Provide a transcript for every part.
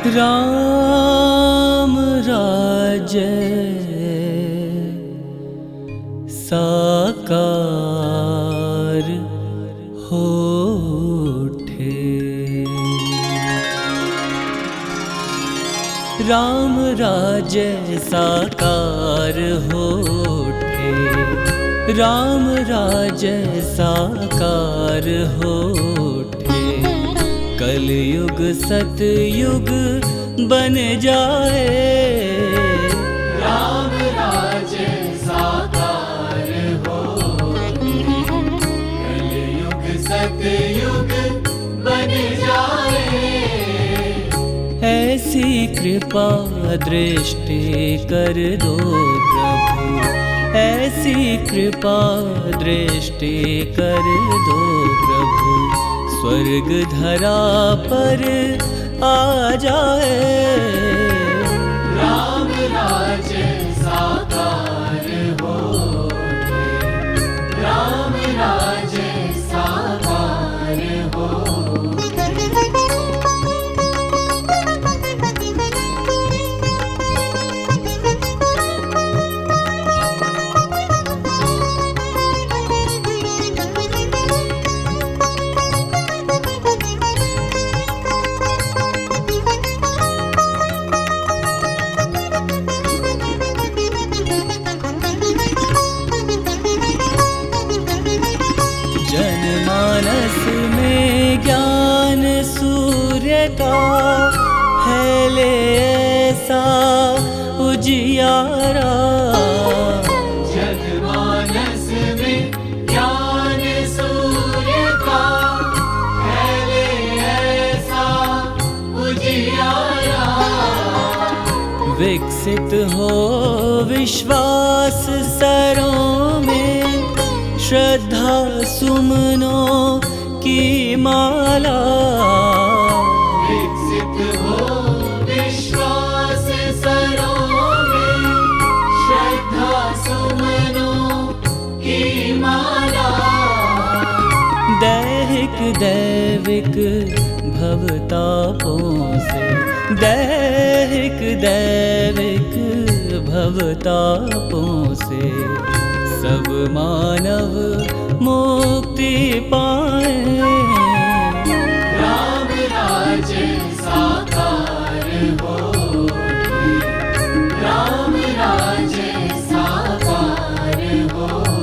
राम राज्य साकार होठे। राम राज्य साकार होठे। राम राज्य साकार होठे। कलयुग सतयुग बन जाए। राम राज्य साकार होठे। कलयुग सतयुग बन जाए। ऐसी कृपा दृष्टि कर दो प्रभु। ऐसी कृपा दृष्टि कर दो प्रभु। स्वर्ग धरा पर आ जाए। राम राज्य साकार होठे। राम राज्य साकार होठे। जनमानस में ज्ञान सूर्य का फैले ऐसा उजियारा। जनमानस में ज्ञान सूर्य का फैले ऐसा उजियारा। विकसित हो विश्वास सरों में। श्रद्धा सुमनों की माला। विकसित हो विश्वास सरों में। श्रद्धा सुमनों की माला। दैहिक दैविक भवतापों से। दैहिक दैविक भवतापों से सब मानव मुक्ति पाए। राम राज्य साकार होठे। राम राज्य साकार होठे।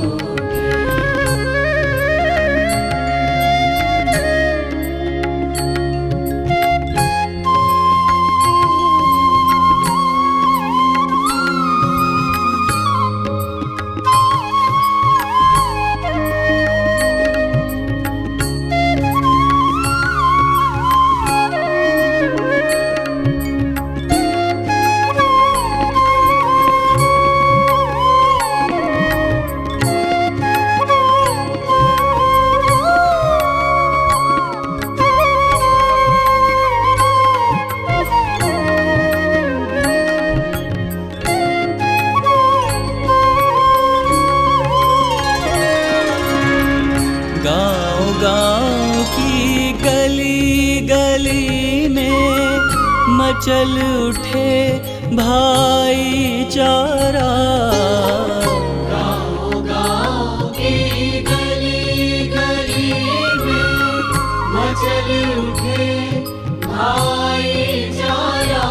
गाँव की गली गली में मचल उठे भाईचारा। गाँव की गली गली में मचल उठे भाईचारा।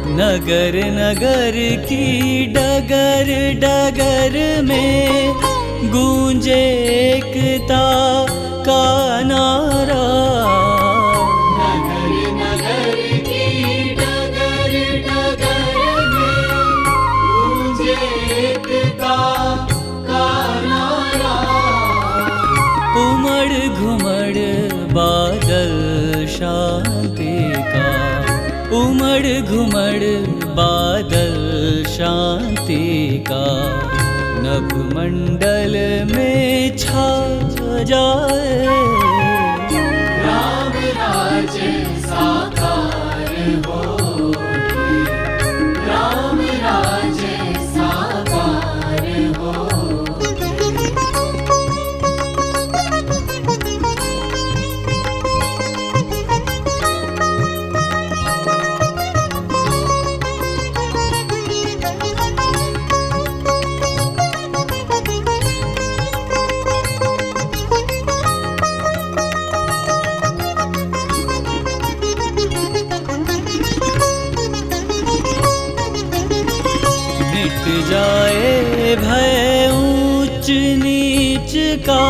नगर नगर की डगर डगर में गूंजे एकता का नारा। नगर नगर की डगर डगर में गूंजे एकता का नारा। उमड़ घुमड़ बादल शांति का। उमड़ घुमड़ बादल शांति का। नभ मंडल में छा जाए। राम राज्य साकार होठे। राम राज्य साकार होठे। जाए भय ऊंच नीच का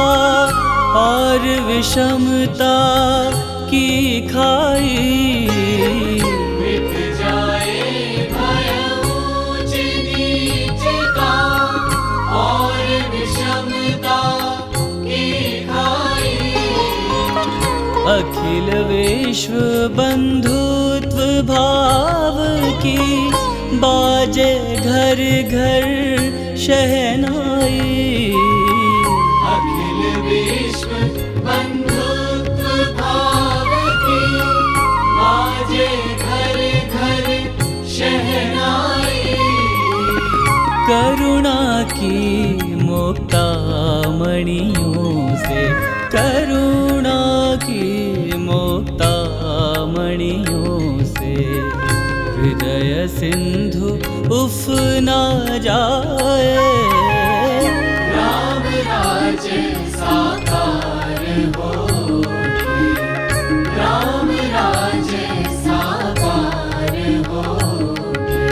और विषमता की खाई। मिट जाए भय ऊंच नीच का और विषमता की खाई। अखिल विश्व बंधुत्व भाव की बाजे घर घर शहनाई। अखिल विश्व बंधुत्व भाव की बाजे घर घर शहनाई। करुणा की मुक्तामणियों से, करुणा की मुक्तामणियों से हृदय सिंधु उफ ना जाए। राम राज्य साकार होके, राम राज्य साकार होके।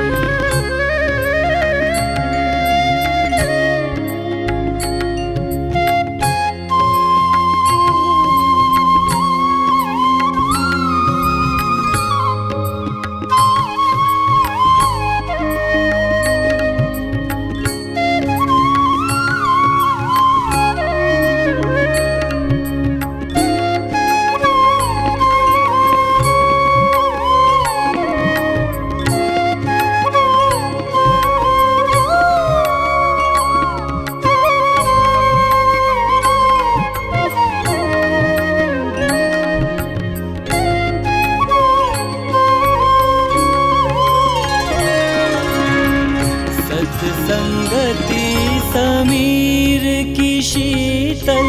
सत्संगति समीर की शीतल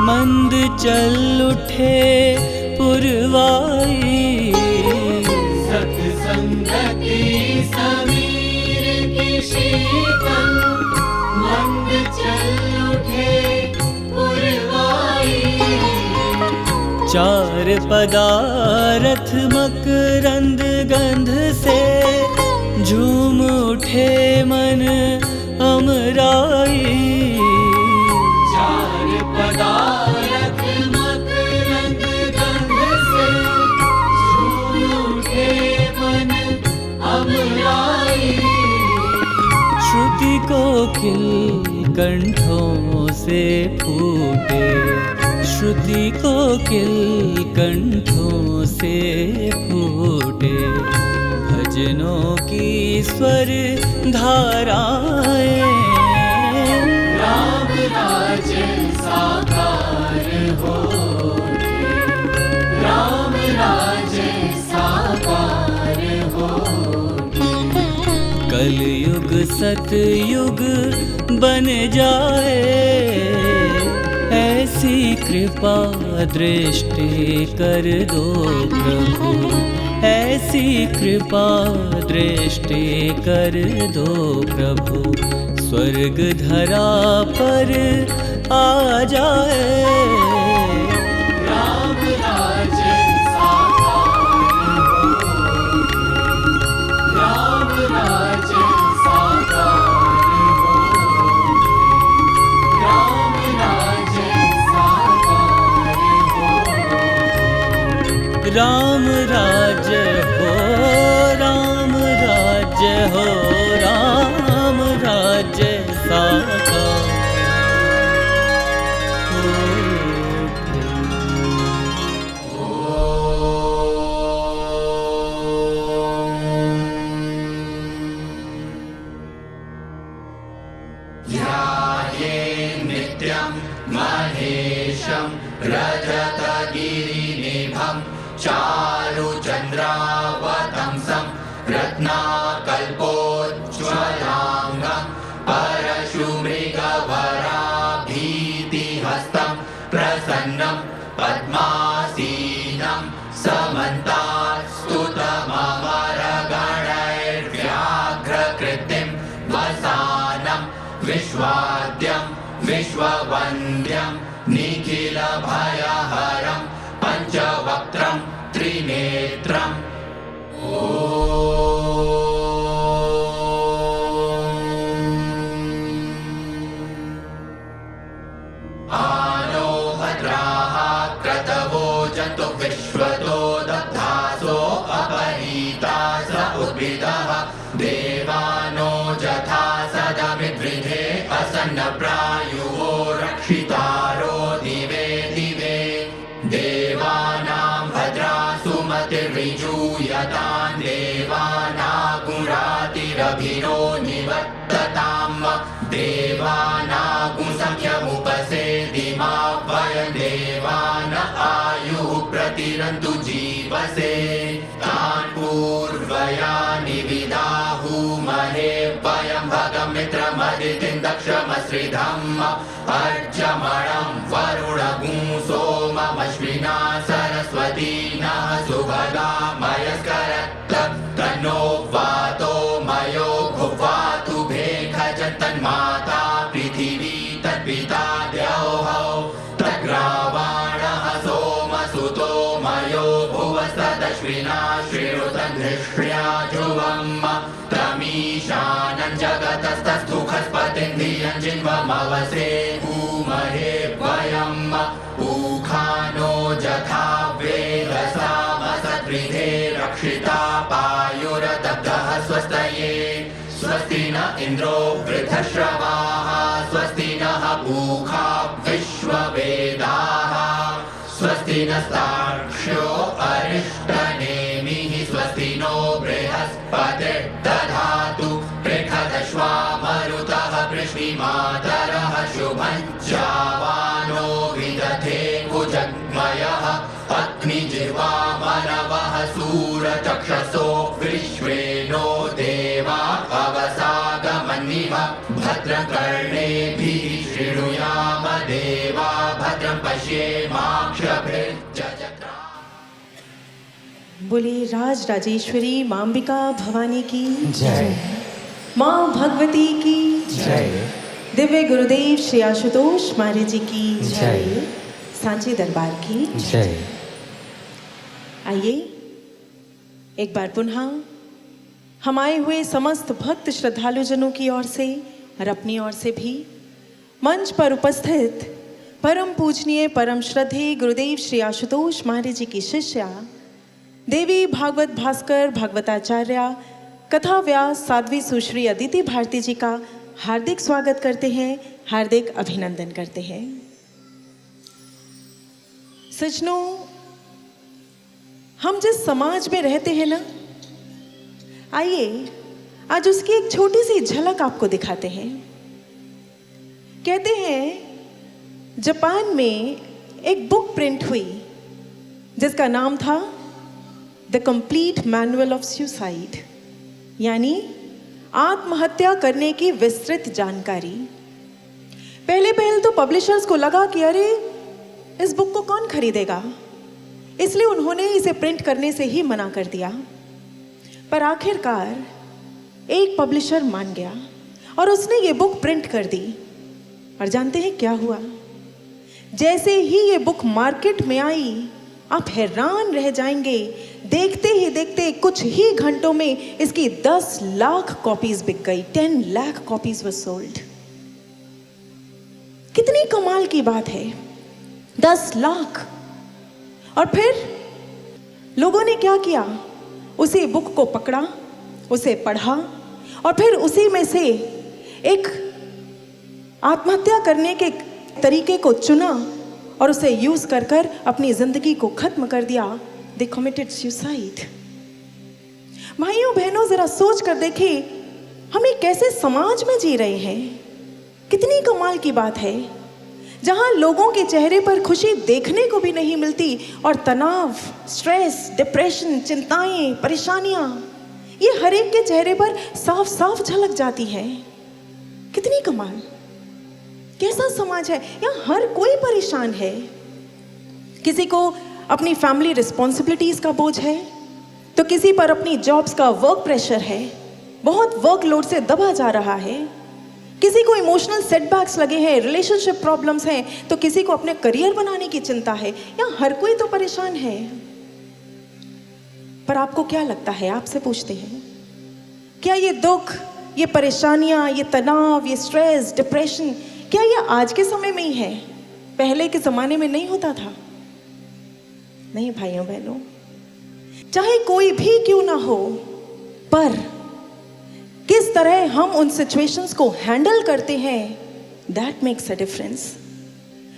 मंद चल उठे पुरवाई। सत्संगति समीर की शीतल मंद चल उठे पुरवाई। चार पदारथ मकरंद गंध से झूम उठे मन अमराई। चार पदारथ मकरंद गंध से झूम उठे मन अमराई। श्रुति कोकिल कंठों से फूटे, श्रुति कोकिल कंठों से फूटे भजनों की स्वर धाराएं। राम राज्य साकार होके, राम राज्य साकार होके। कलयुग सतयुग बन जाए, ऐसी कृपा दृष्टि कर दो प्रभु, ऐसी कृपा दृष्टि कर दो प्रभु। स्वर्ग धरा पर आ जाए। राम राज्य साकार होके, राम राज्य साकार होके, राम राज्य साकार होके। राम राज्य हो, राम राज्य हो, राम राज्य साकार नित्यं महेशं रजतगिरिनिभं चारुचन्द्रावतंसं रत्नाकल्पोज्ज्वलाङ्गं परशुमृगवराभीतिहस्तं प्रसन्नं पद्मासीनं समन्तास्तुतममरगणैर्व्याघ्रकृतिं वसानं विश्वाद्यं विश्ववन्द्यं निखिलभयहरं पञ्चवक्त्रं त्रिनेत्रम्। विश्वतो दग्धासो अपनीता स उद्भिदः देवानो जथा सदमिद्रिधे असन्नप्रायुवो रक्षितारो दिवे दिवे देवानां भद्रासु मतिर्विजूयतां देवानागुरातिरभिनो निवर्तताम् देवानागुसंख्यमुपसेदिमा वयं देवान आयुः प्रतिरन्तु जीवसे तान् पूर्वयानि विदाहुमहे वयं भगमित्रमदितिं दक्षमश्रिधम् अर्चमणं वरुणगुं सोममश्विना सरस्वती नः सुभगा मयस्करत् तन्नो वातो मयो भुवातु भेखजन्तन्माता पृथिवी तद्पिता द्यौः तद्ग्रावाणः सोमसुतो मयो भुवस्तदश्विना श्रीरुतधृष्ट्या ध्रुवम् तमीशानं जगतस्तस्थुखस्पतिं धियं जिन्वमवसे भूमहे वयम् ऊखानो जथा वेदसामसद्विधे रक्षिता पायुरदब्धः स्वस्तये स्वस्ति न इन्द्रो वृद्धश्रवाः स्वस्ति नः पूषा विश्ववेदाः स्वस्ति नस्तार्क्ष्यो अरिष्टनेमिः स्वस्ति नो बृहस्पतिर्दधातु पृषदश्वा मरुतः पृश्निमातरः शुभं जावानो विदधे कुजग्मयः अग्निजिह्वा मनवः सूरचक्षसो विश्वेनो देवा अवसागमन्निव भद्रकर्णेभिः शृणुयाम देवा भद्रं पश्येमाक्षभिर्जजत्रा। बोले राज राजेश्वरी मांबिका भवानी की जय। माँ भगवती की जय। दिव्य गुरुदेव श्री आशुतोष महाराज जी की जय। सांची दरबार की जय। आइए एक बार पुनः हम आए हुए समस्त भक्त श्रद्धालुजनों की ओर से और अपनी ओर से भी मंच पर उपस्थित परम पूजनीय परम श्रद्धेय गुरुदेव श्री आशुतोष महाराज जी की शिष्या देवी भागवत भास्कर भागवताचार्य कथा व्यास साध्वी सुश्री अदिति भारती जी का हार्दिक स्वागत करते हैं, हार्दिक अभिनंदन करते हैं। सज्जनों, हम जिस समाज में रहते हैं ना, आइए आज उसकी एक छोटी सी झलक आपको दिखाते हैं। कहते हैं जापान में एक बुक प्रिंट हुई जिसका नाम था the complete manual of suicide, यानी आत्महत्या करने की विस्तृत जानकारी। पहले तो पब्लिशर्स को लगा कि अरे इस बुक को कौन खरीदेगा, इसलिए उन्होंने इसे प्रिंट करने से ही मना कर दिया। पर आखिरकार एक पब्लिशर मान गया और उसने ये बुक प्रिंट कर दी। और जानते हैं क्या हुआ? जैसे ही ये बुक मार्केट में आई, आप हैरान रह जाएंगे। देखते ही देखते कुछ ही घंटों में इसकी 10 लाख कॉपीज बिक गई। 10 लाख कॉपीज वर सोल्ड। कितनी कमाल की बात है, 10 लाख। और फिर लोगों ने क्या किया, उसी बुक को पकड़ा, उसे पढ़ा और फिर उसी में से एक आत्महत्या करने के तरीके को चुना और उसे यूज कर कर अपनी जिंदगी को खत्म कर दिया। दे कमिटेड सुसाइड। भाइयों बहनों, जरा सोच कर देखिए, हम एक कैसे समाज में जी रहे हैं। कितनी कमाल की बात है, जहां लोगों के चेहरे पर खुशी देखने को भी नहीं मिलती और तनाव, स्ट्रेस, डिप्रेशन, चिंताएं, परेशानियां, ये हर एक के चेहरे पर साफ साफ झलक जाती हैं। कितनी कमाल, कैसा समाज है। यहाँ हर कोई परेशान है। किसी को अपनी फैमिली रिस्पॉन्सिबिलिटीज का बोझ है, तो किसी पर अपनी जॉब्स का वर्क प्रेशर है, बहुत वर्कलोड से दबा जा रहा है। किसी को इमोशनल सेटबैक्स लगे हैं, रिलेशनशिप प्रॉब्लम्स हैं, तो किसी को अपने करियर बनाने की चिंता है। यहाँ हर कोई तो परेशान है। पर आपको क्या लगता है, आपसे पूछते हैं, क्या ये दुख, ये परेशानियां, ये तनाव, ये स्ट्रेस, डिप्रेशन, क्या ये आज के समय में ही है? पहले के ज़माने में नहीं होता था? नहीं भाइयों बहनों, चाहे कोई भी क्यों ना हो, पर किस तरह हम उन सिचुएशंस को हैंडल करते हैं, दैट मेक्स अ डिफरेंस।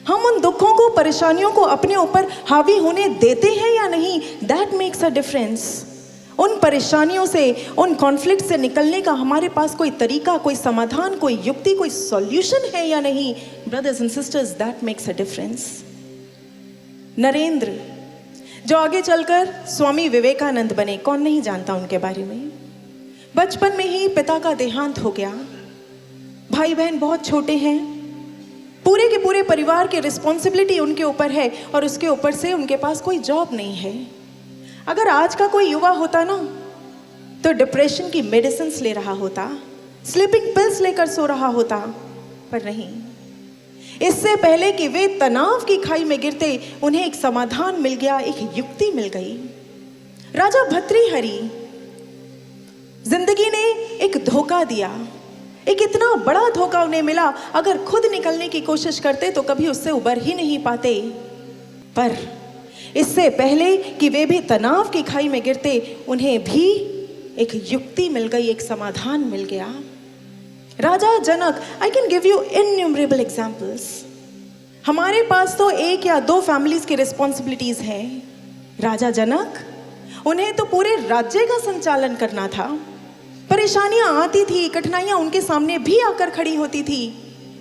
हम उन दुखों को, परेशानियों को अपने ऊपर हावी होने देते हैं या नहीं, दैट मेक्स अ डिफरेंस। उन परेशानियों से, उन कॉन्फ्लिक्ट से निकलने का हमारे पास कोई तरीका, कोई समाधान, कोई युक्ति, कोई सॉल्यूशन है या नहीं, brothers and sisters, that makes a difference. Narendra, जो आगे चलकर स्वामी विवेकानंद बने, कौन नहीं जानता उनके बारे में। बचपन में ही पिता का देहांत हो गया, भाई बहन बहुत छोटे हैं, पूरे के पूरे परिवार की रिस्पॉन्सिबिलिटी उनके ऊपर है और उसके ऊपर से उनके पास कोई जॉब नहीं है। अगर आज का कोई युवा होता ना, तो डिप्रेशन की मेडिसिन ले रहा होता, स्लीपिंग पिल्स लेकर सो रहा होता, पर नहीं। इससे पहले कि वे तनाव की खाई में गिरते, उन्हें एक समाधान मिल गया, एक युक्ति मिल गई। राजा भर्तृहरि, जिंदगी ने एक धोखा दिया, एक इतना बड़ा धोखा उन्हें मिला, अगर खुद निकलने की कोशिश करते तो कभी उससे उबर ही नहीं पाते। पर इससे पहले कि वे भी तनाव की खाई में गिरते, उन्हें भी एक युक्ति मिल गई, एक समाधान मिल गया। Raja Janak, I can give you innumerable examples. हमारे पास तो एक या दो फैमिलीज की रिस्पॉन्सिबिलिटीज हैं। राजा जनक, उन्हें तो पूरे राज्य का संचालन करना था। परेशानियां आती थी, कठिनाइयां उनके सामने भी आकर खड़ी होती थी,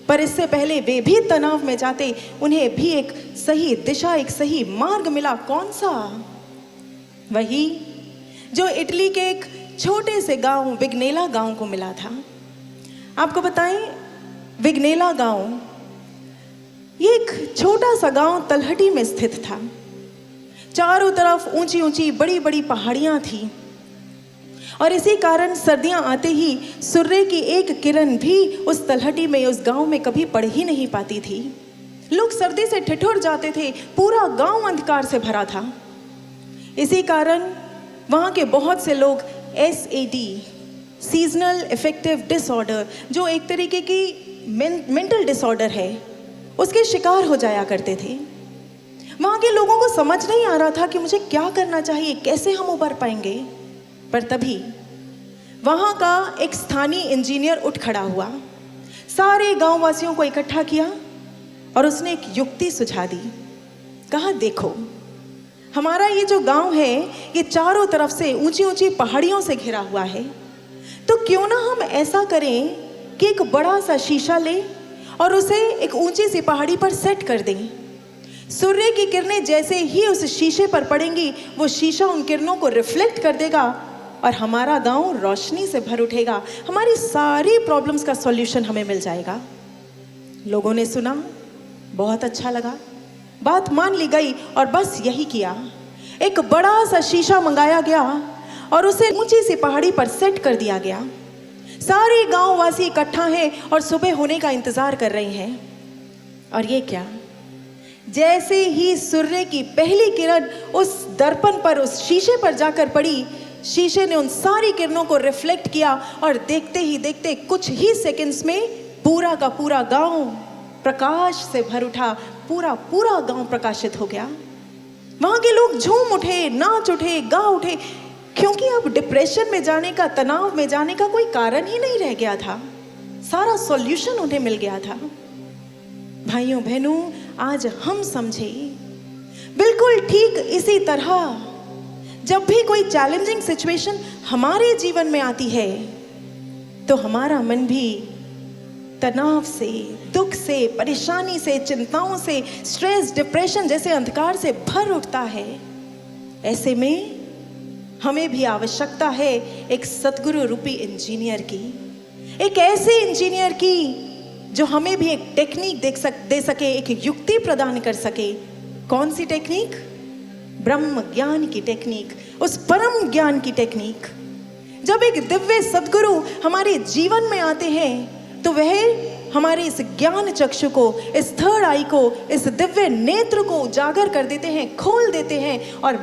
पर इससे पहले वे भी तनाव में जाते, उन्हें भी एक सही दिशा, एक सही मार्ग मिला। कौन सा? वही जो इटली के एक छोटे से गांव विग्नेला गांव को मिला था। आपको बताएं, विग्नेला गांव ये एक छोटा सा गांव तलहटी में स्थित था। चारों तरफ ऊंची ऊंची बड़ी बड़ी पहाड़ियां थी और इसी कारण सर्दियां आते ही सूर्य की एक किरण भी उस तलहटी में, उस गांव में कभी पड़ ही नहीं पाती थी। लोग सर्दी से ठिठुर जाते थे, पूरा गांव अंधकार से भरा था। इसी कारण वहां के बहुत से लोग SAD, सीजनल अफेक्टिव डिसऑर्डर, जो एक तरीके की मेंटल डिसऑर्डर है, उसके शिकार हो जाया करते थे। वहां के लोगों को समझ नहीं आ रहा था कि मुझे क्या करना चाहिए, कैसे हम उबर पाएंगे। पर तभी वहां का एक स्थानीय इंजीनियर उठ खड़ा हुआ, सारे गांव वासियों को इकट्ठा किया और उसने एक युक्ति सुझा दी। कहा, देखो, हमारा ये जो गांव है ये चारों तरफ से ऊंची ऊंची पहाड़ियों से घिरा हुआ है, तो क्यों ना हम ऐसा करें कि एक बड़ा सा शीशा लें और उसे एक ऊंची सी पहाड़ी पर सेट कर दें। सूर्य की किरणें जैसे ही उस शीशे पर पड़ेंगी, वो शीशा उन किरणों को रिफ्लेक्ट कर देगा और हमारा गांव रोशनी से भर उठेगा, हमारी सारी प्रॉब्लम्स का सॉल्यूशन हमें मिल जाएगा। लोगों ने सुना, बहुत अच्छा लगा, बात मान ली गई और बस यही किया। एक बड़ा सा शीशा मंगाया गया और उसे ऊंची सी पहाड़ी पर सेट कर दिया गया। सारे गांव वासी इकट्ठा हैं और सुबह होने का इंतजार कर रहे हैं। और ये क्या, जैसे ही सूर्य की पहली किरण उस दर्पण पर, उस शीशे पर जाकर पड़ी, शीशे ने उन सारी किरणों को रिफ्लेक्ट किया और देखते ही देखते कुछ ही सेकंड्स में पूरा का पूरा गांव प्रकाश से भर उठा, पूरा पूरा गांव प्रकाशित हो गया। वहां के लोग झूम उठे, नाच उठे, गा उठे, क्योंकि अब डिप्रेशन में जाने का, तनाव में जाने का कोई कारण ही नहीं रह गया था। सारा सॉल्यूशन उन्हें मिल गया था। भाइयों बहनों, आज हम समझे, बिल्कुल ठीक इसी तरह जब भी कोई चैलेंजिंग सिचुएशन हमारे जीवन में आती है, तो हमारा मन भी तनाव से, दुख से, परेशानी से, चिंताओं से, स्ट्रेस, डिप्रेशन जैसे अंधकार से भर उठता है। ऐसे में हमें भी आवश्यकता है एक सतगुरु रूपी इंजीनियर की, एक ऐसे इंजीनियर की जो हमें भी एक टेक्निक दे सके, एक युक्ति प्रदान कर सके। कौन सी टेक्निक? ब्रह्म ज्ञान की टेक्निक, उस परम ज्ञान की टेक्निक। जब एक दिव्य सद्गुरु हमारे जीवन में आते हैं, तो वह हमारे इस ज्ञान चक्षु को, इस थर्ड आई को, इस दिव्य नेत्र को उजागर कर देते हैं, खोल देते हैं, और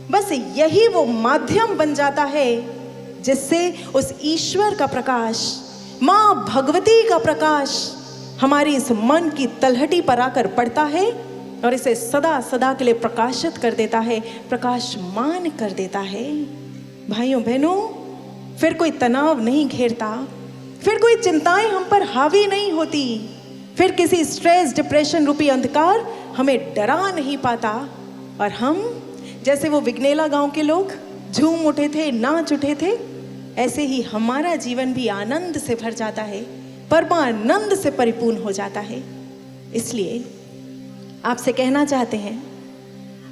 बस यही वो माध्यम बन जाता है जिससे उस ईश्वर का प्रकाश, माँ भगवती का प्रकाश हमारी इस मन की तलहटी पर आकर पड़ता है और इसे सदा सदा के लिए प्रकाशित कर देता है, प्रकाशमान कर देता है। भाइयों बहनों, फिर कोई तनाव नहीं घेरता, फिर कोई चिंताएं हम पर हावी नहीं होती, फिर किसी स्ट्रेस डिप्रेशन रूपी अंधकार हमें डरा नहीं पाता, और हम जैसे वो विगनेला गांव के लोग झूम उठे थे, नाच उठे थे, ऐसे ही हमारा जीवन भी आनंद से भर जाता है, परमानंद से परिपूर्ण हो जाता है। इसलिए आपसे कहना चाहते हैं,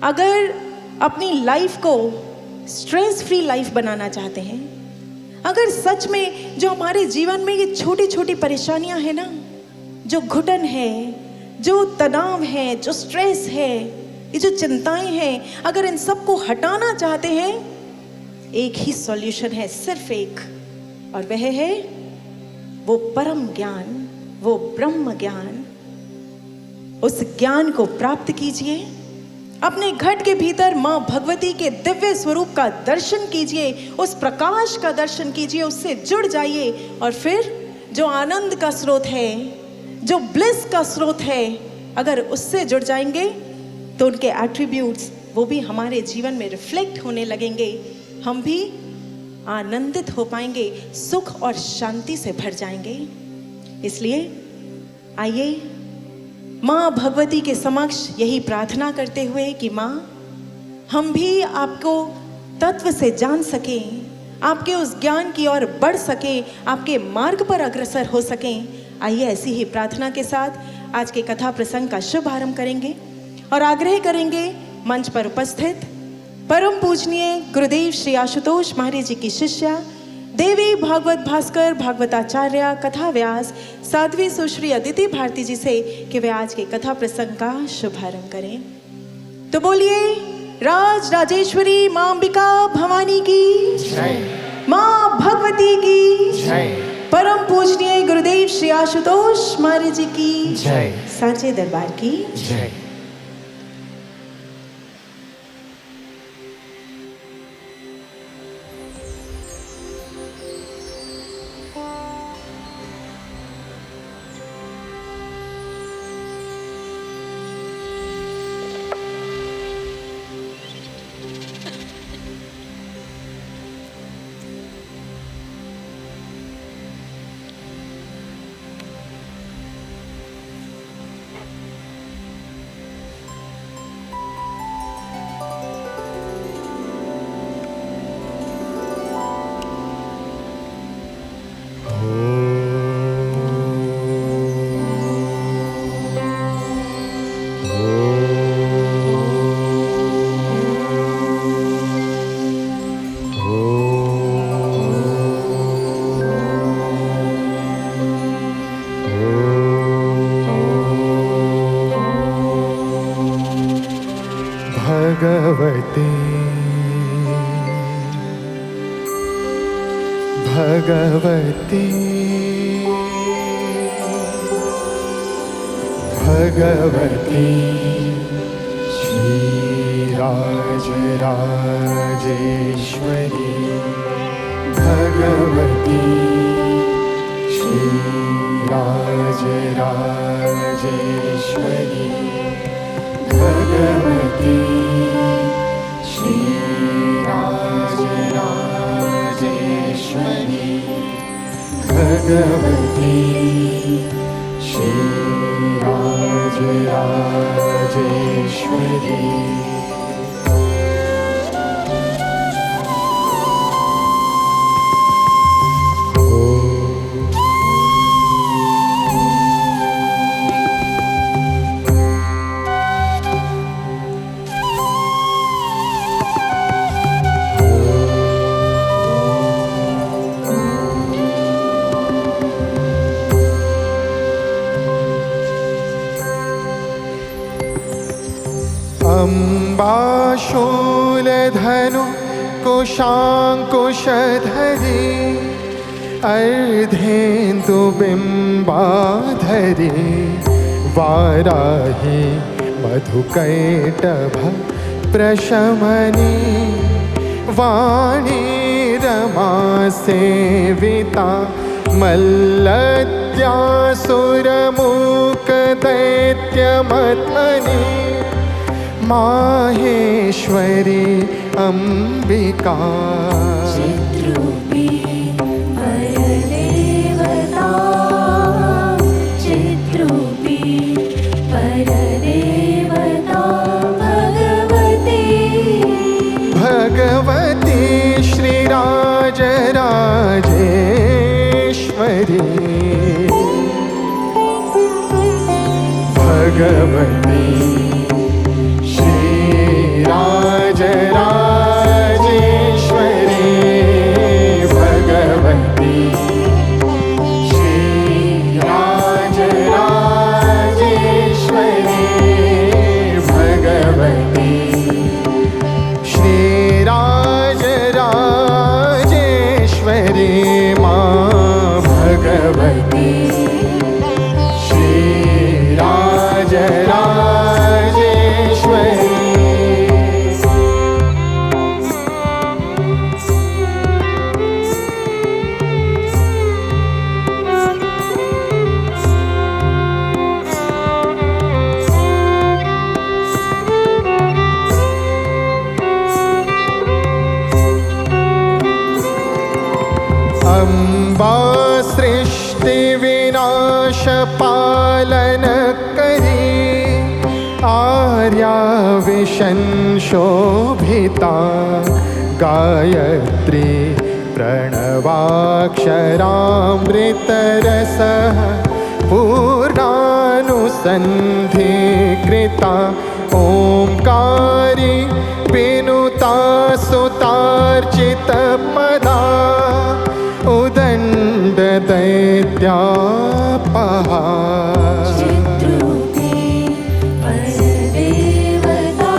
अगर अपनी लाइफ को स्ट्रेस फ्री लाइफ बनाना चाहते हैं, अगर सच में जो हमारे जीवन में ये छोटी छोटी परेशानियां हैं ना, जो घुटन है, जो तनाव है, जो स्ट्रेस है, ये जो चिंताएं हैं, अगर इन सबको हटाना चाहते हैं, एक ही सॉल्यूशन है, सिर्फ एक, और वह है वो परम ज्ञान, वो ब्रह्म ज्ञान। उस ज्ञान को प्राप्त कीजिए, अपने घट के भीतर मां भगवती के दिव्य स्वरूप का दर्शन कीजिए, उस प्रकाश का दर्शन कीजिए, उससे जुड़ जाइए, और फिर जो आनंद का स्रोत है, जो ब्लिस का स्रोत है, अगर उससे जुड़ जाएंगे तो उनके एट्रीब्यूट्स वो भी हमारे जीवन में रिफ्लेक्ट होने लगेंगे, हम भी आनंदित हो पाएंगे, सुख और शांति से भर जाएंगे। इसलिए आइए माँ भगवती के समक्ष यही प्रार्थना करते हुए कि माँ, हम भी आपको तत्व से जान सकें, आपके उस ज्ञान की ओर बढ़ सकें, आपके मार्ग पर अग्रसर हो सकें। आइए ऐसी ही प्रार्थना के साथ आज के कथा प्रसंग का शुभ आरंभ करेंगे और आग्रह करेंगे मंच पर उपस्थित परम पूजनीय गुरुदेव श्री आशुतोष महाराज जी की शिष्या देवी भागवत भास्कर भागवताचार्य कथा व्यास साध्वी सुश्री अदिति भारती जी से कि वे आज के कथा प्रसंग का शुभारंभ करें। तो बोलिए राज राजेश्वरी मां अंबिका भवानी की जय, मां भगवती की जय, परम पूजनीय गुरुदेव श्री आशुतोष महाराज जी की जय, सांचे दरबार की जय। भगवती भगवती भगवती श्रीराज राजेश्वरी भगवती श्रीराज राजेश्वरी भगवती श्रीराज राजेश्वरी भगवती श्रीराज राजेश्वरी। अम्बाशूलधनु कुशाङ्कुशधरी अर्धेन्दुबिम्बाधरी वाराही मधुकैटभ प्रशमनी वाणी रमा सेविता मल्लद्यासुरमूकदैत्यमथनि माहेश्वरी अम्बिका चिद्रूपी परदेवता चिद्रूपी परदेवता भगवती श्रीराजराजेश्वरी भगवती श्रीराजराजेश्वरी भगवती श्रीराजराजेश्वरी भगवती श्रीराजराजेश्वरी माँ भगवती श्रीराजराजेश्वरी अम्बा सृष्टिविनाशपालनकरी आर्याविशंशोभिता गायत्री प्रणवाक्षरामृतरसः पूर्णानुसन्धिकृता ओंकारी विनुता सुतार्चितपदा उदंड दैत्यापहा चिद्रूपी परदेवता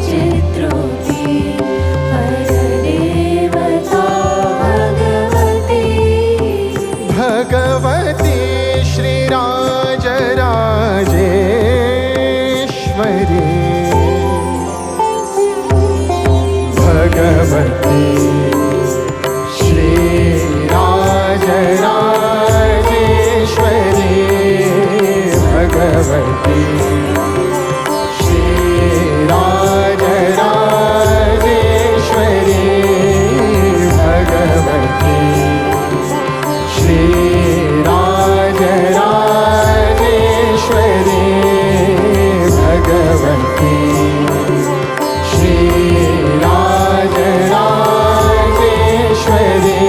चिद्रूपी परदेवता भगवती श्रीराजराजेश्वरी भगवती श्रीराजराजेश्वरी भगवती श्रीराजराजेश्वरी भगवती श्रीराजराजेश्वरी भगवती श्रीराजराजेश्वरी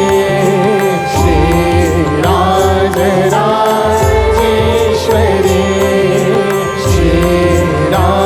श्रीराजराजेश्वरी श्रीराजराजेश्वरी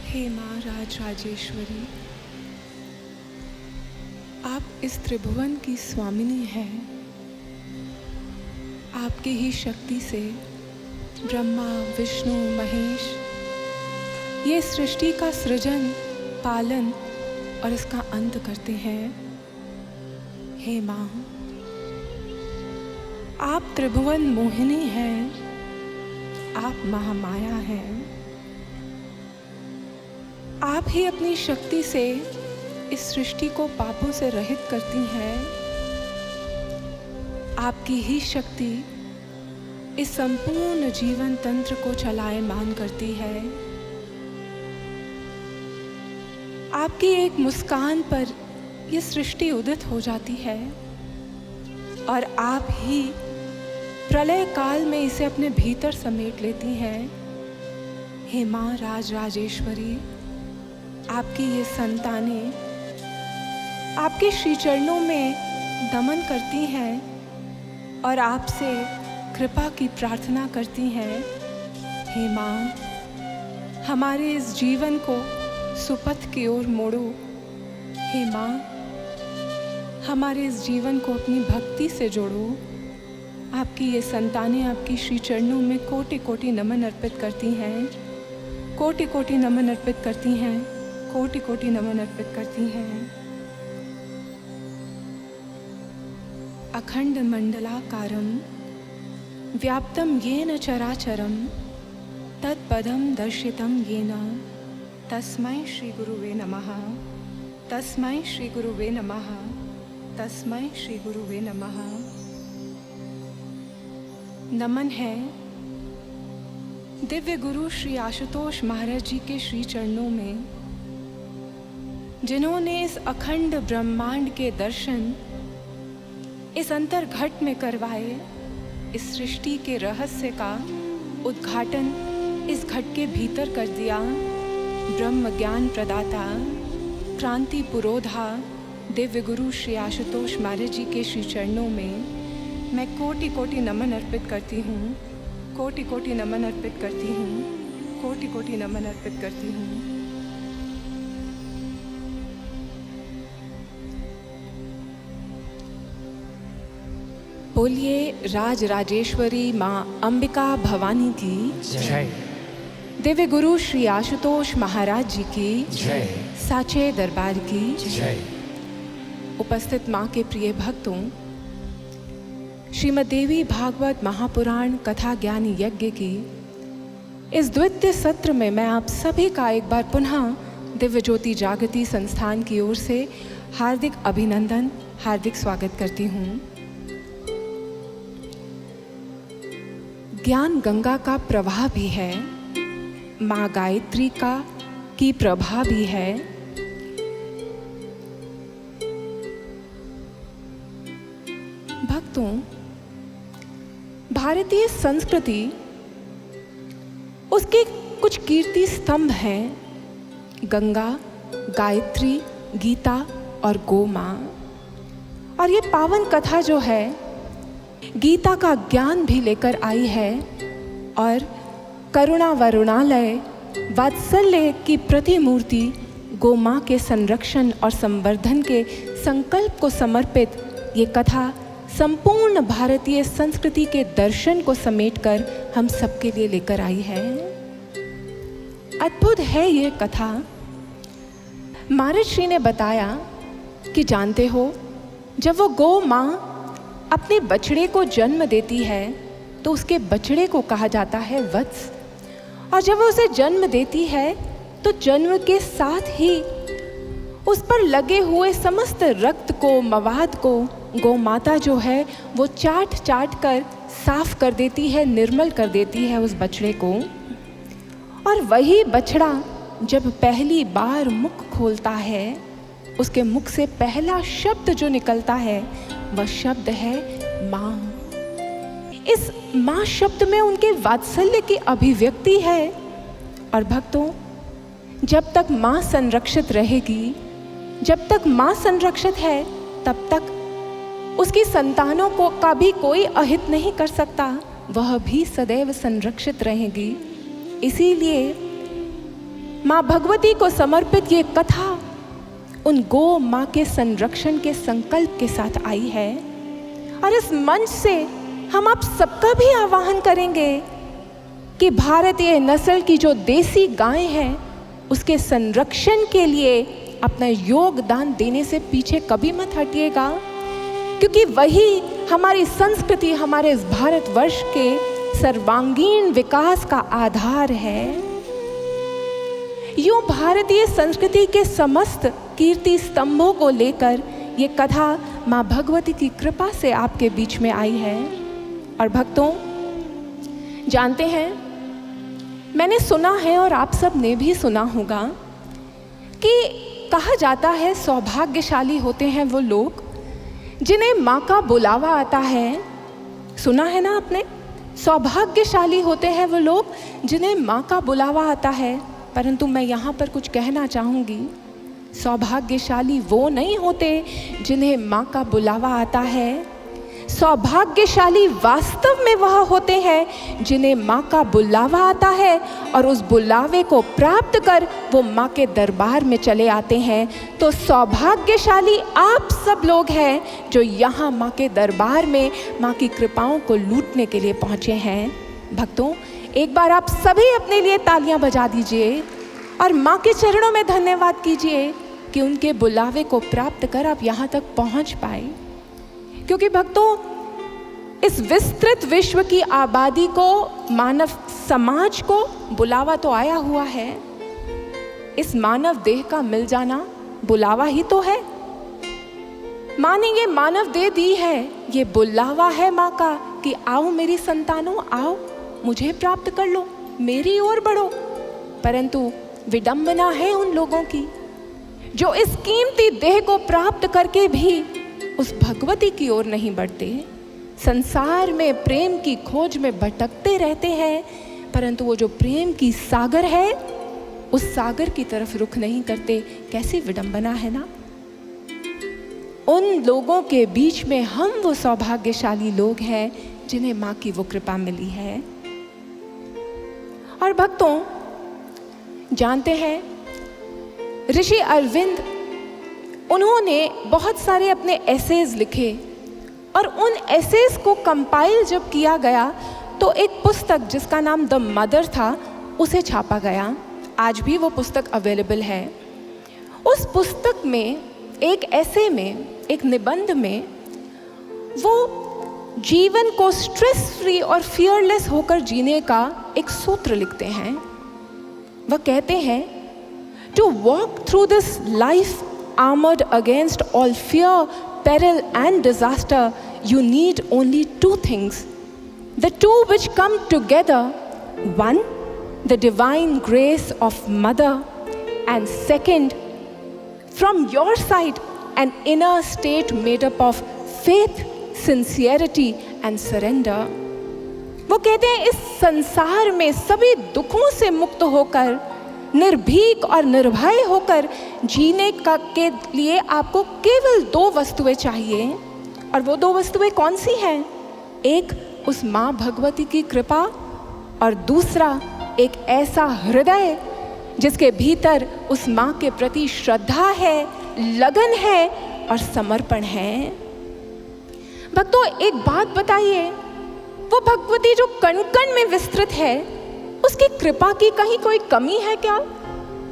हे माँ राजराजेश्वरी, आप इस त्रिभुवन की स्वामिनी हैं। आपकी ही शक्ति से ब्रह्मा विष्णु महेश ये सृष्टि का सृजन पालन और इसका अंत करते हैं। हे माँ, आप त्रिभुवन मोहिनी हैं, आप महामाया हैं। आप ही अपनी शक्ति से इस सृष्टि को पापों से रहित करती हैं। आपकी ही शक्ति इस संपूर्ण जीवन तंत्र को चलायमान करती है। आपकी एक मुस्कान पर यह सृष्टि उदित हो जाती है और आप ही प्रलय काल में इसे अपने भीतर समेट लेती हैं। हे माँ राजराजेश्वरी, आपकी ये संतानें आपके श्री चरणों में नमन करती हैं और आपसे कृपा की प्रार्थना करती हैं। हे माँ, हमारे इस जीवन को सुपथ की ओर मोड़ो। हे माँ, हमारे इस जीवन को अपनी भक्ति से जोड़ो। आपकी ये संतानें आपकी श्री चरणों में कोटि कोटि नमन अर्पित करती हैं, कोटि कोटि नमन अर्पित करती हैं, कोटि कोटि नमन अर्पित करती हैं। अखंड मंडलाकारं व्याप्तं येन चराचरं तत्पदं दर्शितं येन तस्मै श्री गुरुवे नमः, तस्मै श्री गुरुवे नमः, तस्मै श्री गुरुवे नमः। नमन है दिव्य गुरु श्री आशुतोष महाराज जी के श्री चरणों में, जिन्होंने इस अखंड ब्रह्मांड के दर्शन इस अंतर्घट में करवाए, इस सृष्टि के रहस्य का उद्घाटन इस घट के भीतर कर दिया। ब्रह्म ज्ञान प्रदाता, क्रांति पुरोधा दिव्य गुरु श्री आशुतोष महाराज जी के श्री चरणों में मैं कोटि कोटि नमन अर्पित करती हूँ, कोटि कोटि नमन अर्पित करती हूँ, कोटि कोटि नमन अर्पित करती हूँ। बोलिए राज राजेश्वरी माँ अंबिका भवानी की जय। दिव्य गुरु श्री आशुतोष महाराज जी की जय। साचे दरबार की जय। उपस्थित माँ के प्रिय भक्तों, श्रीमद् देवी भागवत महापुराण कथा ज्ञान यज्ञ की इस द्वितीय सत्र में मैं आप सभी का एक बार पुनः दिव्य ज्योति जागृति संस्थान की ओर से हार्दिक अभिनंदन, हार्दिक स्वागत करती हूँ। ज्ञान गंगा का प्रवाह भी है, माँ गायत्री की प्रभा भी है। भक्तों, भारतीय संस्कृति, उसके कुछ कीर्ति स्तंभ हैं, गंगा, गायत्री, गीता और गो माँ। और ये पावन कथा जो है गीता का ज्ञान भी लेकर आई है और करुणा वरुणालय वात्सल्य की प्रतिमूर्ति गो माँ के संरक्षण और संवर्धन के संकल्प को समर्पित ये कथा संपूर्ण भारतीय संस्कृति के दर्शन को समेटकर हम सबके लिए लेकर आई है। अद्भुत है ये कथा। महाराज श्री ने बताया कि जानते हो, जब वो गौ माँ अपने बछड़े को जन्म देती है तो उसके बछड़े को कहा जाता है वत्स, और जब वो उसे जन्म देती है तो जन्म के साथ ही उस पर लगे हुए समस्त रक्त को, मवाद को गौ माता जो है वो चाट चाट कर साफ कर देती है, निर्मल कर देती है उस बछड़े को। और वही बछड़ा जब पहली बार मुख खोलता है, उसके मुख से पहला शब्द जो निकलता है वह शब्द है माँ। इस माँ शब्द में उनके वात्सल्य की अभिव्यक्ति है। और भक्तों, जब तक माँ संरक्षित रहेगी, जब तक माँ संरक्षित है, तब तक उसकी संतानों को का भी कोई अहित नहीं कर सकता, वह भी सदैव संरक्षित रहेगी। इसीलिए माँ भगवती को समर्पित ये कथा उन गो माँ के संरक्षण के संकल्प के साथ आई है। और इस मंच से हम आप सबका भी आह्वान करेंगे कि भारतीय नस्ल की जो देसी गायें हैं उसके संरक्षण के लिए अपना योगदान देने से पीछे कभी मत हटिएगा, क्योंकि वही हमारी संस्कृति, हमारे इस भारतवर्ष के सर्वांगीण विकास का आधार है। यूं भारतीय संस्कृति के समस्त कीर्ति स्तंभों को लेकर ये कथा माँ भगवती की कृपा से आपके बीच में आई है। और भक्तों, जानते हैं, मैंने सुना है और आप सब ने भी सुना होगा कि कहा जाता है सौभाग्यशाली होते हैं वो लोग जिन्हें माँ का बुलावा आता है। सुना है ना आपने? सौभाग्यशाली होते हैं वो लोग जिन्हें माँ का बुलावा आता है। परंतु मैं यहाँ पर कुछ कहना चाहूँगी, सौभाग्यशाली वो नहीं होते जिन्हें माँ का बुलावा आता है, सौभाग्यशाली वास्तव में वह होते हैं जिन्हें माँ का बुलावा आता है और उस बुलावे को प्राप्त कर वो माँ के दरबार में चले आते हैं। तो सौभाग्यशाली आप सब लोग हैं जो यहाँ माँ के दरबार में माँ की कृपाओं को लूटने के लिए पहुँचे हैं। भक्तों, एक बार आप सभी अपने लिए तालियां बजा दीजिए और माँ के चरणों में धन्यवाद कीजिए कि उनके बुलावे को प्राप्त कर आप यहाँ तक पहुँच पाए। क्योंकि भक्तों, इस विस्तृत विश्व की आबादी को, मानव समाज को बुलावा तो आया हुआ है। इस मानव देह का मिल जाना बुलावा ही तो है। माँ ने ये मानव देह दी है, ये बुलावा है माँ का कि आओ मेरी संतानों, आओ मुझे प्राप्त कर लो, मेरी ओर बढ़ो। परंतु विडंबना है उन लोगों की जो इस कीमती देह को प्राप्त करके भी उस भगवती की ओर नहीं बढ़ते, संसार में प्रेम की खोज में भटकते रहते हैं, परंतु वो जो प्रेम की सागर है उस सागर की तरफ रुख नहीं करते। कैसी विडंबना है ना। उन लोगों के बीच में हम वो सौभाग्यशाली लोग हैं जिन्हें माँ की वो कृपा मिली है। और भक्तों, जानते हैं ऋषि अरविंद, उन्होंने बहुत सारे अपने एसेज लिखे और उन एसेज को कंपाइल जब किया गया तो एक पुस्तक जिसका नाम द मदर था उसे छापा गया। आज भी वो पुस्तक अवेलेबल है। उस पुस्तक में एक ऐसे में, एक निबंध में वो जीवन को स्ट्रेस फ्री और फियरलेस होकर जीने का एक सूत्र लिखते हैं। वह कहते हैं, to walk through this life armored against all fear, peril and disaster, you need only two things. The two which come together, one, the divine grace of Mother, and second, from your side, an inner state made up of faith, sincerity and surrender. वो कहते हैं इस संसार में सभी दुखों से मुक्त होकर, निर्भीक और निर्भय होकर जीने का के लिए आपको केवल दो वस्तुएं चाहिए। और वो दो वस्तुएं कौन सी हैं? एक उस माँ भगवती की कृपा और दूसरा एक ऐसा हृदय जिसके भीतर उस माँ के प्रति श्रद्धा है, लगन है और समर्पण है। भक्तों, एक बात बताइए, वो भगवती जो कण कण में विस्तृत है उसकी कृपा की कहीं कोई कमी है क्या?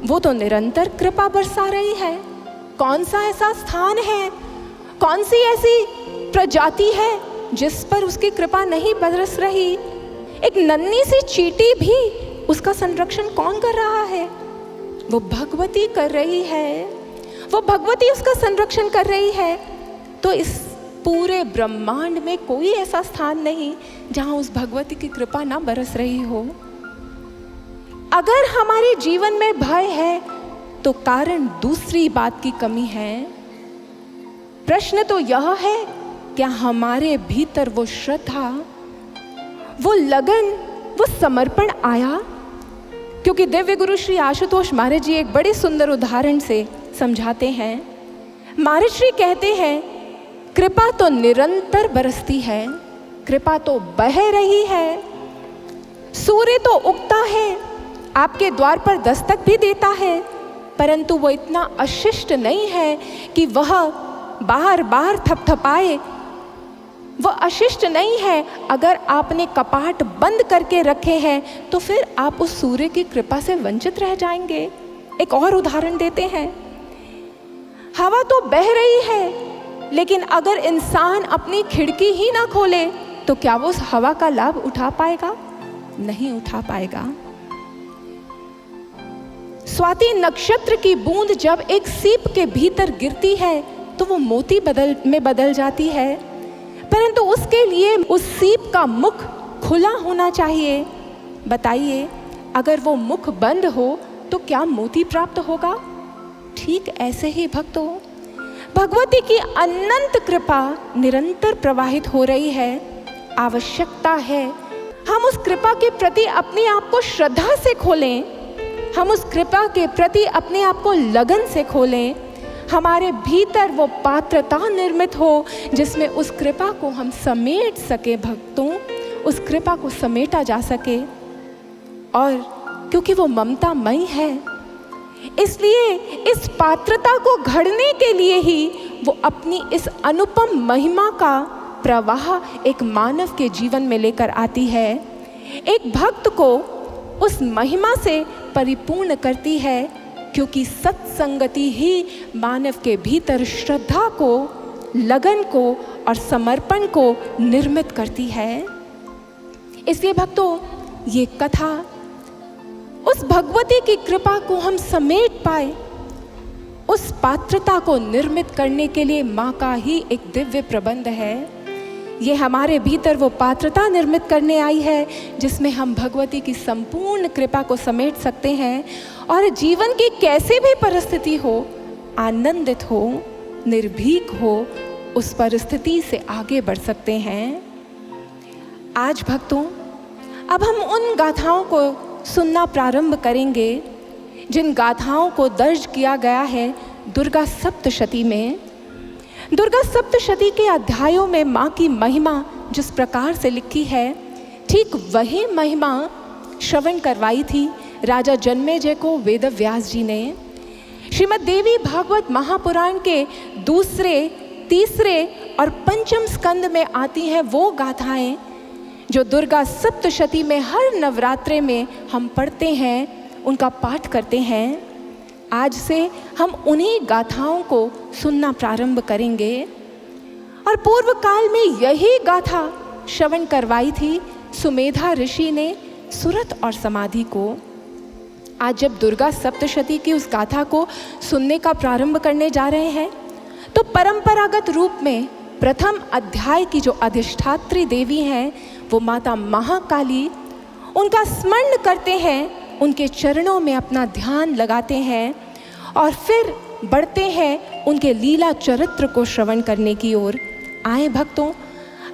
वो तो निरंतर कृपा बरसा रही है। कौन सा ऐसा स्थान है, कौन सी ऐसी प्रजाति है जिस पर उसकी कृपा नहीं बरस रही? एक नन्ही सी चींटी भी उसका संरक्षण कौन कर रहा है? वो भगवती कर रही है। वो भगवती उसका संरक्षण कर रही है। तो इस पूरे ब्रह्मांड में कोई ऐसा स्थान नहीं जहां उस भगवती की कृपा ना बरस रही हो। अगर हमारे जीवन में भय है तो कारण दूसरी बात की कमी है। प्रश्न तो यह है, क्या हमारे भीतर वो श्रद्धा, वो लगन, वो समर्पण आया? क्योंकि दिव्य गुरु श्री आशुतोष महाराज जी एक बड़े सुंदर उदाहरण से समझाते हैं। महाराज श्री कहते हैं, कृपा तो निरंतर बरसती है, कृपा तो बह रही है, सूर्य तो उगता है, आपके द्वार पर दस्तक भी देता है, परंतु वो इतना अशिष्ट नहीं है कि वह बार बार थपथपाए। वह अशिष्ट नहीं है। अगर आपने कपाट बंद करके रखे हैं तो फिर आप उस सूर्य की कृपा से वंचित रह जाएंगे। एक और उदाहरण देते हैं, हवा तो बह रही है, लेकिन अगर इंसान अपनी खिड़की ही ना खोले तो क्या वो उस हवा का लाभ उठा पाएगा? नहीं उठा पाएगा। स्वाति नक्षत्र की बूंद जब एक सीप के भीतर गिरती है तो वो मोती में बदल जाती है, परंतु उसके लिए उस सीप का मुख खुला होना चाहिए। बताइए, अगर वो मुख बंद हो तो क्या मोती प्राप्त होगा? ठीक ऐसे ही भक्तों, भगवती की अनंत कृपा निरंतर प्रवाहित हो रही है। आवश्यकता है हम उस कृपा के प्रति अपने आप को श्रद्धा से खोलें, हम उस कृपा के प्रति अपने आप को लगन से खोलें, हमारे भीतर वो पात्रता निर्मित हो जिसमें उस कृपा को हम समेट सके। भक्तों, उस कृपा को समेटा जा सके। और क्योंकि वो ममतामयी है, इसलिए इस पात्रता को घड़ने के लिए ही वो अपनी इस अनुपम महिमा का प्रवाह एक मानव के जीवन में लेकर आती है। एक भक्त को उस महिमा से परिपूर्ण करती है, क्योंकि सत्संगति ही मानव के भीतर श्रद्धा को, लगन को और समर्पण को निर्मित करती है। इसलिए भक्तों, ये कथा उस भगवती की कृपा को हम समेट पाए, उस पात्रता को निर्मित करने के लिए माँ का ही एक दिव्य प्रबंध है। ये हमारे भीतर वो पात्रता निर्मित करने आई है जिसमें हम भगवती की संपूर्ण कृपा को समेट सकते हैं और जीवन की कैसी भी परिस्थिति हो, आनंदित हो, निर्भीक हो, उस परिस्थिति से आगे बढ़ सकते हैं। आज भक्तों, अब हम उन गाथाओं को सुनना प्रारंभ करेंगे जिन गाथाओं को दर्ज किया गया है दुर्गा सप्तशती में। दुर्गा सप्तशती के अध्यायों में माँ की महिमा जिस प्रकार से लिखी है, ठीक वही महिमा श्रवण करवाई थी राजा जन्मेजय को वेदव्यास जी ने। श्रीमद् देवी भागवत महापुराण के दूसरे, तीसरे और पंचम स्कंद में आती हैं वो गाथाएं जो दुर्गा सप्तशती में हर नवरात्रे में हम पढ़ते हैं, उनका पाठ करते हैं। आज से हम उन्हीं गाथाओं को सुनना प्रारंभ करेंगे। और पूर्व काल में यही गाथा श्रवण करवाई थी सुमेधा ऋषि ने सुरत और समाधि को। आज जब दुर्गा सप्तशती की उस गाथा को सुनने का प्रारंभ करने जा रहे हैं, तो परंपरागत रूप में प्रथम अध्याय की जो अधिष्ठात्री देवी हैं वो माता महाकाली, उनका स्मरण करते हैं, उनके चरणों में अपना ध्यान लगाते हैं और फिर बढ़ते हैं उनके लीला चरित्र को श्रवण करने की ओर। आए भक्तों,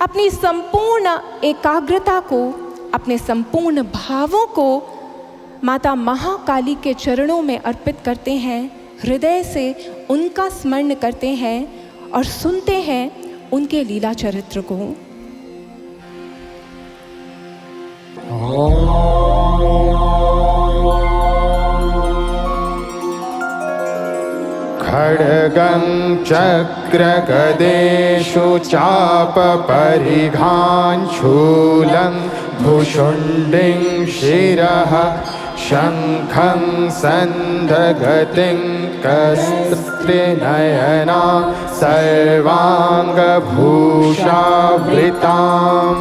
अपनी संपूर्ण एकाग्रता को, अपने संपूर्ण भावों को माता महाकाली के चरणों में अर्पित करते हैं, हृदय से उनका स्मरण करते हैं और सुनते हैं उनके लीला चरित्र को। खड्गं चक्रगदेषु चापपरिघान् शूलं भुशुण्डिं शिरः शङ्खं सन्दगतिं कस्त्रिनयना सर्वाङ्गभूषावृताम्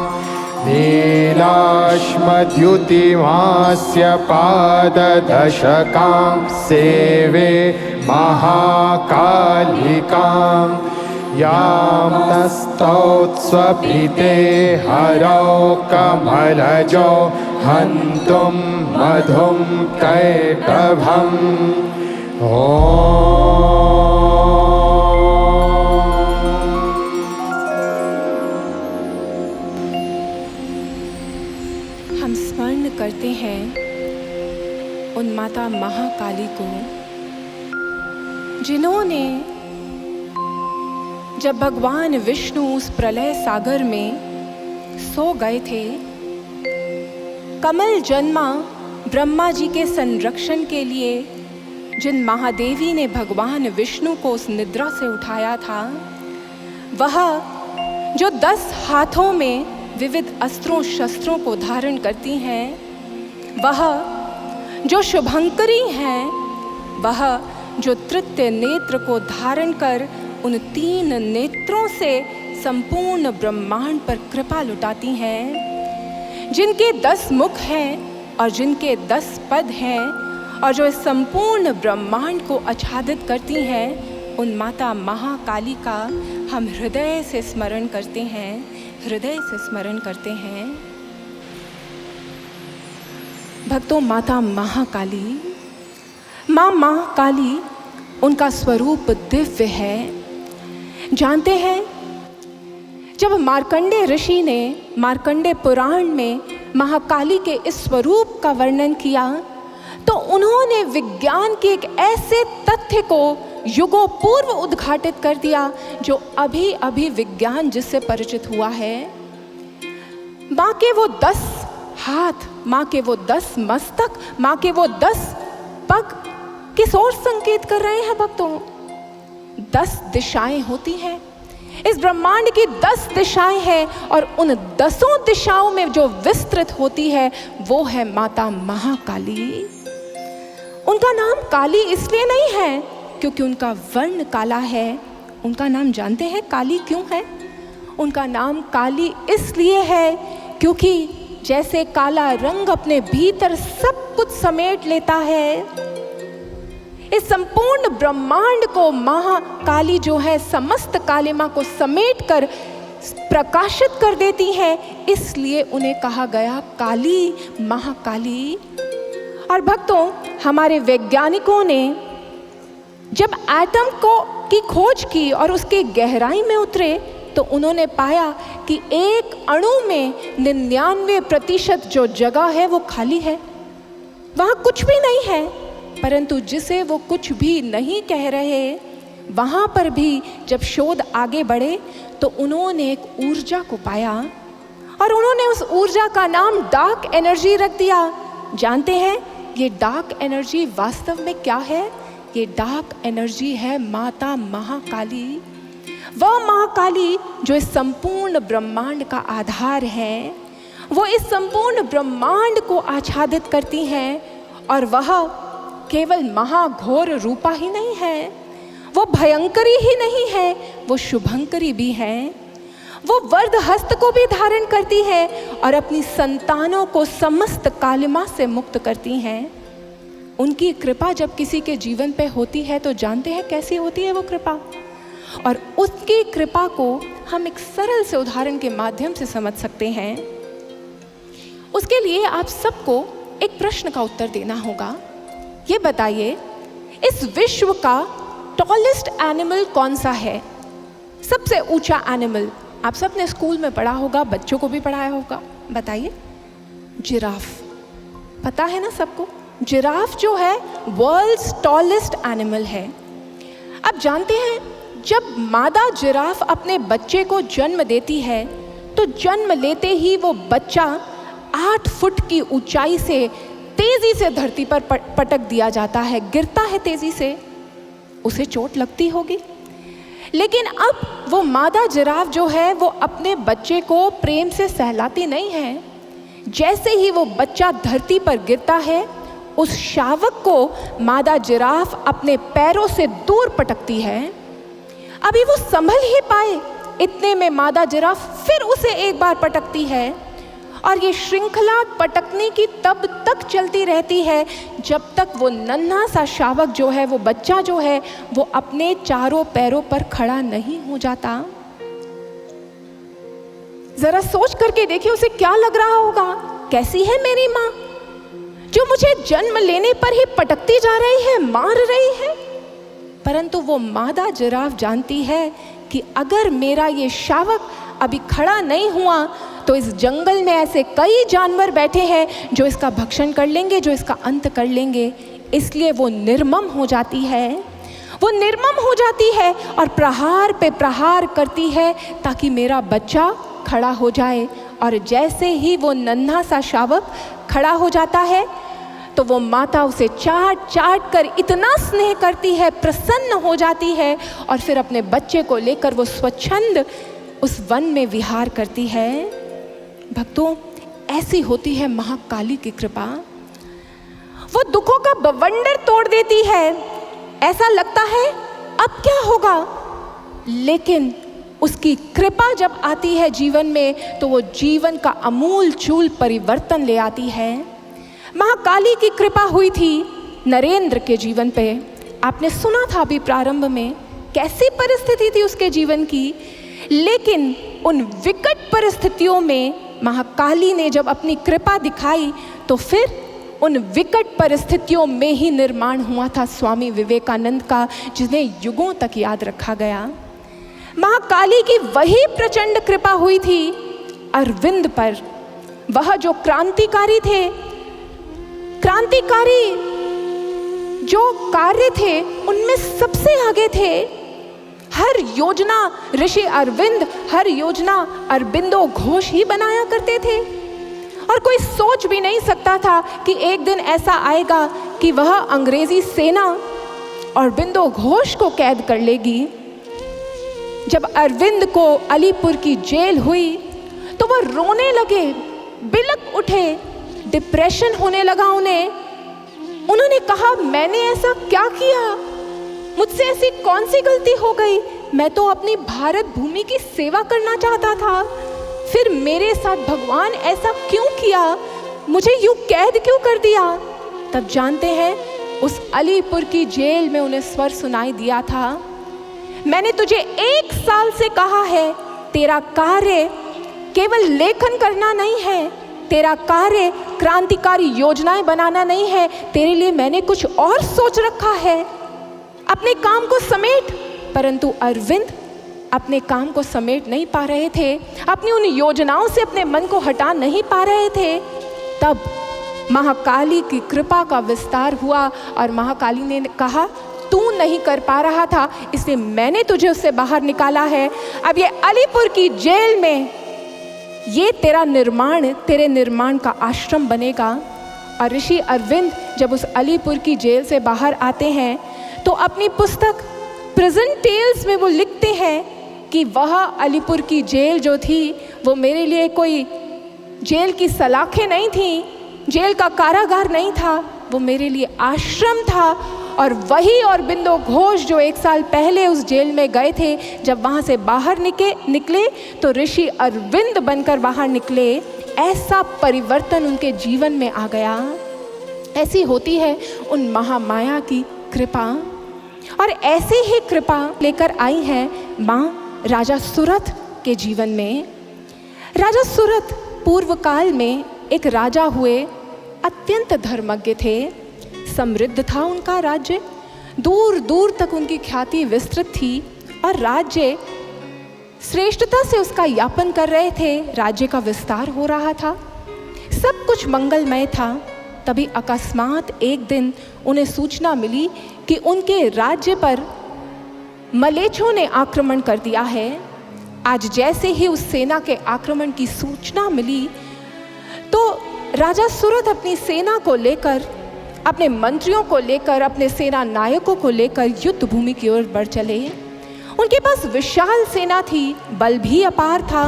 नीलाश्मद्युतिमास्य पाददशकां सेवे महाकालिकां यां तस्तौत्स्वपिते हरौ कमलजो हन्तुं मधुं कैटभम्। हम स्मरण करते हैं उन माता महाकाली को जिन्होंने जब भगवान विष्णु उस प्रलय सागर में सो गए थे, कमल जन्मा ब्रह्मा जी के संरक्षण के लिए जिन महादेवी ने भगवान विष्णु को उस निद्रा से उठाया था, वह जो 10 हाथों में विविध अस्त्रों शस्त्रों को धारण करती हैं, वह जो शुभंकरी हैं, वह जो तृतीय नेत्र को धारण कर उन 3 नेत्रों से संपूर्ण ब्रह्मांड पर कृपा लुटाती हैं, जिनके 10 मुख हैं और जिनके 10 पद हैं और जो इस संपूर्ण ब्रह्मांड को आच्छादित करती हैं, उन माता महाकाली का हम हृदय से स्मरण करते हैं, हृदय से स्मरण करते हैं। भक्तों, माता महाकाली, माँ महाकाली, उनका स्वरूप दिव्य है। जानते हैं, जब मार्कंडेय ऋषि ने मार्कंडेय पुराण में महाकाली के इस स्वरूप का वर्णन किया, तो उन्होंने विज्ञान के एक ऐसे तथ्य को युगों पूर्व उद्घाटित कर दिया, जो अभी अभी विज्ञान जिससे परिचित हुआ है। माँ के वो 10 हाथ, माँ के वो 10 मस्तक, माँ के वो 10 पग किस ओर संकेत कर रहे हैं भक्तों? 10 दिशाएं होती हैं, इस ब्रह्मांड की 10 दिशाएं हैं, और उन 10 दिशाओं में जो विस्तृत होती है वो है माता महाकाली। उनका नाम काली इसलिए नहीं है क्योंकि उनका वर्ण काला है। उनका नाम जानते हैं काली क्यों है? उनका नाम काली इसलिए है क्योंकि जैसे काला रंग अपने भीतर सब कुछ समेट लेता है, इस संपूर्ण ब्रह्मांड को महाकाली जो है समस्त कालिमा को समेट कर प्रकाशित कर देती है, इसलिए उन्हें कहा गया काली, महाकाली। और भक्तों, हमारे वैज्ञानिकों ने जब एटम की खोज की और उसके गहराई में उतरे तो उन्होंने पाया कि एक अणु में 99% जो जगह है वो खाली है, वहाँ कुछ भी नहीं है। परंतु जिसे वो कुछ भी नहीं कह रहे, वहाँ पर भी जब शोध आगे बढ़े तो उन्होंने एक ऊर्जा को पाया और उन्होंने उस ऊर्जा का नाम डार्क एनर्जी रख दिया। जानते हैं ये डार्क एनर्जी वास्तव में क्या है? ये डार्क एनर्जी है माता महाकाली, वह महाकाली जो इस संपूर्ण ब्रह्मांड का आधार है। वो इस संपूर्ण ब्रह्मांड को आच्छादित करती हैं, और वह केवल महाघोर रूपा ही नहीं है, वो भयंकरी ही नहीं है, वो शुभंकरी भी है। वो वर्ध हस्त को भी धारण करती है और अपनी संतानों को समस्त कालिमा से मुक्त करती हैं। उनकी कृपा जब किसी के जीवन पे होती है तो जानते हैं कैसी होती है वो कृपा, और उसकी कृपा को हम एक सरल से उदाहरण के माध्यम से समझ सकते हैं। उसके लिए आप सबको एक प्रश्न का उत्तर देना होगा। ये बताइए, इस विश्व का टॉलेस्ट एनिमल कौन सा है? सबसे ऊंचा एनिमल आप सबने स्कूल में पढ़ा होगा, बच्चों को भी पढ़ाया होगा। बताइए। जिराफ। पता है ना सबको? जिराफ जो है वर्ल्ड्स टॉलेस्ट एनिमल है। अब जानते हैं जब मादा जिराफ अपने बच्चे को जन्म देती है तो जन्म लेते ही वो बच्चा 8 फुट की ऊंचाई से तेजी से धरती पर पटक दिया जाता है, गिरता है तेजी से। उसे चोट लगती होगी, लेकिन अब वो मादा जिराफ जो है वो अपने बच्चे को प्रेम से सहलाती नहीं है। जैसे ही वो बच्चा धरती पर गिरता है, उस शावक को मादा जिराफ अपने पैरों से दूर पटकती है। अभी वो संभल ही पाए, इतने में मादा जिराफ फिर उसे एक बार पटकती है, और ये श्रृंखला पटकने की तब तक चलती रहती है जब तक वो नन्हा सा शावक जो है, वो बच्चा जो है, वो अपने चारों पैरों पर खड़ा नहीं हो जाता। जरा सोच करके देखिए उसे क्या लग रहा होगा। कैसी है मेरी माँ जो मुझे जन्म लेने पर ही पटकती जा रही है, मार रही है। परंतु वो मादा जिराफ जानती है कि अगर मेरा ये शावक अभी खड़ा नहीं हुआ तो इस जंगल में ऐसे कई जानवर बैठे हैं जो इसका भक्षण कर लेंगे, जो इसका अंत कर लेंगे। इसलिए वो निर्मम हो जाती है, वो निर्मम हो जाती है और प्रहार पे प्रहार करती है ताकि मेरा बच्चा खड़ा हो जाए। और जैसे ही वो नन्हा सा शावक खड़ा हो जाता है तो वो माता उसे चाट चाट कर इतना स्नेह करती है, प्रसन्न हो जाती है, और फिर अपने बच्चे को लेकर वो स्वच्छंद उस वन में विहार करती है। भक्तों, ऐसी होती है महाकाली की कृपा। वो दुखों का बवंडर तोड़ देती है। ऐसा लगता है अब क्या होगा, लेकिन उसकी कृपा जब आती है जीवन में तो वो जीवन का अमूल चूल परिवर्तन ले आती है। महाकाली की कृपा हुई थी नरेंद्र के जीवन पे। आपने सुना था अभी प्रारंभ में कैसी परिस्थिति थी उसके जीवन की, लेकिन उन विकट परिस्थितियों में महाकाली ने जब अपनी कृपा दिखाई तो फिर उन विकट परिस्थितियों में ही निर्माण हुआ था स्वामी विवेकानंद का, जिन्हें युगों तक याद रखा गया। महाकाली की वही प्रचंड कृपा हुई थी अरविंद पर। वह जो क्रांतिकारी थे, क्रांतिकारी जो कार्य थे उनमें सबसे आगे थे। हर योजना ऋषि अरविंद, हर योजना अरबिंदो घोष ही बनाया करते थे। और कोई सोच भी नहीं सकता था कि एक दिन ऐसा आएगा कि वह अंग्रेजी सेना अरबिंदो घोष को कैद कर लेगी। जब अरविंद को अलीपुर की जेल हुई तो वह रोने लगे, बिलक उठे, डिप्रेशन होने लगा उन्हें। उन्होंने कहा, मैंने ऐसा क्या किया, मुझसे ऐसी कौन सी गलती हो गई? मैं तो अपनी भारत भूमि की सेवा करना चाहता था, फिर मेरे साथ भगवान ऐसा क्यों किया, मुझे यूं कैद क्यों कर दिया? तब जानते हैं उस अलीपुर की जेल में उन्हें स्वर सुनाई दिया था, मैंने तुझे 1 साल से कहा है, तेरा कार्य केवल लेखन करना नहीं है, तेरा कार्य क्रांतिकारी योजनाएं बनाना नहीं है, तेरे लिए मैंने कुछ और सोच रखा है। अपने काम को समेट। परंतु अरविंद अपने काम को समेट नहीं पा रहे थे, अपनी उन योजनाओं से अपने मन को हटा नहीं पा रहे थे। तब महाकाली की कृपा का विस्तार हुआ और महाकाली ने कहा, तू नहीं कर पा रहा था, इसलिए मैंने तुझे उससे बाहर निकाला है। अब ये अलीपुर की जेल में ये तेरा निर्माण, तेरे निर्माण का आश्रम बनेगा। और ऋषि अरविंद जब उस अलीपुर की जेल से बाहर आते हैं तो अपनी पुस्तक प्रिजन टेल्स में वो लिखते हैं कि वह अलीपुर की जेल जो थी वो मेरे लिए कोई जेल की सलाखें नहीं थी, जेल का कारागार नहीं था, वो मेरे लिए आश्रम था। और वही अरबिंदो घोष जो 1 साल पहले उस जेल में गए थे, जब वहाँ से बाहर निकले तो ऋषि अरविंद बनकर बाहर निकले। ऐसा परिवर्तन उनके जीवन में आ गया। ऐसी होती है उन महामाया की कृपा। और ऐसी ही कृपा लेकर आई है माँ राजा सुरथ के जीवन में। राजा सुरथ पूर्व काल में एक राजा हुए, अत्यंत धर्मज्ञ थे, समृद्ध था उनका राज्य, दूर दूर तक उनकी ख्याति विस्तृत थी और राज्य श्रेष्ठता से उसका यापन कर रहे थे, राज्य का विस्तार हो रहा था, सब कुछ मंगलमय था। तभी अकस्मात एक दिन उन्हें सूचना मिली कि उनके राज्य पर मलेच्छों ने आक्रमण कर दिया है। आज जैसे ही उस सेना के आक्रमण की सूचना मिली तो राजा सुरथ अपनी सेना को लेकर, अपने मंत्रियों को लेकर, अपने सेना नायकों को लेकर युद्ध भूमि की ओर बढ़ चले। उनके पास विशाल सेना थी, बल भी अपार था,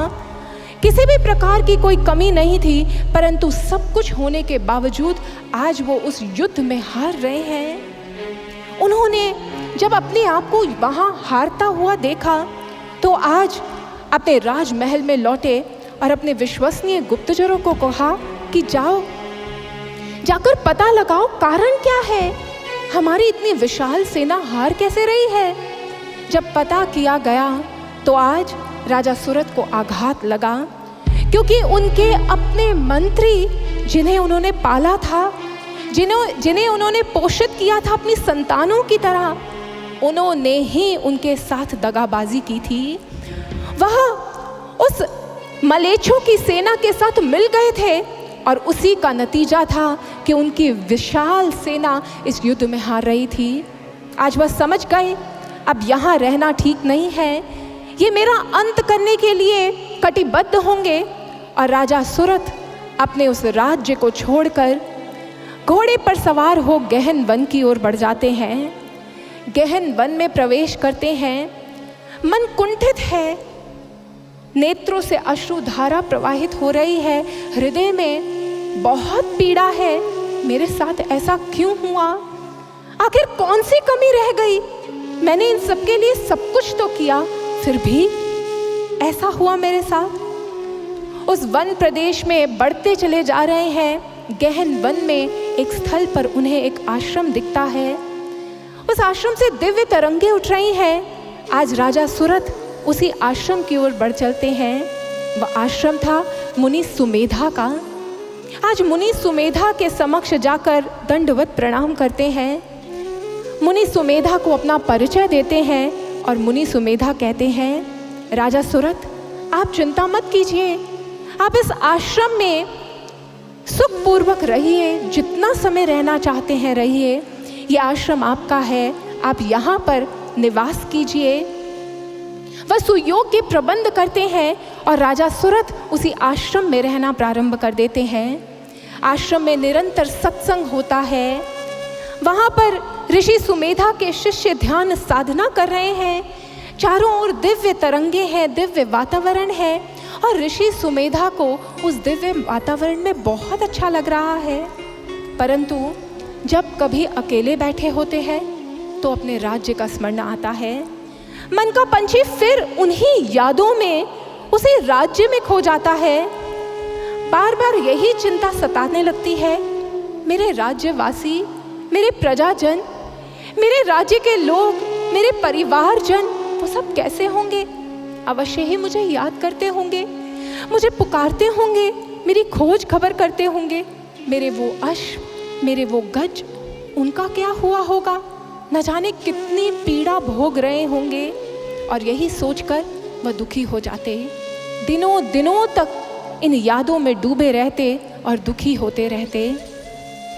किसी भी प्रकार की कोई कमी नहीं थी, परंतु सब कुछ होने के बावजूद आज वो उस युद्ध में हार रहे हैं। उन्होंने जब अपने आप को वहाँ हारता हुआ देखा तो आज अपने राजमहल में लौटे और अपने विश्वसनीय गुप्तचरों को कहा कि जाकर पता लगाओ कारण क्या है, हमारी इतनी विशाल सेना हार कैसे रही है। जब पता किया गया तो आज राजा सुरथ को आघात लगा, क्योंकि उनके अपने मंत्री जिन्हें उन्होंने पाला था, जिन्हें उन्होंने पोषित किया था अपनी संतानों की तरह, उन्होंने ही उनके साथ दगाबाजी की थी। वह उस मलेच्छों की सेना के साथ मिल गए थे और उसी का नतीजा था कि उनकी विशाल सेना इस युद्ध में हार रही थी। आज वह समझ गए अब यहाँ रहना ठीक नहीं है, ये मेरा अंत करने के लिए कटिबद्ध होंगे। और राजा सुरथ अपने उस राज्य को छोड़कर घोड़े पर सवार हो गहन वन की ओर बढ़ जाते हैं। गहन वन में प्रवेश करते हैं, मन कुंठित है, नेत्रों से अश्रुधारा प्रवाहित हो रही है, हृदय में बहुत पीड़ा है, मेरे साथ ऐसा क्यों हुआ, आखिर कौन सी कमी रह गई, मैंने इन सब के लिए सब कुछ तो किया, फिर भी ऐसा हुआ मेरे साथ। उस वन प्रदेश में बढ़ते चले जा रहे हैं। गहन वन में एक स्थल पर उन्हें एक आश्रम दिखता है, उस आश्रम से दिव्य तरंगे उठ रही हैं। आज राजा सुरथ उसी आश्रम की ओर बढ़ चलते हैं। वह आश्रम था मुनि सुमेधा का। आज मुनि सुमेधा के समक्ष जाकर दंडवत प्रणाम करते हैं, मुनि सुमेधा को अपना परिचय देते हैं और मुनि सुमेधा कहते हैं, राजा सुरथ आप चिंता मत कीजिए, आप इस आश्रम में सुखपूर्वक रहिए, जितना समय रहना चाहते हैं रहिए। ये आश्रम आपका है, आप यहाँ पर निवास कीजिए। वह सुयोग के प्रबंध करते हैं और राजा सुरथ उसी आश्रम में रहना प्रारंभ कर देते हैं। आश्रम में निरंतर सत्संग होता है। वहाँ पर ऋषि सुमेधा के शिष्य ध्यान साधना कर रहे हैं। चारों ओर दिव्य तरंगे हैं, दिव्य वातावरण है और ऋषि सुमेधा को उस दिव्य वातावरण में बहुत अच्छा लग रहा है। परंतु जब कभी अकेले बैठे होते हैं तो अपने राज्य का स्मरण आता है। मन का पंछी फिर उन्हीं यादों में उसे राज्य में खो जाता है। बार बार यही चिंता सताने लगती है, मेरे राज्यवासी, मेरे प्रजाजन, मेरे राज्य के लोग, मेरे परिवारजन, वो सब कैसे होंगे? अवश्य ही मुझे याद करते होंगे, मुझे पुकारते होंगे, मेरी खोज खबर करते होंगे। मेरे वो अश्व, मेरे वो गज, उनका क्या हुआ होगा? न जाने कितनी पीड़ा भोग रहे होंगे। और यही सोचकर वह दुखी हो जाते, दिनों दिनों तक इन यादों में डूबे रहते और दुखी होते रहते।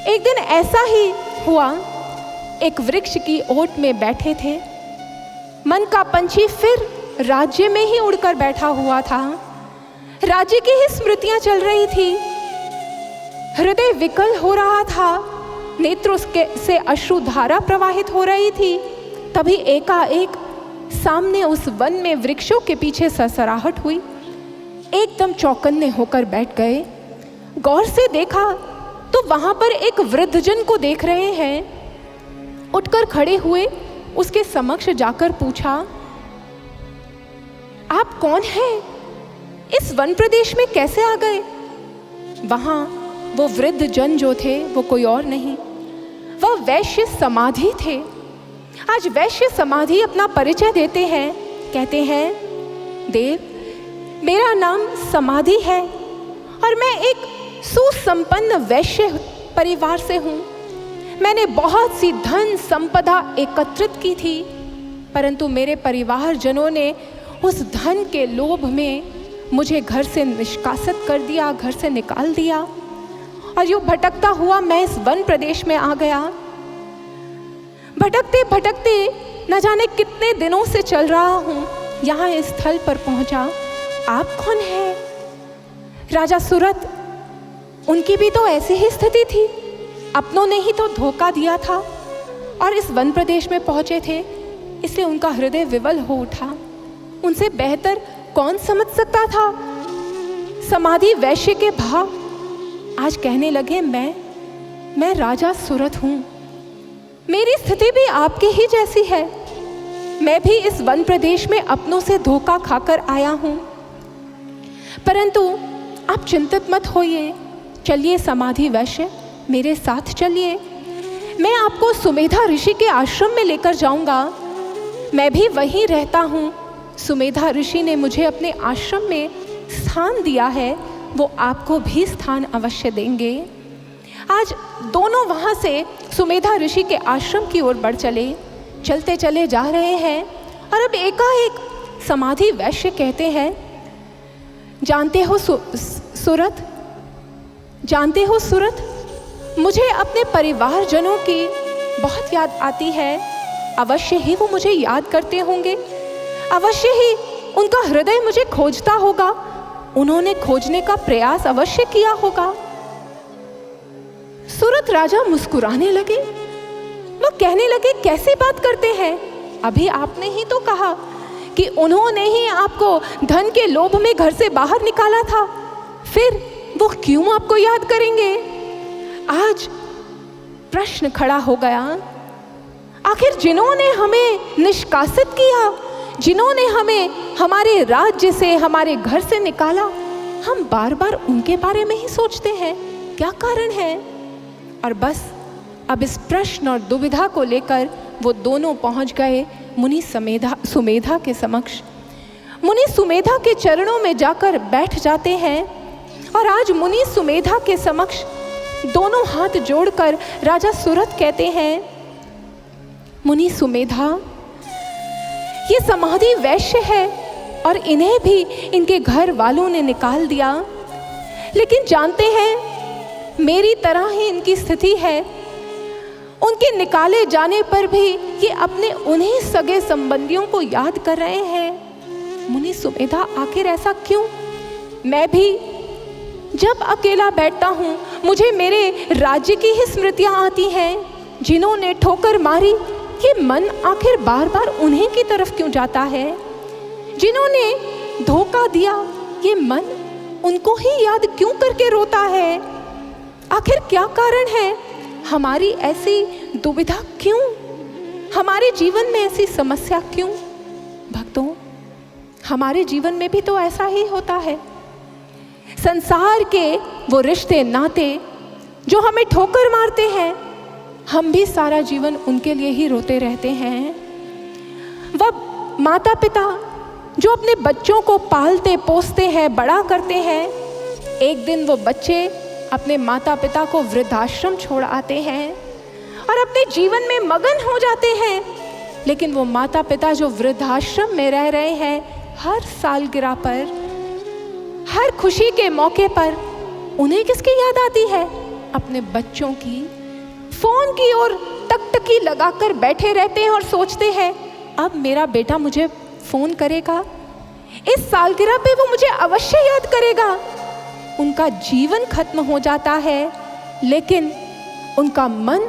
एक दिन ऐसा ही हुआ, एक वृक्ष की ओट में बैठे थे। मन का पंछी फिर राज्य में ही उड़कर बैठा हुआ था। राज्य की ही स्मृतियां चल रही थी। हृदय विकल हो रहा था, नेत्रों से अश्रुधारा प्रवाहित हो रही थी। तभी एकाएक सामने उस वन में वृक्षों के पीछे सरसराहट हुई। एकदम चौकन्ने होकर बैठ गए। गौर से देखा तो वहां पर एक वृद्धजन को देख रहे हैं। उठकर खड़े हुए उसके समक्ष जाकर पूछा, आप कौन हैं? इस वन प्रदेश में कैसे आ गए? वहां वो वृद्ध जन जो थे वो कोई और नहीं, वह वैश्य समाधि थे। आज वैश्य समाधि अपना परिचय देते हैं, कहते हैं, देव, मेरा नाम समाधि है और मैं एक सुसंपन्न वैश्य परिवार से हूँ। मैंने बहुत सी धन संपदा एकत्रित की थी, परंतु मेरे परिवारजनों ने उस धन के लोभ में मुझे घर से निष्कासित कर दिया, घर से निकाल दिया और यूँ भटकता हुआ मैं इस वन प्रदेश में आ गया। भटकते भटकते न जाने कितने दिनों से चल रहा हूँ, यहाँ इस स्थल पर पहुँचा। आप कौन हैं? राजा सुरथ, उनकी भी तो ऐसी ही स्थिति थी, अपनों ने ही तो धोखा दिया था और इस वन प्रदेश में पहुँचे थे, इसलिए उनका हृदय विवल हो उठा। उनसे बेहतर कौन समझ सकता था समाधि वैश्य के भाव। आज कहने लगे, मैं राजा सुरथ हूँ, मेरी स्थिति भी आपकी ही जैसी है। मैं भी इस वन प्रदेश में अपनों से धोखा खाकर आया हूँ, परंतु आप चिंतित मत होइए। चलिए समाधि वैश्य, मेरे साथ चलिए, मैं आपको सुमेधा ऋषि के आश्रम में लेकर जाऊंगा। मैं भी वहीं रहता हूँ। सुमेधा ऋषि ने मुझे अपने आश्रम में स्थान दिया है, वो आपको भी स्थान अवश्य देंगे। आज दोनों वहाँ से सुमेधा ऋषि के आश्रम की ओर बढ़ चले। चलते चले जा रहे हैं और अब एकाएक समाधि वैश्य कहते हैं, जानते हो सुरथ, मुझे अपने परिवारजनों की बहुत याद आती है। अवश्य ही वो मुझे याद करते होंगे, अवश्य ही उनका हृदय मुझे खोजता होगा, उन्होंने खोजने का प्रयास अवश्य किया होगा। सुरथ राजा मुस्कुराने लगे। वो कहने लगे, कैसी बात करते हैं? अभी आपने ही तो कहा कि उन्होंने ही आपको धन के लोभ में घर से बाहर निकाला था, फिर वो क्यों आपको याद करेंगे? आज प्रश्न खड़ा हो गया, आखिर जिन्होंने हमें निष्कासित किया, जिन्होंने हमें हमारे राज्य से, हमारे घर से निकाला, हम बार बार उनके बारे में ही सोचते हैं, क्या कारण है? और बस अब इस प्रश्न और दुविधा को लेकर वो दोनों पहुंच गए मुनि सुमेधा के समक्ष। मुनि सुमेधा के चरणों में जाकर बैठ जाते हैं और आज मुनि सुमेधा के समक्ष दोनों हाथ जोड़कर राजा सुरथ कहते हैं, मुनि सुमेधा, ये समाधि वैश्य है और इन्हें भी इनके घर वालों ने निकाल दिया, लेकिन जानते हैं मेरी तरह ही इनकी स्थिति है उनके निकाले जाने पर भी ये अपने उन्हीं सगे संबंधियों को याद कर रहे हैं। मुनि सुमेधा, आखिर ऐसा क्यों? मैं भी जब अकेला बैठता हूँ मुझे मेरे राज्य की ही स्मृतियाँ आती हैं, जिन्होंने ठोकर मारी। ये मन आखिर बार बार उन्हीं की तरफ क्यों जाता है? जिन्होंने धोखा दिया, ये मन उनको ही याद क्यों करके रोता है? आखिर क्या कारण है? हमारी ऐसी दुविधा क्यों? हमारे जीवन में ऐसी समस्या क्यों? भक्तों, हमारे जीवन में भी तो ऐसा ही होता है। संसार के वो रिश्ते नाते जो हमें ठोकर मारते हैं, हम भी सारा जीवन उनके लिए ही रोते रहते हैं। वह माता पिता जो अपने बच्चों को पालते पोसते हैं, बड़ा करते हैं, एक दिन वो बच्चे अपने माता पिता को वृद्धाश्रम छोड़ आते हैं और अपने जीवन में मगन हो जाते हैं। लेकिन वो माता पिता जो वृद्धाश्रम में रह रहे हैं, हर सालगिरह पर, हर खुशी के मौके पर उन्हें किसकी याद आती है? अपने बच्चों की। फोन की ओर टकटकी लगाकर बैठे रहते हैं और सोचते हैं, अब मेरा बेटा मुझे फोन करेगा, इस सालगिरह पे वो मुझे अवश्य याद करेगा। उनका जीवन खत्म हो जाता है, लेकिन उनका मन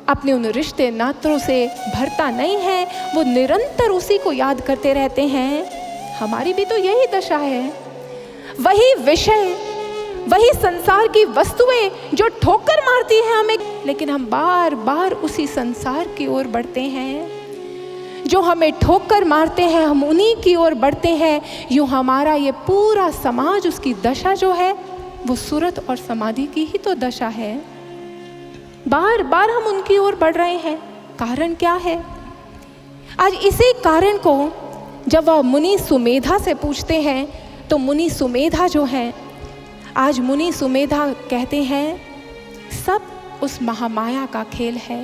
अपने उन रिश्ते नातों से भरता नहीं है। वो निरंतर उसी को याद करते रहते हैं। हमारी भी तो यही दशा है। वही विषय, वही संसार की वस्तुएं जो ठोकर मारती हैं हमें, लेकिन हम बार बार उसी संसार की ओर बढ़ते हैं। जो हमें ठोकर मारते हैं, हम उन्हीं की ओर बढ़ते हैं। यूँ हमारा ये पूरा समाज, उसकी दशा जो है वो सुरत और समाधि की ही तो दशा है। बार बार हम उनकी ओर बढ़ रहे हैं। कारण क्या है? आज इसी कारण को जब वह मुनि सुमेधा से पूछते हैं, तो मुनि सुमेधा जो है, आज मुनि सुमेधा कहते हैं, सब उस महामाया का खेल है।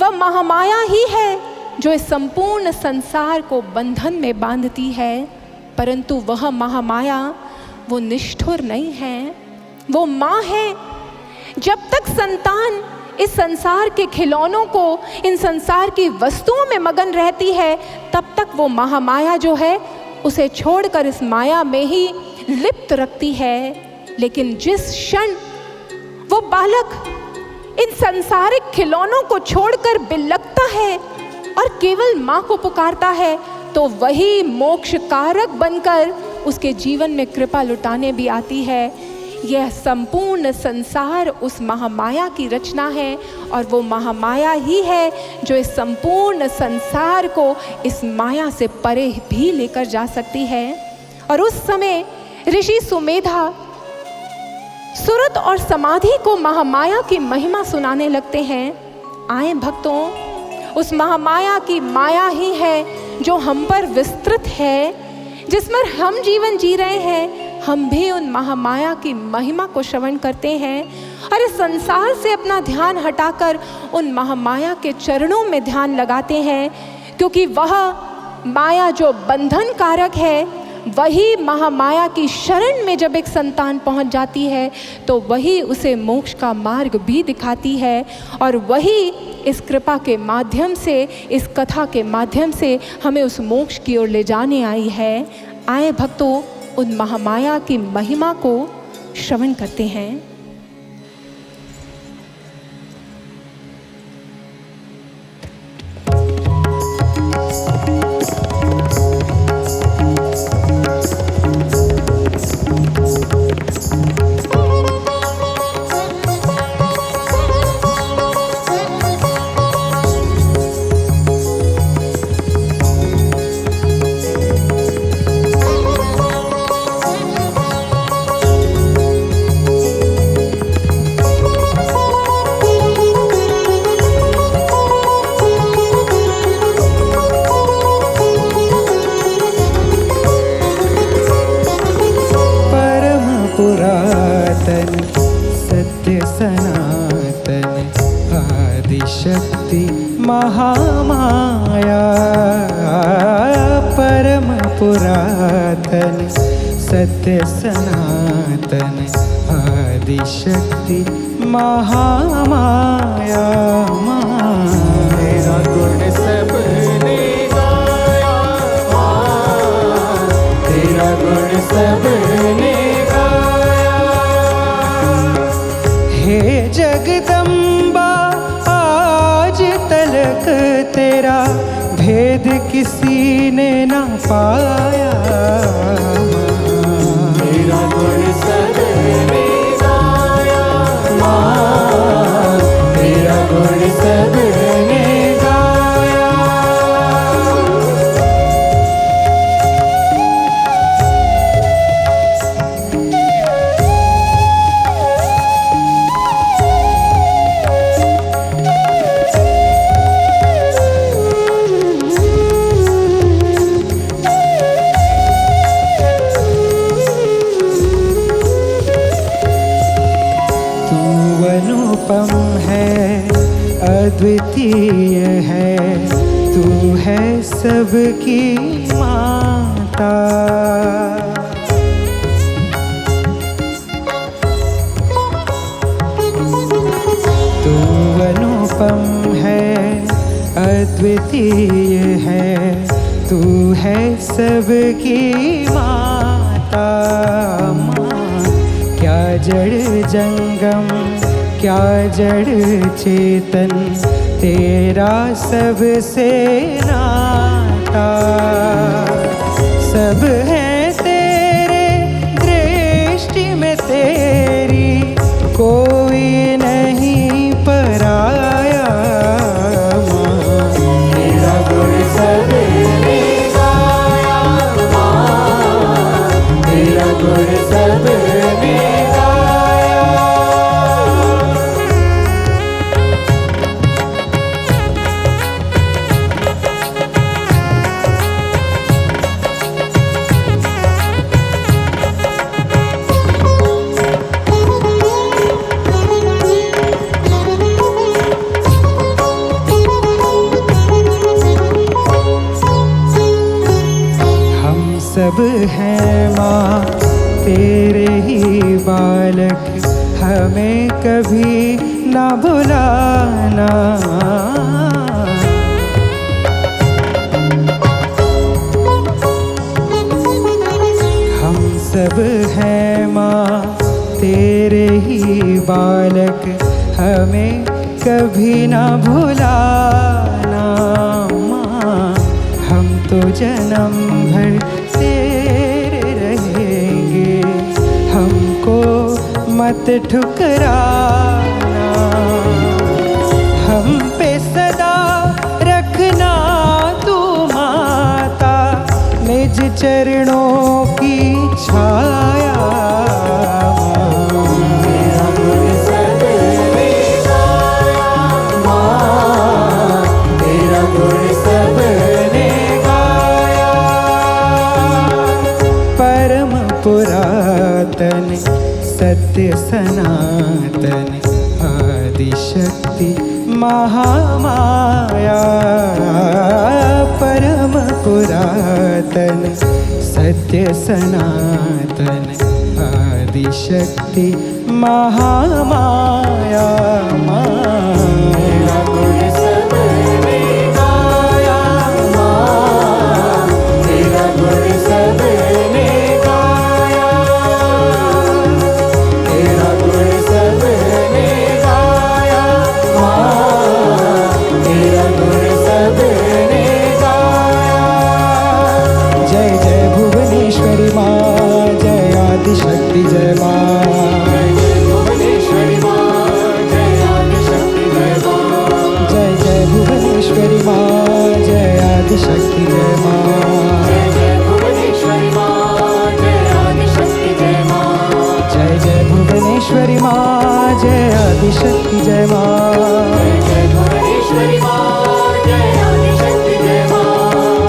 वह महामाया ही है जो इस संपूर्ण संसार को बंधन में बांधती है, परंतु वह महामाया वो निष्ठुर नहीं है, वो माँ है। जब तक संतान इस संसार के खिलौनों को, इन संसार की वस्तुओं में मगन रहती है, तब तक वो महामाया जो है उसे छोड़कर इस माया में ही लिप्त रखती है। लेकिन जिस क्षण वो बालक इन सांसारिक खिलौनों को छोड़कर बिलखता है और केवल माँ को पुकारता है, तो वही मोक्ष कारक बनकर उसके जीवन में कृपा लुटाने भी आती है। यह संपूर्ण संसार उस महामाया की रचना है, और वो महामाया ही है जो इस संपूर्ण संसार को इस माया से परे भी लेकर जा सकती है। और उस समय ऋषि सुमेधा सुरत और समाधि को महामाया की महिमा सुनाने लगते हैं। आए भक्तों, उस महामाया की माया ही है जो हम पर विस्तृत है, जिसमें हम जीवन जी रहे हैं। हम भी उन महामाया की महिमा को श्रवण करते हैं और इस संसार से अपना ध्यान हटाकर उन महामाया के चरणों में ध्यान लगाते हैं, क्योंकि वह माया जो बंधन कारक है, वही महामाया की शरण में जब एक संतान पहुंच जाती है, तो वही उसे मोक्ष का मार्ग भी दिखाती है। और वही इस कृपा के माध्यम से, इस कथा के माध्यम से हमें उस मोक्ष की ओर ले जाने आई है। आए भक्तों, उन महामाया की महिमा को श्रवण करते हैं। पुरातन सत्य सनातन आदिशक्ति महामाया, परम पुरातन सत्य सनातन आदिशक्ति महामाया माँ। तेरा गुण सबने गाया माँ, तेरा गुण सबने गाया। हे जगदम्बा आज तलक तेरा भेद किसी ने ना पाया। तेरा गुण सबने गाया माँ, तेरा गुण सबने गाया। अनुपम है अद्वितीय है, तू है सबकी माता। तू अनुपम है अद्वितीय है, तू है सबकी माता। क्या जड़ जंगम क्या जड़ चेतन तेरा सबसे नाता। सब है तेरे दृष्टि में तेरी, कोई नहीं पराया। तेरा गुण सबने गाया माँ, तेरा गुण सबने गाया। सब हैं माँ तेरे ही बालक, हमें कभी ना भुलाना। हम सब हैं माँ तेरे ही बालक, हमें कभी ना भुलाना। माँ हम तो जन्म भर तेरे रहेंगे, हमको मत ठुकराना। हम पे सदा रखना तू माता, निज चरणों की छाया। तेरा गुण सबने गाया माँ, तेरा गुण सबने गाया। परम पुरातन सत्य सनातन आदिशक्ति महामाया। परम पुरातन सत्य सनातन आदिशक्ति महामाया। तेरा गुण सबने गाया माँ, तेरा गुण सबने गाया। तेरा गुण सबने गाया माँ, तेरा गुण सबने गाया। जय जय भुवनेश्वरी माँ, जय आदिशक्ति जय माँ। भुवनेश्वरी माँ, जय आदिशक्ति जय माँ। जय जय भुवनेश्वरी माँ, जय आदिशक्ति जय माँ। जय जय भुवनेश्वरी माँ, जय आदिशक्ति जय माँ। जय जय भुवनेश्वरी माँ, जय आदिशक्ति जय माँ।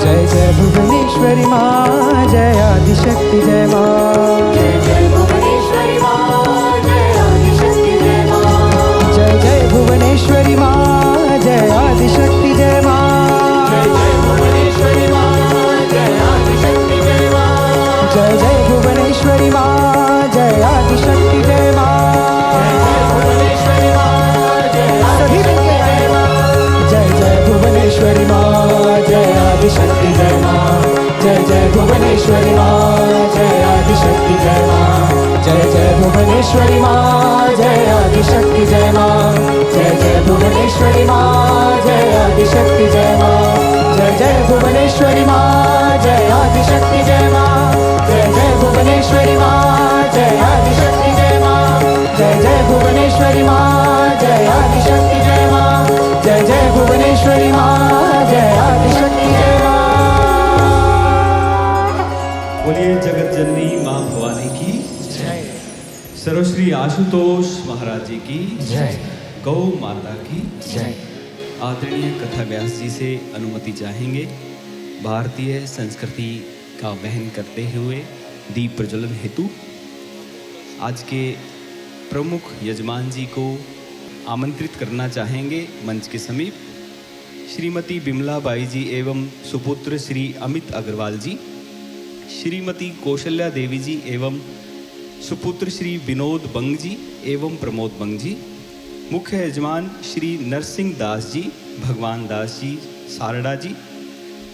जय जय भुवनेश्वरी माँ, जय आदिशक्ति जय माँ। जय जय भुवनेश्वरी माँ, जय आदिशक्ति जय माँ। जय जय भुवनेश्वरी माँ, जय आदिशक्ति जय माँ। जय जय भुवनेश्वरी माँ, जय आदिशक्ति जय माँ। जय जय भुवनेश्वरी जय जय भुवनेश्वरी माँ जय आदिशक्ति जय माँ जय जय भुवनेश्वरी माँ जय आदिशक्ति जय माँ जय जय भुवनेश्वरी माँ जय आदिशक्ति जय माँ जय जय भुवनेश्वरी माँ जय आदिशक्ति जय माँ जय जय भुवनेश्वरी माँ जय आदिशक्ति जय माँ जय जय भुवनेश्वरी माँ जय आदिशक्ति जय माँ जय जय भुवनेश्वरी माँ जय आदिशक्ति जय माँ। बोलिए जगत जननी माँ भवानी की जय। सर्वश्री आशुतोष महाराज जी की जय। गौ माता की जय। आदरणीय कथा व्यास जी से अनुमति चाहेंगे भारतीय संस्कृति का वहन करते हुए दीप प्रज्वलन हेतु आज के प्रमुख यजमान जी को आमंत्रित करना चाहेंगे मंच के समीप। श्रीमती बिमला बाई जी एवं सुपुत्र श्री अमित अग्रवाल जी, श्रीमती कौशल्या देवी जी एवं सुपुत्र श्री विनोद बंग जी एवं प्रमोद बंग जी, मुख्य यजमान श्री नरसिंह दास जी, भगवान दास जी सारड़ा जी,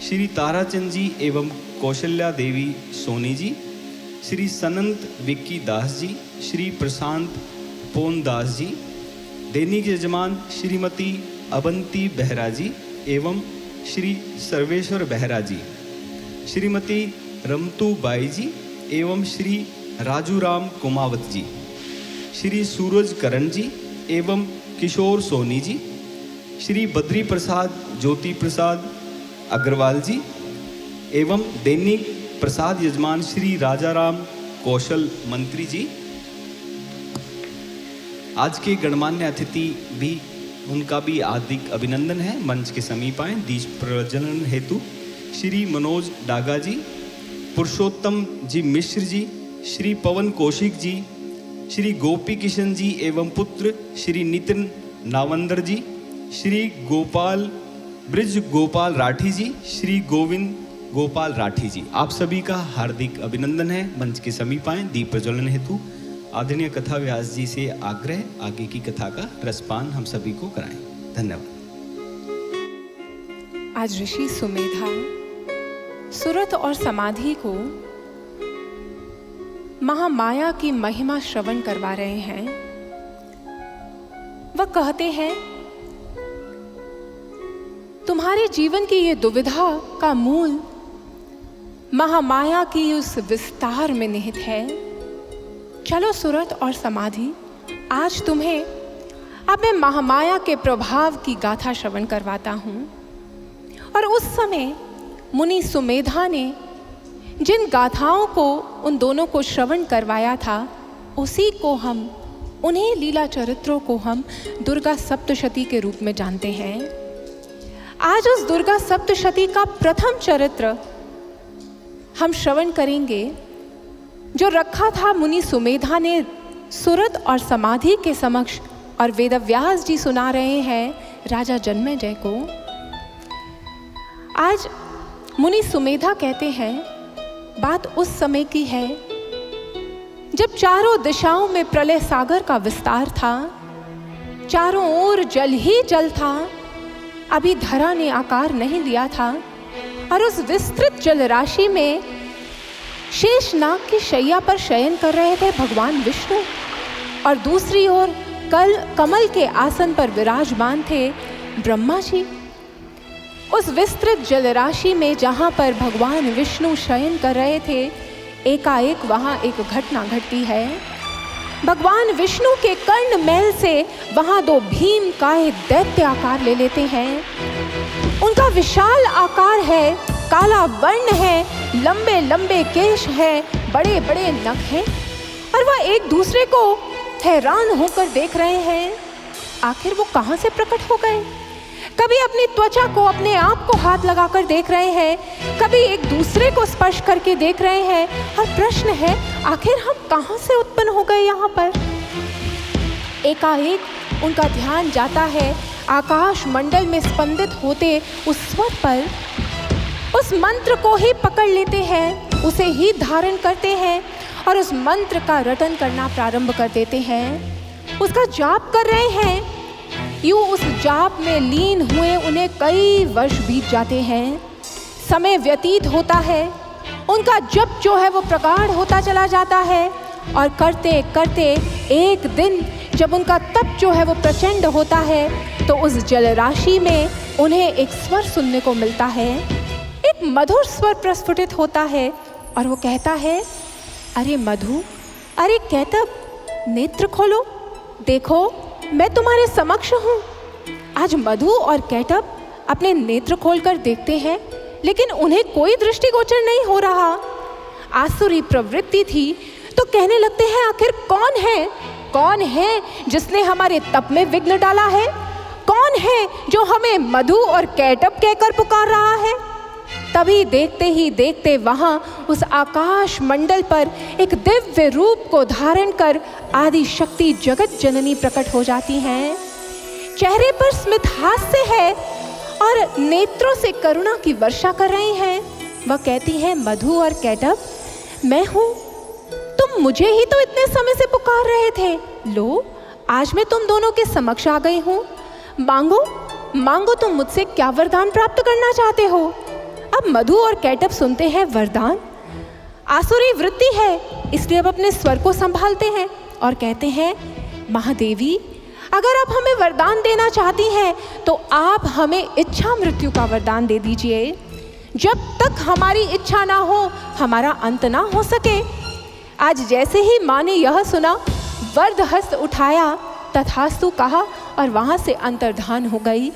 श्री ताराचंद जी एवं कौशल्या देवी सोनी जी, श्री सनंत विक्की दास जी, श्री प्रशांत पोन दास जी, दैनिक यजमान श्रीमती अबंती बेहरा जी एवं श्री सर्वेश्वर बेहरा जी, श्रीमती रमतू बाई जी एवं श्री राजूराम कुमावत जी, श्री सूरज करण जी एवं किशोर सोनी जी, श्री बद्री प्रसाद ज्योति प्रसाद अग्रवाल जी एवं दैनिक प्रसाद यजमान श्री राजाराम कौशल मंत्री जी। आज के गणमान्य अतिथि भी, उनका भी हार्दिक अभिनंदन है। मंच के समीप आए दीप प्रज्वलन हेतु श्री मनोज डागा जी, पुरुषोत्तम जी मिश्र जी, श्री पवन कौशिक जी, श्री गोपी किशन जी एवं पुत्र श्री नितिन नावंदर जी, श्री गोपाल ब्रिज गोपाल राठी जी, श्री गोविंद गोपाल राठी जी, आप सभी का हार्दिक अभिनंदन है। मंच के समीप आए दीप प्रज्वलन हेतु आदरणीय कथा व्यास जी से आग्रह आगे की कथा का रसपान हम सभी को कराएं। धन्यवाद। आज ऋषि सुमेधा सुरत और समाधि को महामाया की महिमा श्रवण करवा रहे हैं। वह कहते हैं, तुम्हारे जीवन की ये दुविधा का मूल महामाया की उस विस्तार में निहित है। चलो सुरत और समाधि, आज तुम्हें अब मैं महामाया के प्रभाव की गाथा श्रवण करवाता हूं। और उस समय मुनि सुमेधा ने जिन गाथाओं को उन दोनों को श्रवण करवाया था, उसी को हम, उन्हीं लीला चरित्रों को हम दुर्गा सप्तशती के रूप में जानते हैं। आज उस दुर्गा सप्तशती का प्रथम चरित्र हम श्रवण करेंगे, जो रखा था मुनि सुमेधा ने सुरत और समाधि के समक्ष, और वेदव्यास जी सुना रहे हैं राजा जन्मेजय को। आज मुनि सुमेधा कहते हैं, बात उस समय की है जब चारों दिशाओं में प्रलय सागर का विस्तार था, चारों ओर जल ही जल था, अभी धरा ने आकार नहीं लिया था। और उस विस्तृत जल राशि में शेषनाग की शैया पर शयन कर रहे थे भगवान विष्णु, और दूसरी ओर कमल के आसन पर विराजमान थे ब्रह्मा जी। उस विस्तृत जल राशि में जहाँ पर भगवान विष्णु शयन कर रहे थे, एकाएक वहाँ एक घटना घटती है। भगवान विष्णु के कर्ण मैल से वहाँ दो भीम काय दैत्य आकार ले लेते हैं। उनका विशाल आकार है, काला वर्ण है, लंबे लंबे केश हैं, बड़े बड़े नख हैं, और वह एक दूसरे को हैरान होकर देख रहे हैं, आखिर वो कहाँ से प्रकट हो गए। कभी अपनी त्वचा को, अपने आप को हाथ लगाकर देख रहे हैं, कभी एक दूसरे को स्पर्श करके देख रहे हैं, और प्रश्न है आखिर हम कहाँ से उत्पन्न हो गए यहाँ पर। एकाएक उनका ध्यान जाता है आकाश मंडल में स्पंदित होते उस स्वर पर। उस मंत्र को ही पकड़ लेते हैं, उसे ही धारण करते हैं, और उस मंत्र का रटन करना प्रारंभ कर देते हैं। उसका जाप कर रहे हैं। यूं उस जाप में लीन हुए उन्हें कई वर्ष बीत जाते हैं। समय व्यतीत होता है, उनका जप जो है वो प्रगाढ़ होता चला जाता है, और करते करते एक दिन जब उनका तप जो है वो प्रचंड होता है, तो उस जलराशि में उन्हें एक स्वर सुनने को मिलता है। एक मधुर स्वर प्रस्फुटित होता है और वो कहता है, अरे मधु, अरे कैटब, नेत्र खोलो, देखो मैं तुम्हारे समक्ष हूँ। आज मधु और कैटब अपने नेत्र खोलकर देखते हैं, लेकिन उन्हें कोई दृष्टिगोचर नहीं हो रहा। आसुरी प्रवृत्ति थी तो कहने लगते हैं, आखिर कौन है जिसने हमारे तप में विघ्न डाला है? कौन है जो हमें मधु और कैटब कहकर पुकार रहा है? तभी देखते ही देखते वहां उस आकाश मंडल पर एक दिव्य रूप को धारण कर आदि शक्ति जगत जननी प्रकट हो जाती हैं। चेहरे पर स्मित हास्य है और नेत्रों से करुणा की वर्षा कर रही हैं। वह कहती हैं, मधु और कैटब, मैं हूँ, तुम मुझे ही तो इतने समय से पुकार रहे थे। लो, आज मैं तुम दोनों के समक्ष आ गई हूँ। मांगो तुम मुझसे क्या वरदान प्राप्त करना चाहते हो? अब मधु और कैटब सुनते हैं, वरदान? आसुरी वृत्ति है, इसलिए अब अपने स्वर को संभालते हैं और कहते हैं, महादेवी, अगर आप हमें वरदान देना चाहती हैं तो आप हमें इच्छा मृत्यु का वरदान दे दीजिए। जब तक हमारी इच्छा ना हो, हमारा अंत ना हो सके। आज जैसे ही माँ ने यह सुना, वरद हस्त उठाया, तथास्तु कहा और वहाँ से अंतर्धान हो गई।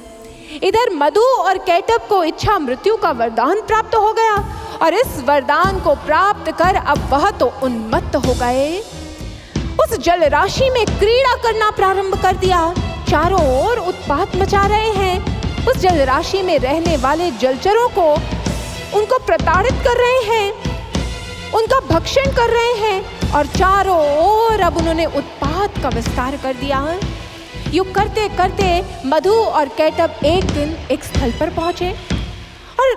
इधर मधु और कैटब को इच्छा मृत्यु का वरदान प्राप्त हो गया और इस वरदान को प्राप्त कर अब वह तो उन्मत्त हो गए। उस जलराशि में क्रीड़ा करना प्रारंभ कर दिया, चारों ओर उत्पात मचा रहे हैं। उस जलराशि में रहने वाले जलचरों को उनको प्रताड़ित कर रहे हैं, उनका भक्षण कर रहे हैं और चारों ओर अब उन्होंने उत्पात का विस्तार कर दिया है। यूँ करते करते मधु और कैटब एक दिन एक स्थल पर पहुँचे और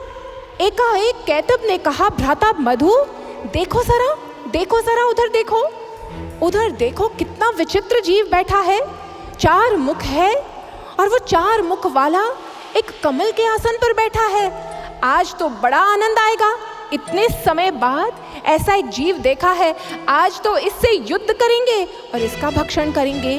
एकाएक कैटब ने कहा, भ्राता मधु, देखो जरा उधर देखो कितना विचित्र जीव बैठा है। 4 मुख है और वो 4 मुख वाला एक कमल के आसन पर बैठा है। आज तो बड़ा आनंद आएगा, इतने समय बाद ऐसा एक जीव देखा है। आज तो इससे युद्ध करेंगे और इसका भक्षण करेंगे।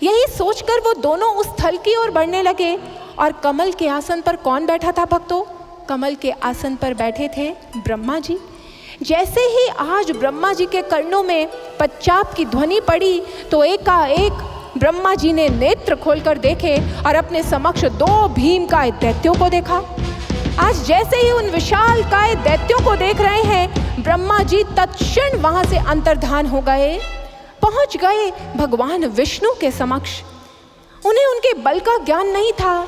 यही सोचकर वो दोनों उस स्थल की ओर बढ़ने लगे। और कमल के आसन पर कौन बैठा था भक्तों? कमल के आसन पर बैठे थे ब्रह्मा जी। जैसे ही आज ब्रह्मा जी के कर्णों में पच्चाप की ध्वनि पड़ी तो एकाएक ब्रह्मा जी ने नेत्र खोलकर देखे और अपने समक्ष 2 भीमकाय दैत्यों को देखा। आज जैसे ही उन विशाल काय दैत्यों को देख रहे हैं, ब्रह्मा जी तत्क्षण वहां से अंतर्धान हो गए, पहुंच गए भगवान विष्णु के समक्ष। उन्हें उनके बल का ज्ञान नहीं था,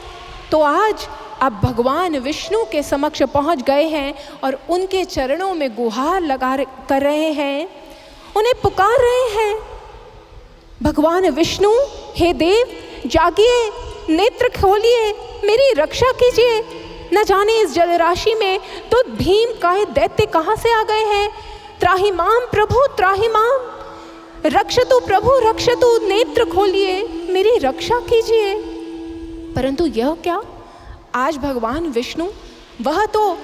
तो आज अब भगवान विष्णु के समक्ष पहुंच गए हैं और उनके चरणों में गुहार कर रहे हैं, उन्हें पुकार रहे हैं। भगवान विष्णु, हे देव, जागिए, नेत्र खोलिए, मेरी रक्षा कीजिए। न जाने इस जलराशि में तो भीमकाय दैत्य कहाँ से आ गए हैं। त्राहि माम प्रभु, त्राहि माम, रक्षतु प्रभु, रक्षतु, नेत्र खोलिए, मेरी रक्षा कीजिए। परंतु यह क्या, आज भगवान विष्णु, वह तो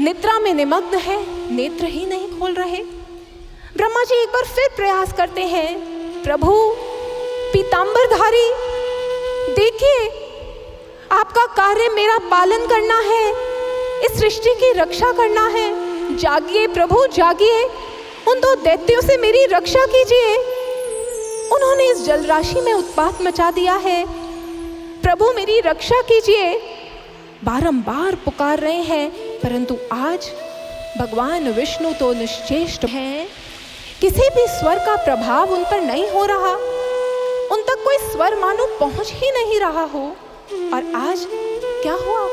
निद्रा में निमग्न है, नेत्र ही नहीं खोल रहे। ब्रह्मा जी एक बार फिर प्रयास करते हैं, प्रभु पीतांबरधारी, देखिए, आपका कार्य मेरा पालन करना है, इस सृष्टि की रक्षा करना है। जागिए प्रभु, जागिए, उन 2 दैत्यों से मेरी रक्षा कीजिए। उन्होंने इस जलराशि में उत्पात मचा दिया है, प्रभु मेरी रक्षा कीजिए। बारंबार पुकार रहे हैं, परंतु आज भगवान विष्णु तो निश्चेष्ट हैं। किसी भी स्वर का प्रभाव उन पर नहीं हो रहा, उन तक कोई स्वर मानो पहुंच ही नहीं रहा हो। और आज क्या हुआ,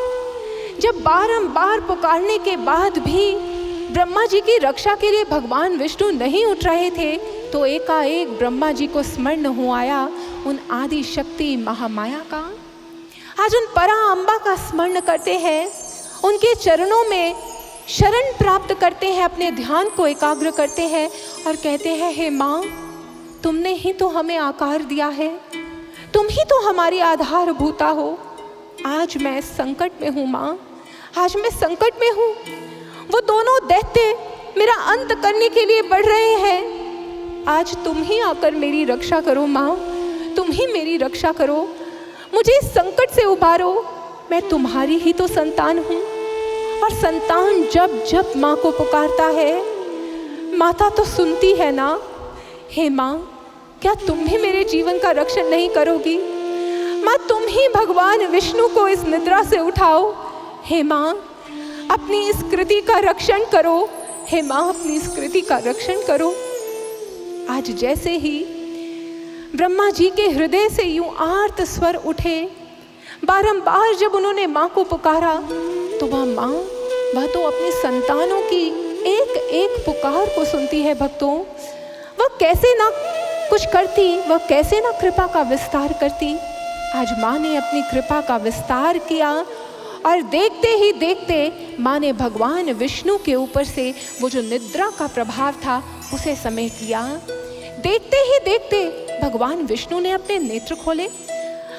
जब बारंबार पुकारने के बाद भी ब्रह्मा जी की रक्षा के लिए भगवान विष्णु नहीं उठ रहे थे, तो एकाएक ब्रह्मा जी को स्मरण हो आया उन आदि शक्ति महामाया का। आज उन परा अम्बा का स्मरण करते हैं, उनके चरणों में शरण प्राप्त करते हैं, अपने ध्यान को एकाग्र करते हैं और कहते हैं, हे माँ, तुमने ही तो हमें आकार दिया है, तुम ही तो हमारी आधारभूता हो। आज मैं संकट में हूँ माँ, आज मैं संकट में हूँ। वो दोनों दैत्य मेरा अंत करने के लिए बढ़ रहे हैं। आज तुम ही आकर मेरी रक्षा करो माँ, तुम ही मेरी रक्षा करो, मुझे इस संकट से उबारो। मैं तुम्हारी ही तो संतान हूँ, और संतान जब जब माँ को पुकारता है, माता तो सुनती है ना। हे माँ, क्या तुम भी मेरे जीवन का रक्षण नहीं करोगी? माँ, तुम ही भगवान विष्णु को इस निद्रा से उठाओ। हे माँ, अपनी इस कृति का रक्षण करो। हे माँ, अपनी इस कृति का रक्षण करो। आज जैसे ही ब्रह्मा जी के हृदय से यूं आर्त स्वर उठे, बारंबार जब उन्होंने माँ को पुकारा, तो वह माँ, वह तो अपनी संतानों की एक एक पुकार को सुनती है। भक्तों, वह कैसे ना कुछ करती, वह कैसे ना कृपा का विस्तार करती। आज माँ ने अपनी कृपा का विस्तार किया, और देखते ही देखते माँ ने भगवान विष्णु के ऊपर से वो जो निद्रा का प्रभाव था उसे समेट लिया। देखते ही देखते भगवान विष्णु ने अपने नेत्र खोले।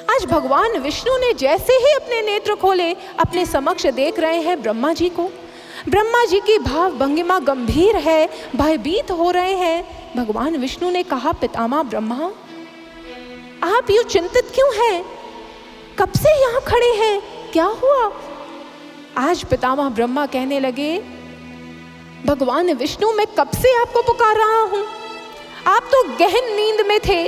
आज भगवान विष्णु ने जैसे ही अपने नेत्र खोले, अपने समक्ष देख रहे हैं ब्रह्मा जी को। ब्रह्मा जी की भाव भंगिमा गंभीर है, भयभीत हो रहे हैं। भगवान विष्णु ने कहा, पितामह ब्रह्मा, आप यूं चिंतित क्यों हैं? कब से यहाँ खड़े हैं? क्या हुआ? आज पितामह ब्रह्मा कहने लगे, भगवान विष्णु, मैं कब से आपको पुकार रहा हूँ। आप तो गहन नींद में थे।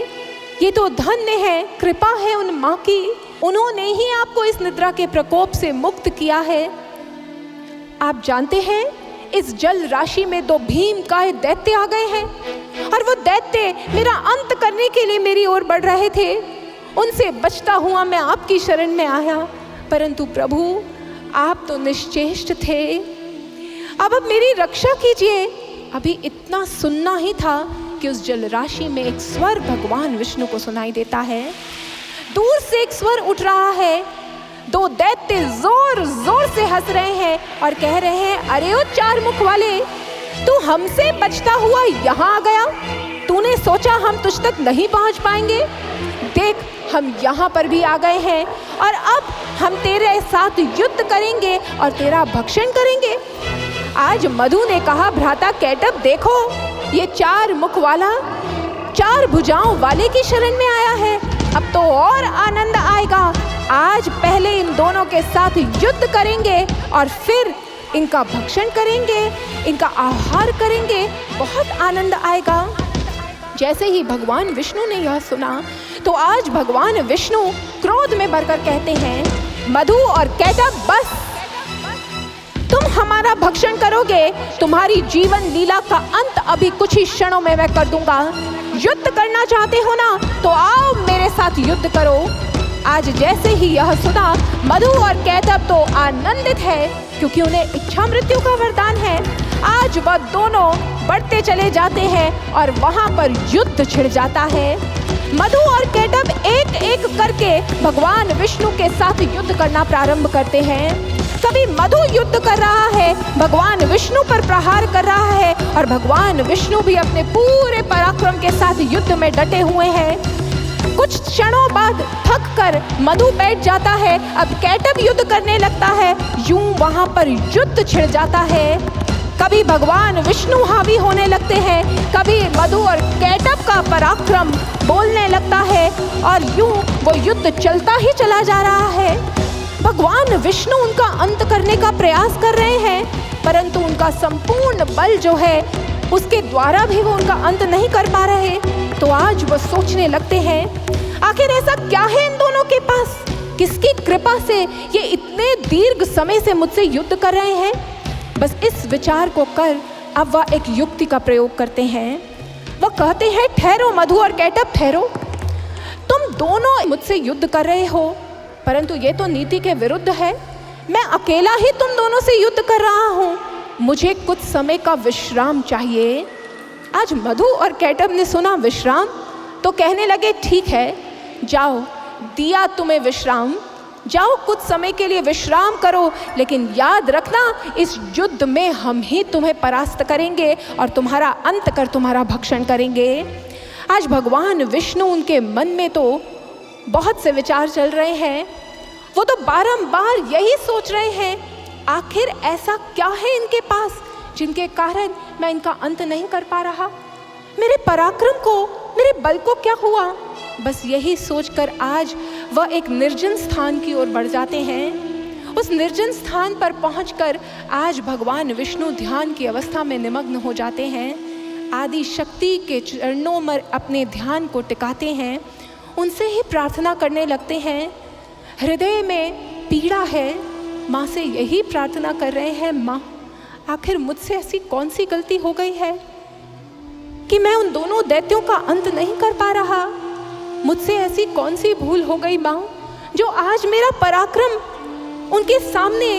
ये तो धन्य है, कृपा है उन माँ की, उन्होंने ही आपको इस निद्रा के प्रकोप से मुक्त किया है। आप जानते हैं, इस जल राशि में 2 भीमकाय दैत्य आ गए हैं, और वो दैत्य मेरा अंत करने के लिए मेरी ओर बढ़ रहे थे। उनसे बचता हुआ मैं आपकी शरण में आया, परंतु प्रभु, आप तो निश्चेष्ट थे। अब मेरी रक्षा कीजिए। अभी इतना सुनना ही था कि उस जल राशि में एक स्वर भगवान विष्णु को सुनाई देता है। दूर से एक स्वर उठ रहा है। 2 दैत्य जोर जोर से हंस रहे हैं और कह रहे हैं, अरे ओ 4 मुख वाले, तू हमसे बचता हुआ यहाँ आ गया। तूने सोचा हम तुझ तक नहीं पहुँच पाएंगे? देख, हम यहाँ पर भी आ गए हैं, और अब हम तेरे साथ युद्ध करेंगे और तेरा भक्षण करेंगे। आज मधु ने कहा, भ्राता कैटभ, देखो, ये 4 मुख वाला 4 भुजाओं वाले की शरण में आया है। अब तो और आनंद आएगा। आज पहले इन दोनों के साथ युद्ध करेंगे और फिर इनका भक्षण करेंगे, इनका आहार करेंगे। बहुत आनंद आएगा। जैसे ही भगवान विष्णु ने यह सुना, तो आज भगवान विष्णु क्रोध में भरकर कहते हैं, मधु और कैटभ, बस, तुम हमारा भक्षण करोगे। तुम्हारी जीवन लीला का अंत अभी कुछ ही क्षणों में मैं कर दूंगा। युद्ध करना चाहते हो ना, तो आओ मेरे साथ युद्ध करो। आज जैसे ही यह सुना, मधु और कैटभ तो आनंदित है, क्योंकि उन्हें इच्छा मृत्यु का वरदान है। आज वह दोनों बढ़ते चले जाते हैं और वहां पर युद्ध छिड़ जाता है। मधु और कैटभ एक एक करके भगवान विष्णु के साथ युद्ध करना प्रारंभ करते हैं। कभी मधु युद्ध कर रहा है, भगवान विष्णु पर प्रहार कर रहा है, और भगवान विष्णु भी अपने पूरे पराक्रम के साथ युद्ध में डटे हुए हैं। कुछ क्षणों बाद थक कर मधु बैठ जाता है। अब कैटभ युद्ध करने लगता है। यूं वहां पर युद्ध छिड़ जाता है। कभी भगवान विष्णु हावी होने लगते हैं, कभी मधु और कैटभ का पराक्रम बोलने लगता है, और यूं वो युद्ध चलता ही चला जा रहा है। भगवान विष्णु उनका अंत करने का प्रयास कर रहे हैं, परंतु उनका संपूर्ण बल जो है उसके द्वारा भी वो उनका अंत नहीं कर पा रहे। तो आज वो सोचने लगते हैं, आखिर ऐसा क्या है इन दोनों के पास, किसकी कृपा से ये इतने दीर्घ समय से मुझसे युद्ध कर रहे हैं। बस इस विचार को कर अब वह एक युक्ति का प्रयोग करते हैं। वह कहते हैं, ठहरो मधु और कैटभ, ठहरो। तुम दोनों मुझसे युद्ध कर रहे हो, परंतु ये तो नीति के विरुद्ध है। मैं अकेला ही तुम दोनों से युद्ध कर रहा हूँ। मुझे कुछ समय का विश्राम चाहिए। आज मधु और कैटभ ने सुना विश्राम, तो कहने लगे, ठीक है, जाओ, दिया तुम्हें विश्राम, जाओ कुछ समय के लिए विश्राम करो, लेकिन याद रखना, इस युद्ध में हम ही तुम्हें परास्त करेंगे और तुम्हारा अंत कर तुम्हारा भक्षण करेंगे। आज भगवान विष्णु, उनके मन में तो बहुत से विचार चल रहे हैं। वो तो बारंबार यही सोच रहे हैं, आखिर ऐसा क्या है इनके पास जिनके कारण मैं इनका अंत नहीं कर पा रहा? मेरे पराक्रम को, मेरे बल को क्या हुआ? बस यही सोचकर आज वह एक निर्जन स्थान की ओर बढ़ जाते हैं। उस निर्जन स्थान पर पहुंचकर आज भगवान विष्णु ध्यान की अवस्था में निमग्न हो जाते हैं। आदि शक्ति के चरणों में अपने ध्यान को टिकाते हैं, उनसे ही प्रार्थना करने लगते हैं। हृदय में पीड़ा है, माँ से यही प्रार्थना कर रहे हैं, माँ आखिर मुझसे ऐसी कौन सी गलती हो गई है कि मैं उन दोनों दैत्यों का अंत नहीं कर पा रहा? मुझसे ऐसी कौन सी भूल हो गई माँ, जो आज मेरा पराक्रम उनके सामने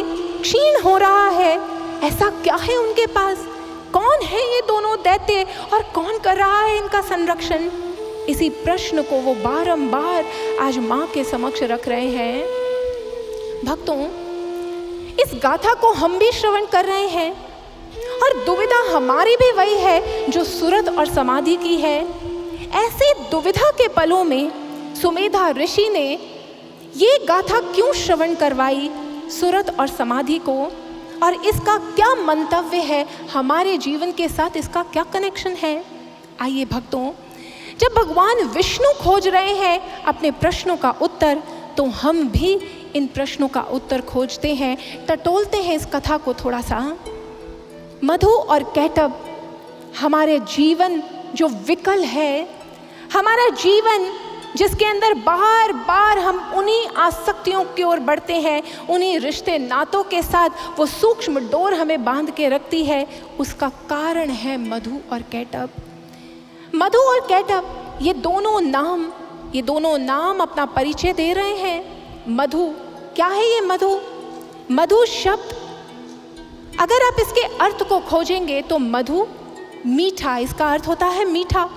क्षीण हो रहा है? ऐसा क्या है उनके पास? कौन है ये दोनों दैत्य और कौन कर रहा है इनका संरक्षण? इसी प्रश्न को वो बारंबार आज माँ के समक्ष रख रहे हैं। भक्तों, इस गाथा को हम भी श्रवण कर रहे हैं और दुविधा हमारी भी वही है जो सुरत और समाधि की है। ऐसे दुविधा के पलों में सुमेधा ऋषि ने ये गाथा क्यों श्रवण करवाई सुरत और समाधि को, और इसका क्या मंतव्य है हमारे जीवन के साथ, इसका क्या कनेक्शन है? आइए भक्तों, जब भगवान विष्णु खोज रहे हैं अपने प्रश्नों का उत्तर, तो हम भी इन प्रश्नों का उत्तर खोजते हैं, टटोलते हैं इस कथा को थोड़ा सा। मधु और कैटब, हमारे जीवन जो विकल है, हमारा जीवन जिसके अंदर बार बार हम उन्हीं आसक्तियों की ओर बढ़ते हैं, उन्हीं रिश्ते नातों के साथ वो सूक्ष्म डोर हमें बांध के रखती है, उसका कारण है मधु और कैटब। मधु और कैटब ये दोनों नाम अपना परिचय दे रहे हैं। मधु क्या है? ये मधु शब्द अगर आप इसके अर्थ को खोजेंगे तो मधु मीठा, इसका अर्थ होता है मीठा।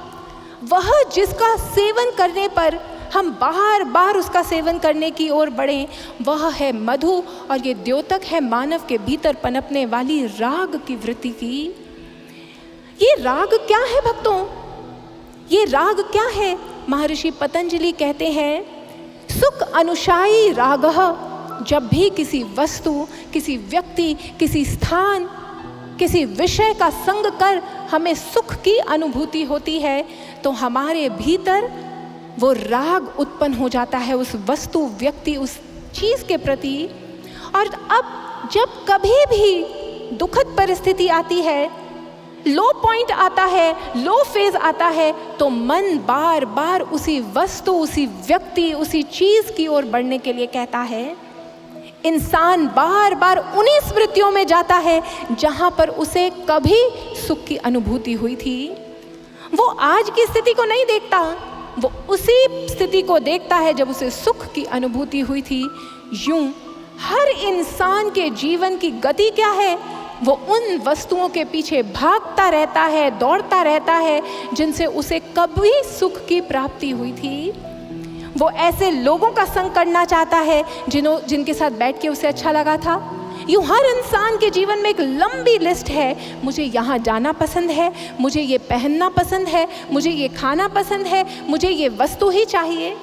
वह जिसका सेवन करने पर हम बार बार उसका सेवन करने की ओर बढ़ें, वह है मधु। और ये द्योतक है मानव के भीतर पनपने वाली राग की वृत्ति की। ये राग क्या है भक्तों? ये राग क्या है? महर्षि पतंजलि कहते हैं, सुख अनुशायी रागः। जब भी किसी वस्तु, किसी व्यक्ति, किसी स्थान, किसी विषय का संग कर हमें सुख की अनुभूति होती है, तो हमारे भीतर वो राग उत्पन्न हो जाता है उस वस्तु, व्यक्ति, उस चीज़ के प्रति। और अब जब कभी भी दुखद परिस्थिति आती है, लो पॉइंट आता है, लो फेज आता है, तो मन बार बार उसी वस्तु, उसी व्यक्ति, उसी चीज़ की ओर बढ़ने के लिए कहता है। इंसान बार बार उन्हीं स्मृतियों में जाता है जहाँ पर उसे कभी सुख की अनुभूति हुई थी। वो आज की स्थिति को नहीं देखता, वो उसी स्थिति को देखता है जब उसे सुख की अनुभूति हुई थी। यूं हर इंसान के जीवन की गति क्या है? वो उन वस्तुओं के पीछे भागता रहता है, दौड़ता रहता है जिनसे उसे कभी सुख की प्राप्ति हुई थी। वो ऐसे लोगों का संग करना चाहता है जिनके साथ बैठ के उसे अच्छा लगा था। यूँ हर इंसान के जीवन में एक लंबी लिस्ट है, मुझे यहाँ जाना पसंद है, मुझे ये पहनना पसंद है, मुझे ये खाना पसंद है, मुझे ये वस्तु ही चाहिए।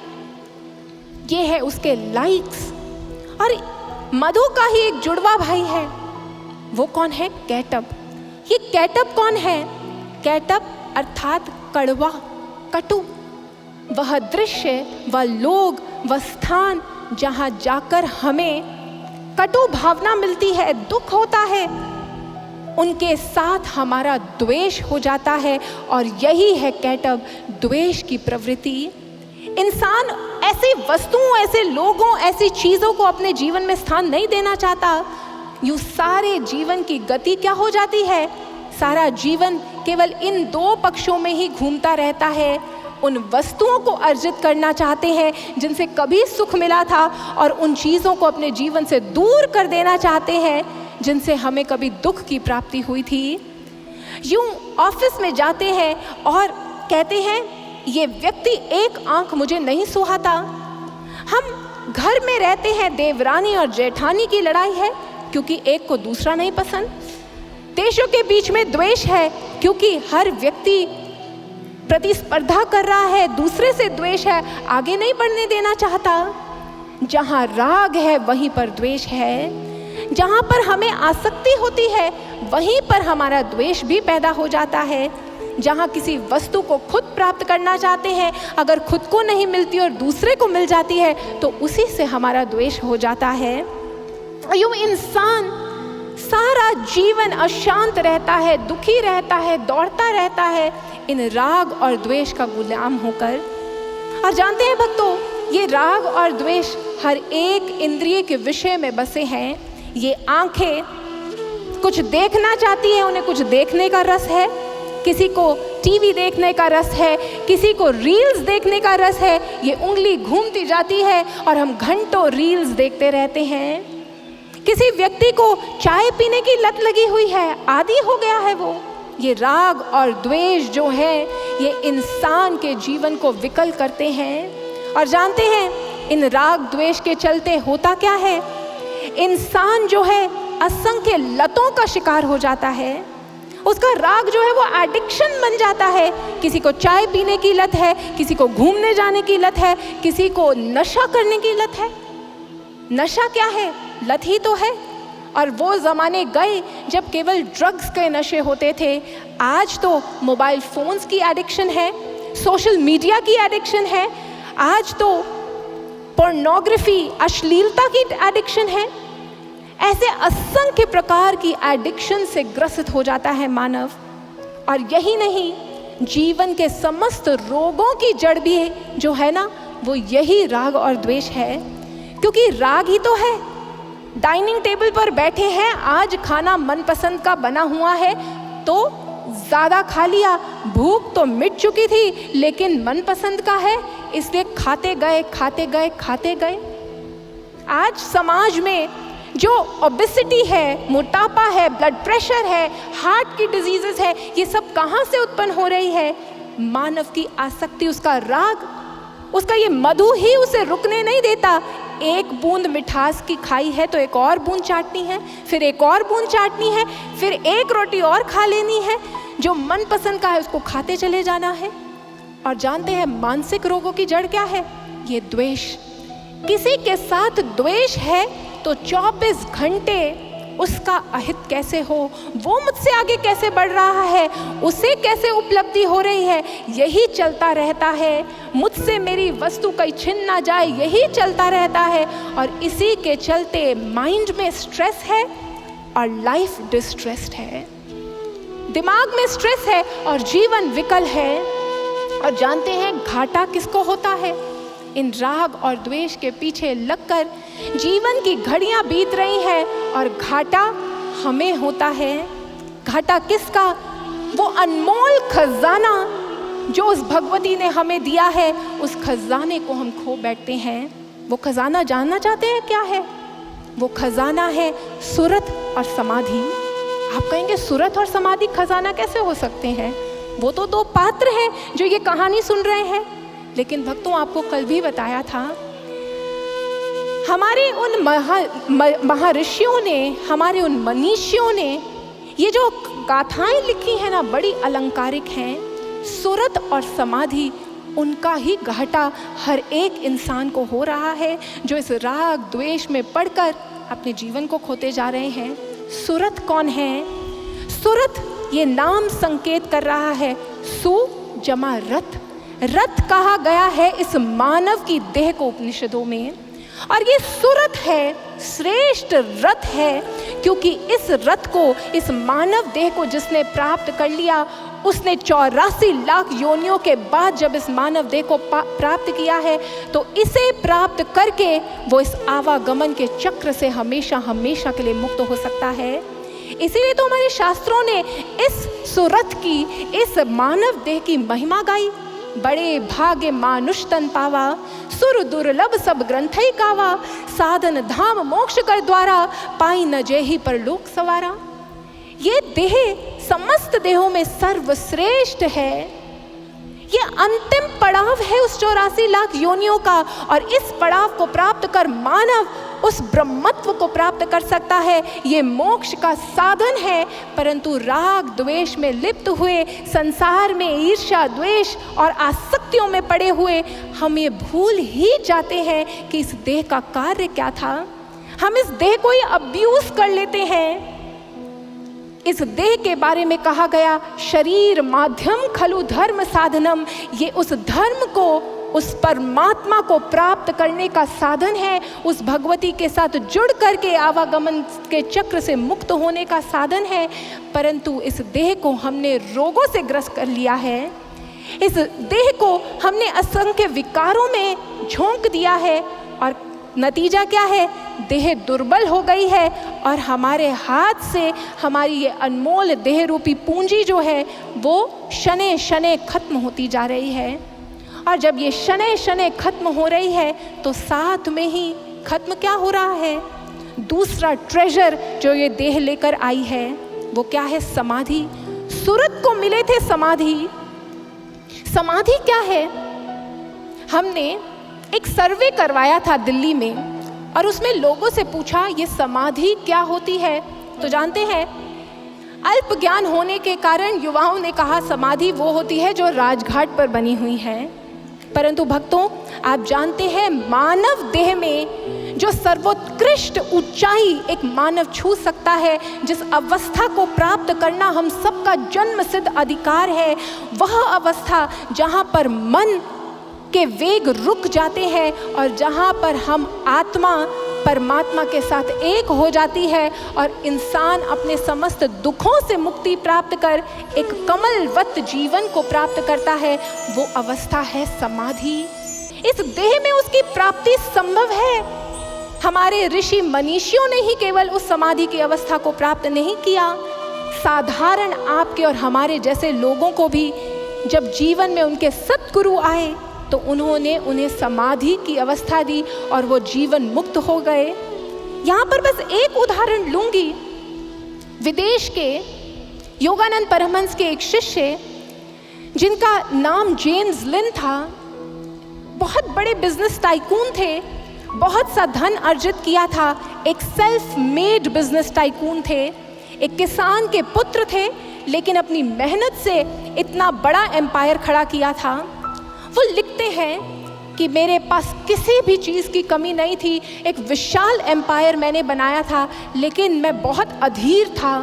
ये है उसके लाइक्स। और मधु का ही एक जुड़वा भाई है, वो कौन है? कैटब। ये कैटब कौन है? कैटब अर्थात कड़वा, कटु। वह दृश्य, वह लोग, वह स्थान जहाँ जाकर हमें कटु भावना मिलती है, दुख होता है, उनके साथ हमारा द्वेष हो जाता है। और यही है कैटब, द्वेष की प्रवृत्ति। इंसान ऐसी वस्तुओं, ऐसे लोगों, ऐसी चीज़ों को अपने जीवन में स्थान नहीं देना चाहता। यूँ सारे जीवन की गति क्या हो जाती है? सारा जीवन केवल इन दो पक्षों में ही घूमता रहता है। उन वस्तुओं को अर्जित करना चाहते हैं जिनसे कभी सुख मिला था, और उन चीज़ों को अपने जीवन से दूर कर देना चाहते हैं जिनसे हमें कभी दुख की प्राप्ति हुई थी। यूँ ऑफिस में जाते हैं और कहते हैं, ये व्यक्ति एक आंख मुझे नहीं सुहाता। हम घर में रहते हैं, देवरानी और जेठानी की लड़ाई है क्योंकि एक को दूसरा नहीं पसंद। देशों के बीच में द्वेष है क्योंकि हर व्यक्ति प्रतिस्पर्धा कर रहा है, दूसरे से द्वेष है, आगे नहीं बढ़ने देना चाहता। जहाँ राग है वहीं पर द्वेष है। जहाँ पर हमें आसक्ति होती है वहीं पर हमारा द्वेष भी पैदा हो जाता है। जहाँ किसी वस्तु को खुद प्राप्त करना चाहते हैं, अगर खुद को नहीं मिलती और दूसरे को मिल जाती है तो उसी से हमारा द्वेष हो जाता है। यूँ इंसान सारा जीवन अशांत रहता है, दुखी रहता है, दौड़ता रहता है इन राग और द्वेष का गुलाम होकर। और जानते हैं भक्तों, ये राग और द्वेष हर एक इंद्रिय के विषय में बसे हैं। ये आंखें कुछ देखना चाहती हैं, उन्हें कुछ देखने का रस है, किसी को टीवी देखने का रस है, किसी को रील्स देखने का रस है। ये उंगली घूमती जाती है और हम घंटों रील्स देखते रहते हैं। किसी व्यक्ति को चाय पीने की लत लगी हुई है, आदी हो गया है वो। ये राग और द्वेष जो है ये इंसान के जीवन को विकल करते हैं। और जानते हैं इन राग द्वेष के चलते होता क्या है, इंसान जो है असंख्य लतों का शिकार हो जाता है। उसका राग जो है वो एडिक्शन बन जाता है। किसी को चाय पीने की लत है, किसी को घूमने जाने की लत है, किसी को नशा करने की लत है। नशा क्या है, लत ही तो है। और वो ज़माने गए जब केवल ड्रग्स के नशे होते थे। आज तो मोबाइल फ़ोन्स की एडिक्शन है, सोशल मीडिया की एडिक्शन है, आज तो पोर्नोग्राफी अश्लीलता की एडिक्शन है। ऐसे असंख्य प्रकार की एडिक्शन से ग्रसित हो जाता है मानव। और यही नहीं, जीवन के समस्त रोगों की जड़ भी जो है ना वो यही राग और द्वेष है। क्योंकि राग ही तो है। डाइनिंग टेबल पर बैठे हैं, आज खाना मनपसंद का बना हुआ है तो ज़्यादा खा लिया, भूख तो मिट चुकी थी लेकिन मनपसंद का है इसलिए खाते गए खाते गए खाते गए। आज समाज में जो ओबेसिटी है, मोटापा है, ब्लड प्रेशर है, हार्ट की डिजीजेस है, ये सब कहाँ से उत्पन्न हो रही है? मानव की आसक्ति, उसका राग, उसका ये मधु ही उसे रुकने नहीं देता। एक बूंद मिठास की खाई है तो एक और बूंद चाटनी है, फिर एक और बूंद चाटनी है, फिर एक रोटी और खा लेनी है। जो मनपसंद का है उसको खाते चले जाना है। और जानते हैं मानसिक रोगों की जड़ क्या है? ये द्वेष। किसी के साथ द्वेष है तो 24 घंटे उसका अहित कैसे हो, वो मुझसे आगे कैसे बढ़ रहा है, उसे कैसे उपलब्धि हो रही है, यही चलता रहता है। मुझसे मेरी वस्तु कहीं छिन ना जाए, यही चलता रहता है। और इसी के चलते माइंड में स्ट्रेस है और लाइफ डिस्ट्रेस्ड है, दिमाग में स्ट्रेस है और जीवन विकल है। और जानते हैं घाटा किसको होता है? इन राग और द्वेष के पीछे लगकर जीवन की घड़ियां बीत रही हैं और घाटा हमें होता है। घाटा किसका? वो अनमोल खजाना जो उस भगवती ने हमें दिया है, उस खजाने को हम खो बैठते हैं। वो खजाना जानना चाहते हैं क्या है? वो खजाना है सुरत और समाधि। आप कहेंगे सुरत और समाधि खजाना कैसे हो सकते हैं? वो तो दो पात्र हैं जो ये कहानी सुन रहे हैं। लेकिन भक्तों, आपको कल भी बताया था, हमारे उन महर्षियों ने, हमारे उन मनीषियों ने ये जो गाथाएं लिखी हैं ना, बड़ी अलंकारिक हैं। सुरत और समाधि, उनका ही घाटा हर एक इंसान को हो रहा है जो इस राग द्वेष में पड़कर अपने जीवन को खोते जा रहे हैं। सुरत कौन है? सुरत ये नाम संकेत कर रहा है सु जमा रथ। रथ कहा गया है इस मानव की देह को उपनिषदों में। और ये सुरथ है, श्रेष्ठ रथ है, क्योंकि इस रथ को, इस मानव देह को जिसने प्राप्त कर लिया, उसने 84 लाख योनियों के बाद जब इस मानव देह को प्राप्त किया है, तो इसे प्राप्त करके वो इस आवागमन के चक्र से हमेशा हमेशा के लिए मुक्त हो सकता है। इसीलिए तो हमारे शास्त्रों ने इस सुरथ की, इस मानव देह की महिमा गाई। बड़े भाग्य मानुष तन पावा, सुर दुर्लभ सब ग्रंथई कावा, साधन धाम मोक्ष कर द्वारा, पाई न जेहि पर लोक सवारा। ये देह समस्त देहों में सर्वश्रेष्ठ है। ये अंतिम पड़ाव है उस 84 लाख योनियों का। और इस पड़ाव को प्राप्त कर मानव उस ब्रह्मत्व को प्राप्त कर सकता है। ये मोक्ष का साधन है। परंतु राग द्वेष में लिप्त हुए, संसार में ईर्ष्या द्वेष और आसक्तियों में पड़े हुए हम ये भूल ही जाते हैं कि इस देह का कार्य क्या था। हम इस देह को ही अब्यूज कर लेते हैं। इस देह के बारे में कहा गया, शरीर माध्यम खलु धर्म साधनम, ये उस धर्म को, उस परमात्मा को प्राप्त करने का साधन है, उस भगवती के साथ जुड़ करके आवागमन के चक्र से मुक्त होने का साधन है। परंतु इस देह को हमने रोगों से ग्रस्त कर लिया है, इस देह को हमने असंख्य विकारों में झोंक दिया है और नतीजा क्या है? देह दुर्बल हो गई है और हमारे हाथ से हमारी ये अनमोल देह रूपी पूंजी जो है वो शने शने खत्म होती जा रही है। और जब ये शने शने खत्म हो रही है तो साथ में ही खत्म क्या हो रहा है? दूसरा ट्रेजर जो ये देह लेकर आई है वो क्या है? समाधि। सूरत को मिले थे समाधि। समाधि क्या है? हमने एक सर्वे करवाया था दिल्ली में और उसमें लोगों से पूछा ये समाधि क्या होती है। तो जानते हैं, अल्प ज्ञान होने के कारण युवाओं ने कहा समाधि वो होती है जो राजघाट पर बनी हुई है। परंतु भक्तों, आप जानते हैं मानव देह में जो सर्वोत्कृष्ट ऊंचाई एक मानव छू सकता है, जिस अवस्था को प्राप्त करना हम सबका जन्म सिद्ध अधिकार है, वह अवस्था जहाँ पर मन के वेग रुक जाते हैं और जहाँ पर हम आत्मा परमात्मा के साथ एक हो जाती है और इंसान अपने समस्त दुखों से मुक्ति प्राप्त कर एक कमलवत जीवन को प्राप्त करता है, वो अवस्था है समाधि। इस देह में उसकी प्राप्ति संभव है। हमारे ऋषि मनीषियों ने ही केवल उस समाधि की अवस्था को प्राप्त नहीं किया, साधारण आपके और हमारे जैसे लोगों को भी जब जीवन में उनके सद्गुरु आए तो उन्होंने उन्हें समाधि की अवस्था दी और वो जीवन मुक्त हो गए। यहाँ पर बस एक उदाहरण लूंगी। विदेश के योगानंद परमहंस के एक शिष्य जिनका नाम जेम्स लिन था, बहुत बड़े बिजनेस टाइकून थे, बहुत सा धन अर्जित किया था, एक सेल्फ मेड बिजनेस टाइकून थे, एक किसान के पुत्र थे, लेकिन अपनी मेहनत से इतना बड़ा एम्पायर खड़ा किया था। वो लिखते हैं कि मेरे पास किसी भी चीज़ की कमी नहीं थी, एक विशाल एम्पायर मैंने बनाया था, लेकिन मैं बहुत अधीर था,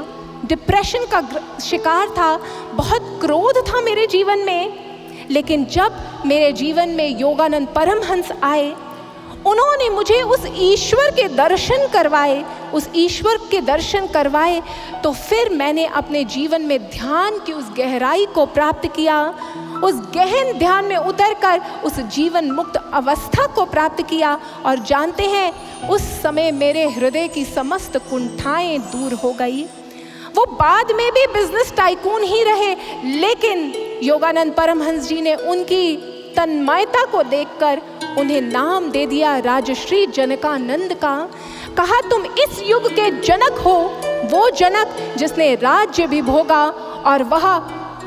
डिप्रेशन का शिकार था, बहुत क्रोध था मेरे जीवन में। लेकिन जब मेरे जीवन में योगानंद परमहंस आए, उन्होंने मुझे उस ईश्वर के दर्शन करवाए, उस ईश्वर के दर्शन करवाए तो फिर मैंने अपने जीवन में ध्यान की उस गहराई को प्राप्त किया, उस गहन ध्यान में उतरकर उस जीवन मुक्त अवस्था को प्राप्त किया। और जानते हैं, उस समय मेरे हृदय की समस्त कुंठाएं दूर हो गई। वो बाद में भी बिजनेस टाइकून ही रहे, लेकिन योगानंद परमहंस जी ने उनकी तन्मयता को देखकर उन्हें नाम दे दिया राजश्री जनकानंद का। कहा तुम इस युग के जनक हो, वो जनक जिसने राज्य भी भोगा और वह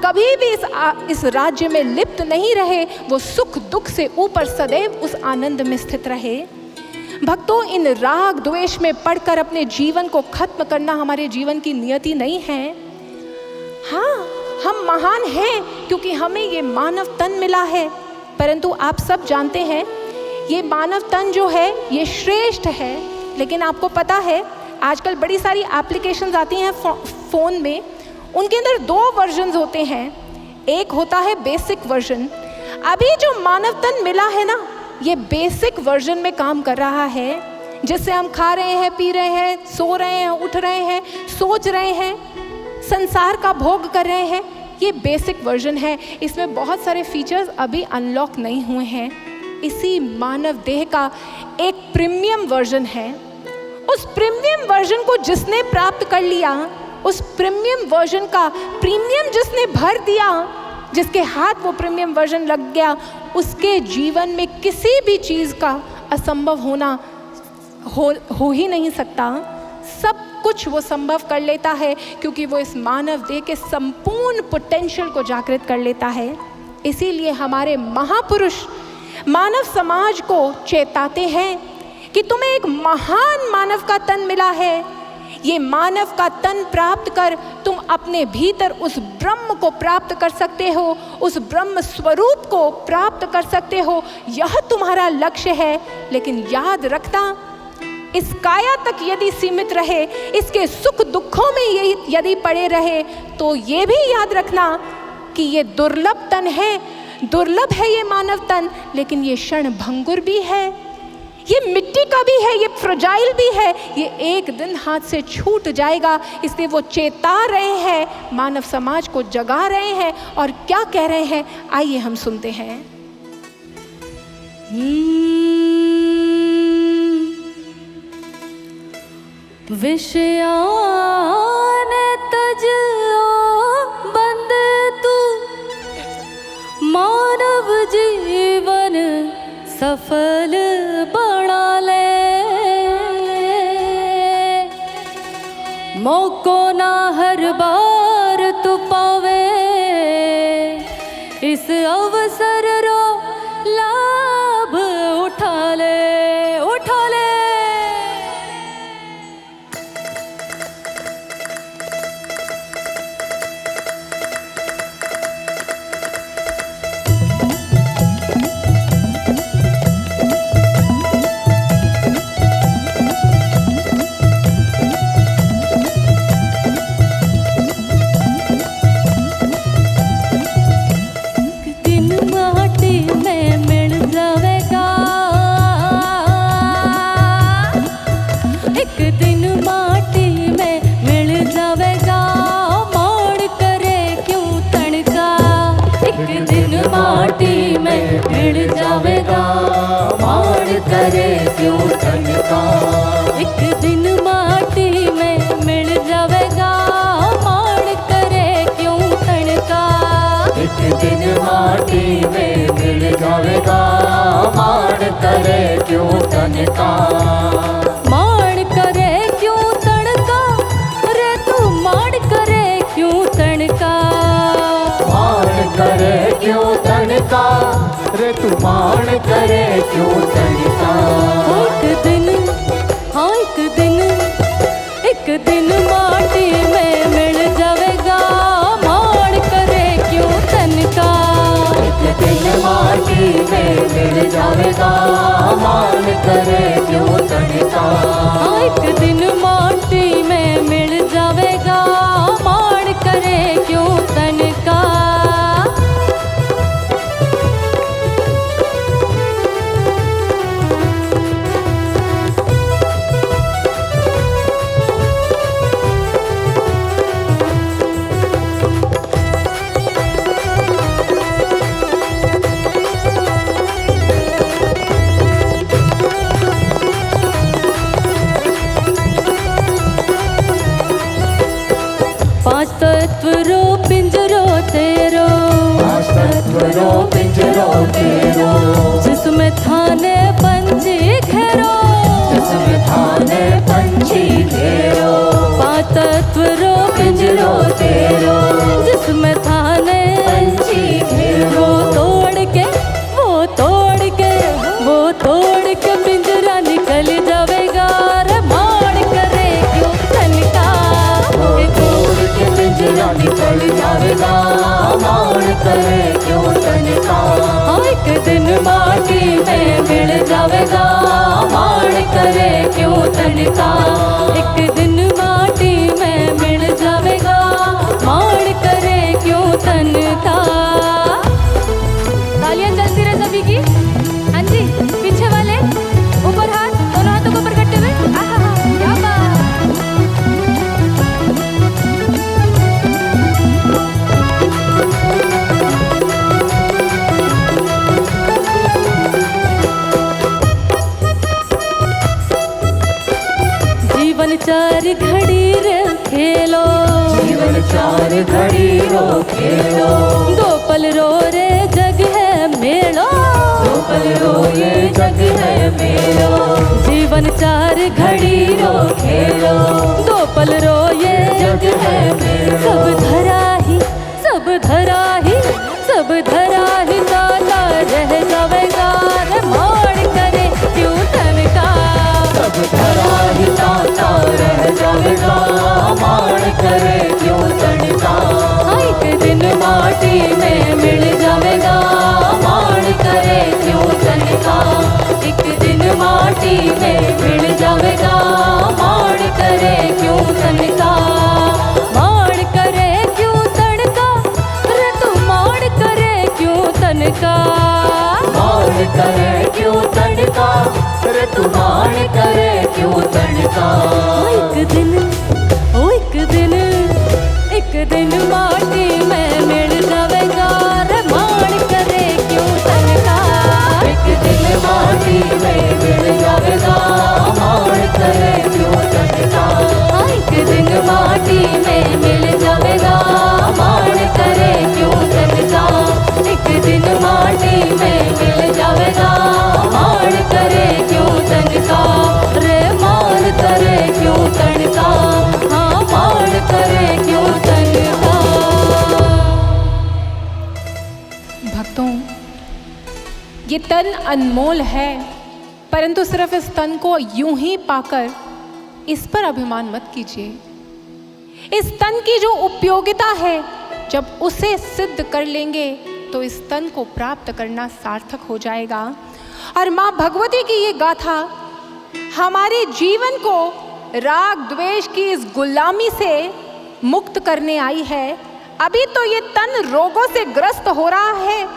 कभी भी इस राज्य में लिप्त नहीं रहे, वो सुख दुख से ऊपर सदैव उस आनंद में स्थित रहे। भक्तों, इन राग द्वेष में पड़कर अपने जीवन को खत्म करना हमारे जीवन की नियति नहीं है। हाँ, हम महान हैं क्योंकि हमें ये मानव तन मिला है, परंतु आप सब जानते हैं ये मानव तन जो है ये श्रेष्ठ है। लेकिन आपको पता है आजकल बड़ी सारी एप्लीकेशंस आती हैं फ़ोन में, उनके अंदर 2 वर्जन्स होते हैं। एक होता है बेसिक वर्जन। अभी जो मानव तन मिला है ना, ये बेसिक वर्जन में काम कर रहा है, जिससे हम खा रहे हैं, पी रहे हैं, सो रहे हैं, उठ रहे हैं, सोच रहे हैं, संसार का भोग कर रहे हैं। ये बेसिक वर्जन है, इसमें बहुत सारे फीचर्स अभी अनलॉक नहीं हुए हैं। इसी मानव देह का एक प्रीमियम वर्जन है। उस प्रीमियम वर्जन को जिसने प्राप्त कर लिया, उस प्रीमियम वर्जन का प्रीमियम जिसने भर दिया, जिसके हाथ वो प्रीमियम वर्जन लग गया, उसके जीवन में किसी भी चीज़ का असंभव होना हो ही नहीं सकता। सब कुछ वो संभव कर लेता है क्योंकि वो इस मानव देह के संपूर्ण पोटेंशियल को जागृत कर लेता है। इसीलिए हमारे महापुरुष मानव समाज को चेताते हैं कि तुम्हें एक महान मानव का तन मिला है। ये मानव का तन प्राप्त कर तुम अपने भीतर उस ब्रह्म को प्राप्त कर सकते हो, उस ब्रह्म स्वरूप को प्राप्त कर सकते हो। यह तुम्हारा लक्ष्य है। लेकिन याद रखना, इस काया तक यदि सीमित रहे, इसके सुख दुखों में यदि पड़े रहे, तो ये भी याद रखना कि ये दुर्लभ तन है, दुर्लभ है ये मानव तन, लेकिन ये क्षण भंगुर भी है, ये मिट्टी का भी है, ये फ्रजाइल भी है, ये एक दिन हाथ से छूट जाएगा। इसलिए वो चेता रहे हैं, मानव समाज को जगा रहे हैं, और क्या कह रहे हैं आइए हम सुनते हैं। विषयान तज बंद तू मानव जीवन सफल बना ले, मौको ना हर बार तू पावे, इस अवसर रो लाभ उठा ले, उठा ले। करे क्यों तनका, एक दिन माटी में मिल जावेगा, मान करे क्यों तनका, एक दिन माटी में मिल जावेगा, मान करे क्यों तनका, मान करे क्यों तनका, रे तू मान करे क्यों तनका, मान करे क्यों तनका, रे तू मान करे क्यों तनका। एक दिन, हाँ एक दिन माटी में मिल जावेगा, मान करे क्यों तनका, एक दिन माटी में मिल जावेगा, मान करे क्यों तनका, एक दिन माटी में मिल जावेगा, मान करे क्यों तनका। पांच तत्व रो पिंजरो तेरो, पांच तत्व रो पिंजरो तेरो, जिसमें थाने पंछी घेरो, जिसमें थाने पंछी घेरो, पांच तत्व रो पिंजरो तेरो, जिसमें थाने पंछी घेरो, तोड़ के वो तोड़ के वो तोड़ के पिंजरा निकल जावेगा, रे मान करे क्यों तनका, पिंजरा निकल जावेगा, मान करे क्यों तनका, एक दिन माटी में मिल जावेगा, मान करे क्यों तनका, एक दिन माटी में मिल जावेगा, मान करे क्यों तनका। तालियां चलती रहे सभी की। हाँ जी, पीछे वाले ऊपर हाथ, दोनों हाथों को ऊपर करते हुए, आहा क्या बात। जीवन चार घड़ी रे खेलो, जीवन चार घड़ी रो खेलो, दो पल रो रे जग है मेलो, दो पल रो रे जग है मेलो, जीवन चार घड़ी रो खेलो, दो पल रो ये जग है मेलो, सब धरा ही सब धरा ही सब धरा ही ताला रह जावेगा, रे मान करे क्यों तनका, सब धरा ही ताला रह जावेगा, मान करे क्यों तनका, एक दिन माटी में मिल जावेगा, मान करे क्यों तनका, एक दिन माटी में मिल जावेगा, तनका, मान करे क्यों तनका, रे तू मान करे क्यों तनका। एक दिन माटी में मिल जावेगा रे मान करे क्यों तनका। एक दिन माटी में मिल जावेगा, मान करे क्यों तनका। एक दिन माटी में मिल जावेगा, मान करे क्यों तनका। एक दिन माटी में मिल जावेगा, मान करे क्यों तनका। रे मान करे क्यों तनका, हाँ मान करे क्यों तनका। भक्तों, ये तन अनमोल है, परंतु सिर्फ इस तन को यूं ही पाकर इस पर अभिमान मत कीजिए। इस तन की जो उपयोगिता है, जब उसे सिद्ध कर लेंगे तो इस तन को प्राप्त करना सार्थक हो जाएगा। और माँ भगवती की ये गाथा हमारे जीवन को राग द्वेष की इस गुलामी से मुक्त करने आई है। अभी तो ये तन रोगों से ग्रस्त हो रहा है,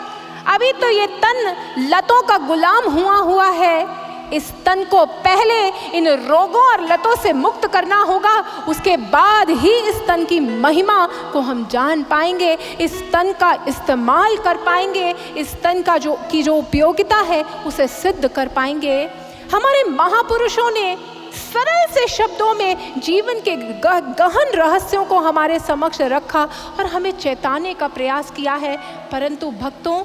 अभी तो ये तन लतों का गुलाम हुआ है। इस तन को पहले इन रोगों और लतों से मुक्त करना होगा, उसके बाद ही इस तन की महिमा को हम जान पाएंगे, इस तन का इस्तेमाल कर पाएंगे, इस तन का जो उपयोगिता है उसे सिद्ध कर पाएंगे। हमारे महापुरुषों ने सरल से शब्दों में जीवन के गहन रहस्यों को हमारे समक्ष रखा और हमें चेताने का प्रयास किया है। परंतु भक्तों,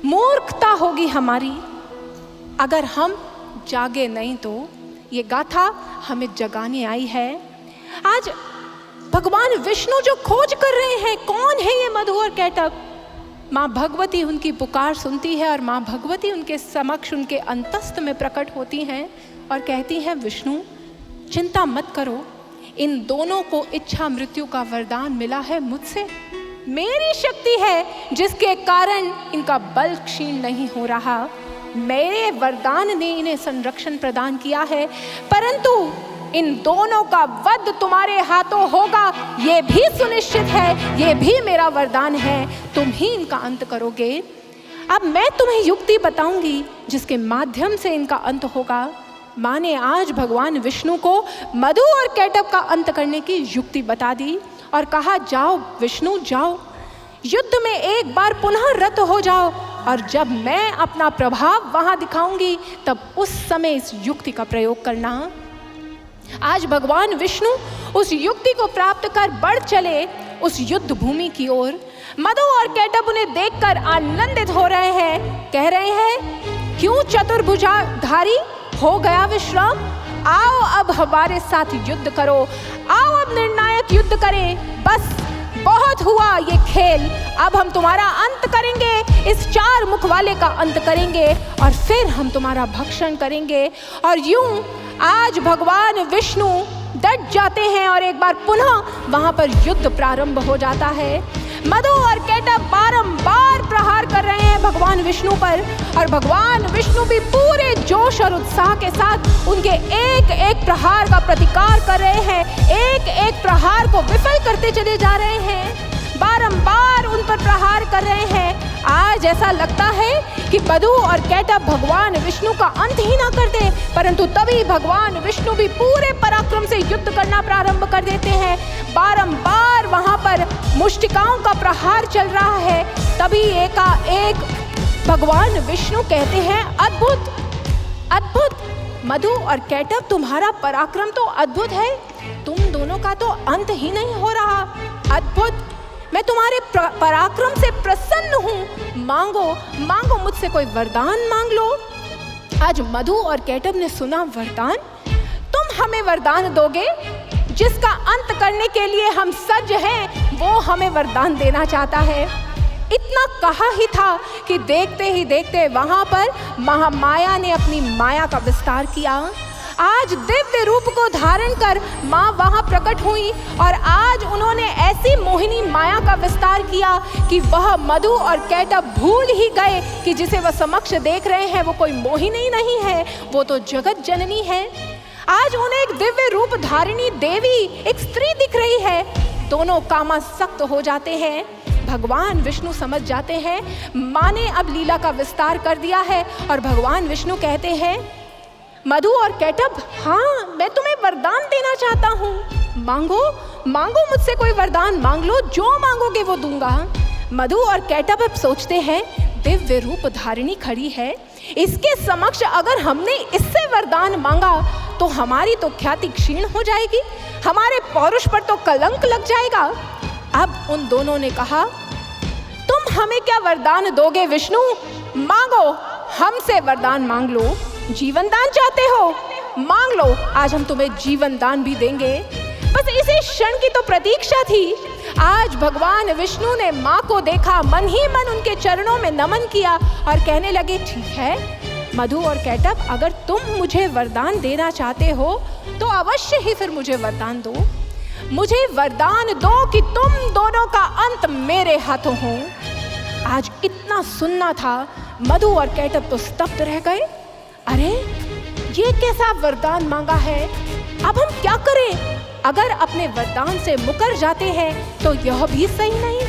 मूर्खता होगी हमारी अगर हम जागे नहीं। तो ये गाथा हमें जगाने आई है। आज भगवान विष्णु जो खोज कर रहे हैं, कौन है ये मधु और कैटभ, माँ भगवती उनकी पुकार सुनती है और माँ भगवती उनके समक्ष, उनके अंतस्थ में प्रकट होती हैं और कहती हैं, विष्णु चिंता मत करो, इन दोनों को इच्छा मृत्यु का वरदान मिला है मुझसे। मेरी शक्ति है जिसके कारण इनका बल क्षीण नहीं हो रहा, मेरे वरदान ने इन्हें संरक्षण प्रदान किया है। परंतु इन दोनों का वध तुम्हारे हाथों होगा, ये भी सुनिश्चित है, ये भी मेरा वरदान है, तुम ही इनका अंत करोगे। अब मैं तुम्हें युक्ति बताऊंगी जिसके माध्यम से इनका अंत होगा। माँ ने आज भगवान विष्णु को मधु और कैटभ का अंत करने की युक्ति बता दी और कहा, जाओ विष्णु जाओ, युद्ध में एक बार पुनः रत हो जाओ और जब मैं अपना प्रभाव वहां दिखाऊंगी तब उस समय इस युक्ति का प्रयोग करना। आज भगवान विष्णु उस युक्ति को प्राप्त कर बढ़ चले उस युद्ध भूमि की ओर। मधु और कैटभ उन्हें देखकर आनंदित हो रहे हैं, कह रहे हैं, क्यों चतुर्भुजाधारी हो गया विश्राम, आओ अब हमारे साथ युद्ध करो, आओ अब निर्णायक युद्ध करें, बस बहुत हुआ ये खेल, अब हम तुम्हारा अंत करेंगे, इस चार मुख वाले का अंत करेंगे और फिर हम तुम्हारा भक्षण करेंगे। और यूं आज भगवान विष्णु डट जाते हैं और एक बार पुनः वहां पर युद्ध प्रारंभ हो जाता है। मधु और कैटभ बारंबार प्रहार कर रहे हैं भगवान विष्णु पर और भगवान विष्णु भी पूरे जोश और उत्साह के साथ उनके एक एक प्रहार का प्रतिकार कर रहे हैं, एक एक प्रहार को विफल करते चले जा रहे हैं, बारंबार उन पर प्रहार कर रहे हैं। आज ऐसा लगता है कि मधु और कैटभ भगवान विष्णु का अंत ही ना कर दे, परंतु तभी भगवान विष्णु भी पूरे पराक्रम से युद्ध करना प्रारंभ कर देते हैं। बारंबार वहां पर मुष्टिकाओं का प्रहार चल रहा है। तभी एकाएक भगवान विष्णु कहते हैं, अद्भुत अद्भुत, मधु और कैटभ तुम्हारा पराक्रम तो अद्भुत है, तुम दोनों का तो अंत ही नहीं हो रहा, अद्भुत, मैं तुम्हारे पराक्रम से प्रसन्न हूँ, मांगो मांगो मुझसे कोई वरदान मांग लो। आज मधु और कैटभ ने सुना, वरदान, तुम हमें वरदान दोगे, जिसका अंत करने के लिए हम सज्ज हैं वो हमें वरदान देना चाहता है। इतना कहा ही था कि देखते ही देखते वहां पर महामाया ने अपनी माया का विस्तार किया। आज दिव्य रूप को धारण कर माँ वहां प्रकट हुई और आज उन्होंने ऐसी मोहिनी माया का विस्तार किया कि वह मधु और कैटभ भूल ही गए कि जिसे वह समक्ष देख रहे हैं वो कोई मोहिनी नहीं है, वो तो जगत जननी है। आज उन्हें एक दिव्य रूप धारिणी देवी, एक स्त्री दिख रही है। दोनों कामासक्त हो जाते हैं। भगवान विष्णु समझ जाते हैं माँ ने अब लीला का विस्तार कर दिया है और भगवान विष्णु कहते हैं, मधु और कैटभ, हाँ मैं तुम्हें वरदान देना चाहता हूँ, मांगो मांगो, मुझसे कोई वरदान मांग लो, जो मांगोगे वो दूंगा। मधु और कैटभ अब सोचते हैं, दिव्य रूप धारिणी खड़ी है, इसके समक्ष अगर हमने इससे वरदान मांगा तो हमारी तो ख्याति क्षीण हो जाएगी, हमारे पौरुष पर तो कलंक लग जाएगा। अब उन दोनों ने कहा, तुम हमें क्या वरदान दोगे विष्णु? मांगो, हमसे वरदान मांग लो। जीवन दान चाहते हो? मांग लो, आज हम तुम्हें जीवन दान भी देंगे। बस इसी क्षण की तो प्रतीक्षा थी। आज भगवान विष्णु ने माँ को देखा, मन ही मन उनके चरणों में नमन किया और कहने लगे, ठीक है मधु और कैटभ, अगर तुम मुझे वरदान देना चाहते हो तो अवश्य ही फिर मुझे वरदान दो। मुझे वरदान दो कि तुम दोनों का अंत मेरे हाथों हो। आज इतना सुनना था, मधु और कैटभ तो स्तब्ध रह गए। अरे ये कैसा वरदान मांगा है, अब हम क्या करें? अगर अपने वरदान से मुकर जाते हैं तो यह भी सही नहीं।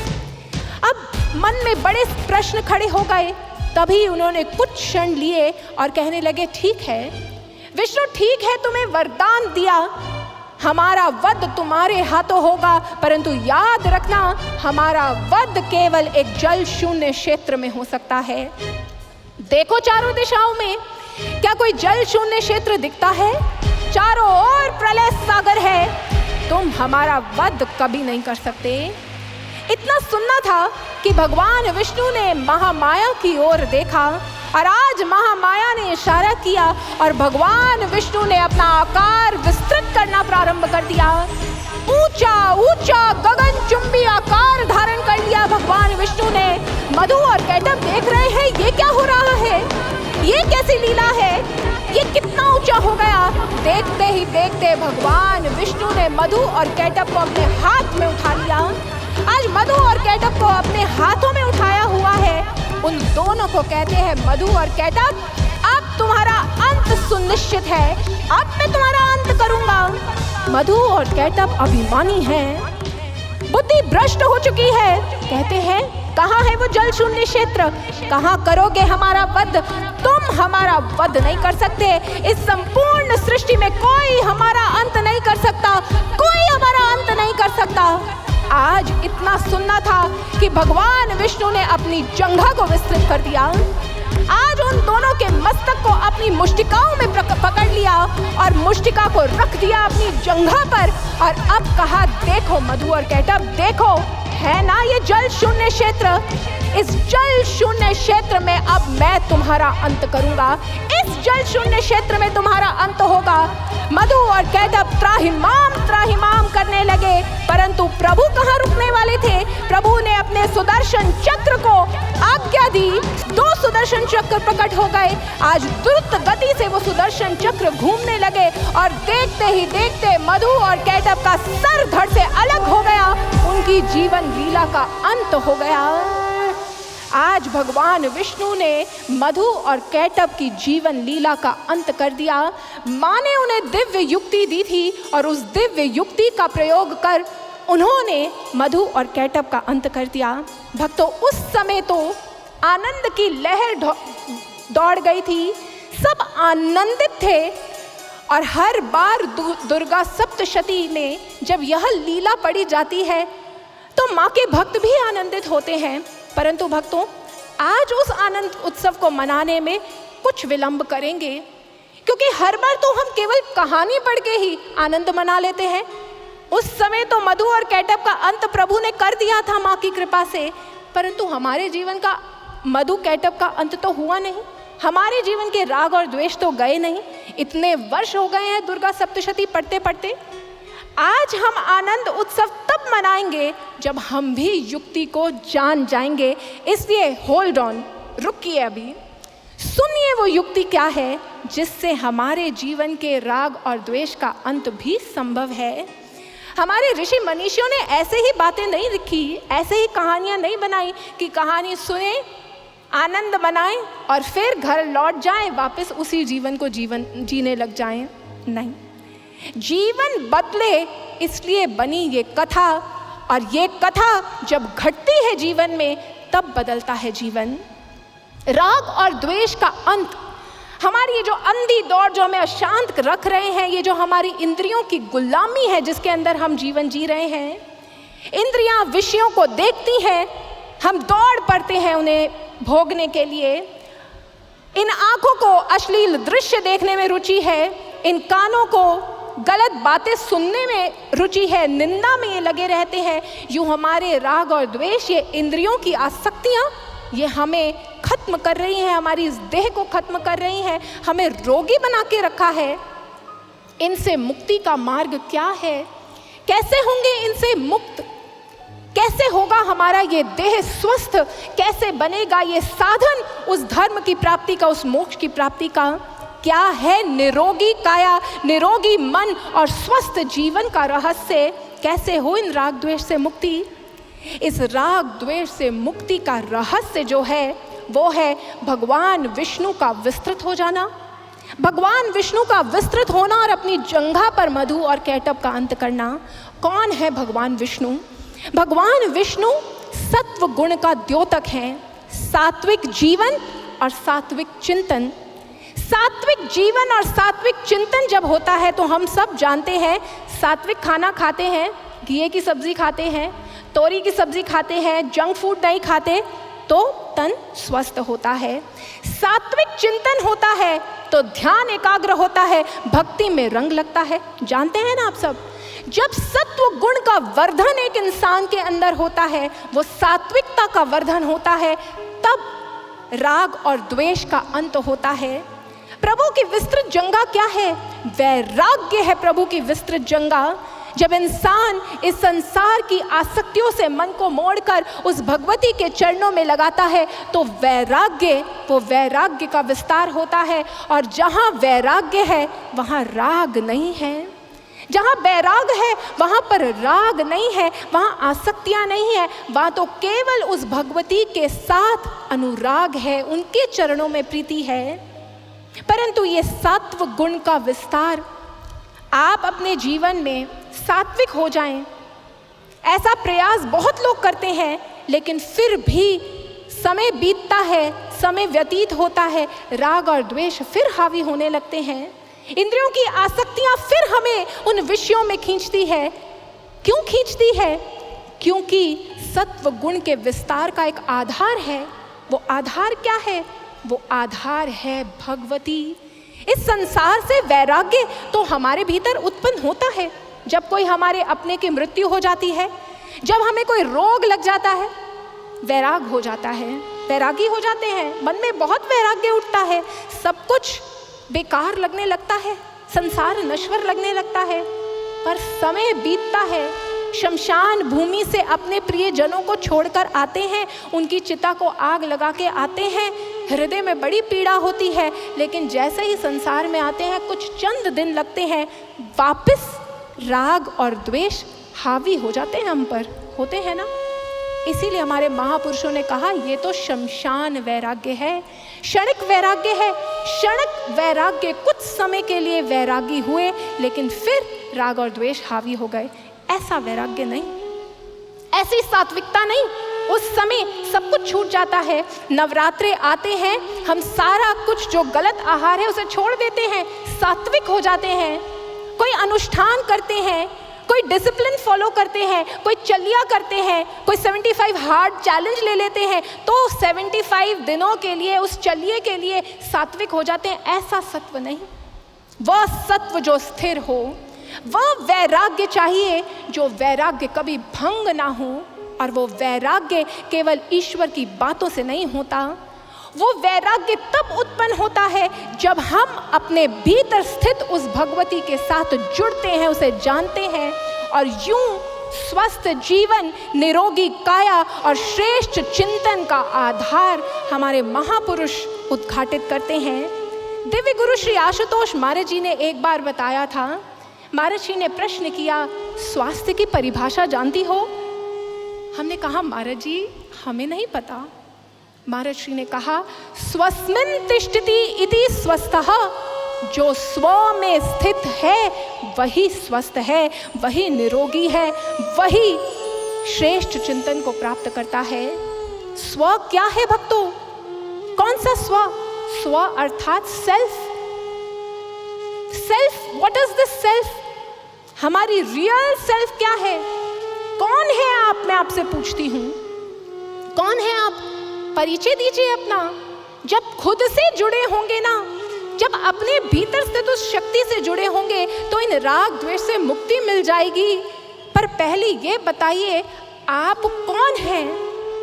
अब मन में बड़े प्रश्न खड़े हो गए। तभी उन्होंने कुछ क्षण लिए और कहने लगे, ठीक है विष्णु, ठीक है, तुम्हें वरदान दिया, हमारा वध तुम्हारे हाथों होगा, परंतु याद रखना हमारा वध केवल एक जल शून्य क्षेत्र में हो सकता है। देखो चारों दिशाओं में, क्या कोई जल शून्य क्षेत्र दिखता है? चारों ओर प्रलय सागर है, तुम हमारा वध कभी नहीं कर सकते। इतना सुनना था कि भगवान विष्णु ने महामाया की ओर देखा और आज महामाया ने इशारा किया और भगवान विष्णु ने अपना आकार विस्तृत करना प्रारंभ कर दिया। ऊंचा ऊंचा गगनचुंबी आकार धारण कर लिया भगवान विष्णु ने। मधु और कैटभ देख रहे हैं, ये क्या हो रहा है, ये कैसी लीला है, ये कितना ऊंचा हो गया। देखते ही देखते भगवान विष्णु ने मधु और कैटभ को अपने हाथ में उठा लिया। आज मधु और कैटभ को अपने हाथों में उठाया हुआ है। उन दोनों को कहते हैं, मधु और कैटभ, अब तुम्हारा अंत सुनिश्चित है, अब मैं तुम्हारा अंत करूंगा। मधु और कैटभ अभिमानी हैं, बुद्धि भ्रष्ट हो चुकी है। कहते हैं, कहाँ है वो जल शून्य क्षेत्र, कहाँ करोगे हमारा वध? तुम हमारा वध नहीं कर सकते। इस संपूर्ण सृष्टि में कोई हमारा अंत नहीं कर सकता, कोई हमारा अंत नहीं कर सकता। आज इतना सुनना था कि भगवान विष्णु ने अपनी जंघा को विस्तृत कर दिया। आज उन दोनों के मस्तक को अपनी मुष्टिकाओं में पकड़ लिया और मुष्टिका को रख दिया अपनी जंघा पर और अब कहा, देखो मधु और कैटभ, देखो है ना ये जल शून्य क्षेत्र, इस जल शून्य क्षेत्र में अब मैं तुम्हारा अंत करूंगा, इस जल शून्य क्षेत्र में तुम्हारा अंत होगा। मधु और कैटभ त्राहिमाम करने लगे, परंतु प्रभु कहाँ रुकने वाले थे। प्रभु ने अपने सुदर्शन चक्र को आज्ञा दी, 2 सुदर्शन चक्र प्रकट हो गए। आज द्रुत गति से वो सुदर्शन चक्र घूमने लगे और देखते ही देखते मधु और कैटभ का सर धड़ से अलग हो गया, उनकी जीवन लीला का अंत हो गया। आज भगवान विष्णु ने मधु और कैटभ की जीवन लीला का अंत कर दिया। माँ ने उन्हें दिव्य युक्ति दी थी और उस दिव्य युक्ति का प्रयोग कर उन्होंने मधु और कैटभ का अंत कर दिया। भक्तों, उस समय तो आनंद की लहर दौड़ गई थी, सब आनंदित थे और हर बार दुर्गा सप्तशती में जब यह लीला पढ़ी जाती है तो माँ के भक्त भी आनंदित होते हैं। परंतु भक्तों, आज उस आनंद उत्सव को मनाने में कुछ विलंब करेंगे, क्योंकि हर बार तो हम केवल कहानी पढ़ के ही आनंद मना लेते हैं। उस समय तो मधु और कैटभ का अंत प्रभु ने कर दिया था माँ की कृपा से, परंतु हमारे जीवन का मधु कैटभ का अंत तो हुआ नहीं, हमारे जीवन के राग और द्वेष तो गए नहीं। इतने वर्ष हो गए हैं दुर्गा सप्तशती पढ़ते पढ़ते। आज हम आनंद उत्सव तब मनाएंगे जब हम भी युक्ति को जान जाएंगे। इसलिए होल्ड ऑन, रुकिए, अभी सुनिए वो युक्ति क्या है जिससे हमारे जीवन के राग और द्वेष का अंत भी संभव है। हमारे ऋषि मनीषियों ने ऐसे ही बातें नहीं लिखी, ऐसे ही कहानियां नहीं बनाई कि कहानी सुने, आनंद मनाएं और फिर घर लौट जाएं, वापस उसी जीवन को जीने लग जाएं। नहीं, जीवन बदले इसलिए बनी ये कथा और ये कथा जब घटती है जीवन में तब बदलता है जीवन। राग और द्वेष का अंत, हमारी ये जो अंधी दौड़ जो हमें अशांत रख रहे हैं, ये जो हमारी इंद्रियों की गुलामी है जिसके अंदर हम जीवन जी रहे हैं, इंद्रियां विषयों को देखती हैं, हम दौड़ पड़ते हैं उन्हें भोगने के लिए। इन आंखों को अश्लील दृश्य देखने में रुचि है, इन कानों को गलत बातें सुनने में रुचि है, निंदा में ये लगे रहते हैं। यूं हमारे राग और द्वेष, ये इंद्रियों की आसक्तियां, ये हमें खत्म कर रही हैं, हमारी इस देह को खत्म कर रही हैं, हमें रोगी बना के रखा है। इनसे मुक्ति का मार्ग क्या है? कैसे होंगे इनसे मुक्त? कैसे होगा हमारा ये देह स्वस्थ? कैसे बनेगा ये साधन उस धर्म की प्राप्ति का, उस मोक्ष की प्राप्ति का? क्या है निरोगी काया, निरोगी मन और स्वस्थ जीवन का रहस्य? कैसे हो इन राग द्वेष से मुक्ति? इस राग द्वेष से मुक्ति का रहस्य जो है वो है भगवान विष्णु का विस्तृत हो जाना, भगवान विष्णु का विस्तृत होना और अपनी जंघा पर मधु और कैटब का अंत करना। कौन है भगवान विष्णु? भगवान विष्णु सत्व गुण का द्योतक हैं, सात्विक जीवन और सात्विक चिंतन। सात्विक जीवन और सात्विक चिंतन जब होता है तो हम सब जानते हैं, सात्विक खाना खाते हैं, घी की सब्जी खाते हैं, तोरी की सब्जी खाते हैं, जंक फूड नहीं खाते तो तन स्वस्थ होता है। सात्विक चिंतन होता है तो ध्यान एकाग्र होता है, भक्ति में रंग लगता है। जानते हैं ना आप सब, जब सत्व गुण का वर्धन एक इंसान के अंदर होता है, वो सात्विकता का वर्धन होता है, तब राग और द्वेष का अंत होता है। प्रभु की विस्तृत जंगा क्या है? वैराग्य है प्रभु की विस्तृत जंगा। जब इंसान इस संसार की आसक्तियों से मन को मोड़कर उस भगवती के चरणों में लगाता है तो वैराग्य, वो वैराग्य का विस्तार होता है। और जहाँ वैराग्य है वहाँ राग नहीं है, जहाँ वैराग है वहाँ पर राग नहीं है, वहाँ आसक्तियाँ नहीं है, वहाँ तो केवल उस भगवती के साथ अनुराग है, उनके चरणों में प्रीति है। परंतु ये सात्व गुण का विस्तार, आप अपने जीवन में सात्विक हो जाएं, ऐसा प्रयास बहुत लोग करते हैं, लेकिन फिर भी समय बीतता है, समय व्यतीत होता है, राग और द्वेष फिर हावी होने लगते हैं। इंद्रियों की आसक्तियां फिर हमें उन विषयों में खींचती है। क्यों खींचती है? क्योंकि सत्व गुण के विस्तार का एक आधार है। वो आधार क्या है? वो आधार है भगवती। इस संसार से वैराग्य तो हमारे भीतर उत्पन्न होता है। जब कोई हमारे अपने की मृत्यु हो जाती है, जब हमें कोई रोग लग जाता है, वैराग हो जाता है, वैरागी हो जाते हैं, मन में बहुत वैराग्य उठता है, सब कुछ बेकार लगने लगता है, संसार नश्वर लगने लगता है। पर समय बीतता है, शमशान भूमि से अपने प्रिय जनों को छोड़कर आते हैं, उनकी चिता को आग लगा के आते हैं, हृदय में बड़ी पीड़ा होती है, लेकिन जैसे ही संसार में आते हैं कुछ चंद दिन लगते हैं, वापस राग और द्वेष हावी हो जाते हैं हम पर, होते हैं ना। इसीलिए हमारे महापुरुषों ने कहा ये तो शमशान वैराग्य है, क्षणिक वैराग्य है। क्षणिक वैराग्य, कुछ समय के लिए वैरागी हुए लेकिन फिर राग और द्वेष हावी हो गए। ऐसा वैराग्य नहीं, ऐसी सात्विकता नहीं। उस समय सब कुछ छूट जाता है। नवरात्रे आते हैं, हम सारा कुछ जो गलत आहार है उसे छोड़ देते हैं, सात्विक हो जाते हैं। कोई अनुष्ठान करते हैं, कोई डिसिप्लिन फॉलो करते हैं, कोई चलिया करते हैं, कोई 75 हार्ड चैलेंज ले लेते हैं, तो 75 दिनों के लिए उस चलिए के लिए सात्विक हो जाते हैं। ऐसा सत्व नहीं। वह सत्व जो स्थिर हो, वह वैराग्य चाहिए जो वैराग्य कभी भंग ना हो। और वो वैराग्य केवल ईश्वर की बातों से नहीं होता, वो वैराग्य तब उत्पन्न होता है जब हम अपने भीतर स्थित उस भगवती के साथ जुड़ते हैं, उसे जानते हैं, और यूं स्वस्थ जीवन, निरोगी काया और श्रेष्ठ चिंतन का आधार हमारे महापुरुष उद्घाटित करते हैं। दिव्य गुरु श्री आशुतोष महाराज जी ने एक बार बताया था, महाराज जी ने प्रश्न किया, स्वास्थ्य की परिभाषा जानती हो? हमने कहा महाराज जी हमें नहीं पता। महाराज श्री ने कहा, स्वस्मिन् तिष्ठति इति स्वस्थः, जो स्व में स्थित है वही स्वस्थ है, वही निरोगी है, वही श्रेष्ठ चिंतन को प्राप्त करता है। स्व क्या है भक्तों? कौन सा स्व? स्व अर्थात self. Self, what is this self? हमारी रियल सेल्फ क्या है? कौन है आप? मैं आपसे पूछती हूं, कौन है आप? परिचय दीजिए अपना। जब खुद से जुड़े होंगे ना, जब अपने भीतर स्थित उस शक्ति से जुड़े होंगे तो इन राग द्वेष से मुक्ति मिल जाएगी। पर पहले ये बताइए, आप कौन हैं?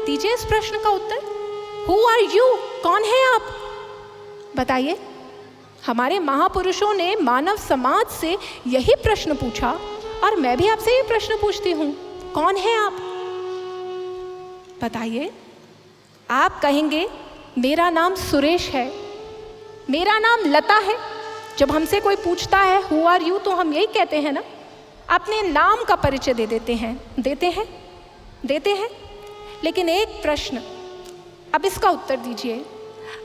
दीजिए इस प्रश्न का उत्तर। Who are you? कौन है आप? बताइए। हमारे महापुरुषों ने मानव समाज से यही प्रश्न पूछा और मैं भी आपसे ये प्रश्न पूछती हूं, कौन है आप? बताइए। आप कहेंगे मेरा नाम सुरेश है, मेरा नाम लता है। जब हमसे कोई पूछता है हु आर यू, तो हम यही कहते हैं ना, अपने नाम का परिचय दे देते हैं। लेकिन एक प्रश्न, अब इसका उत्तर दीजिए।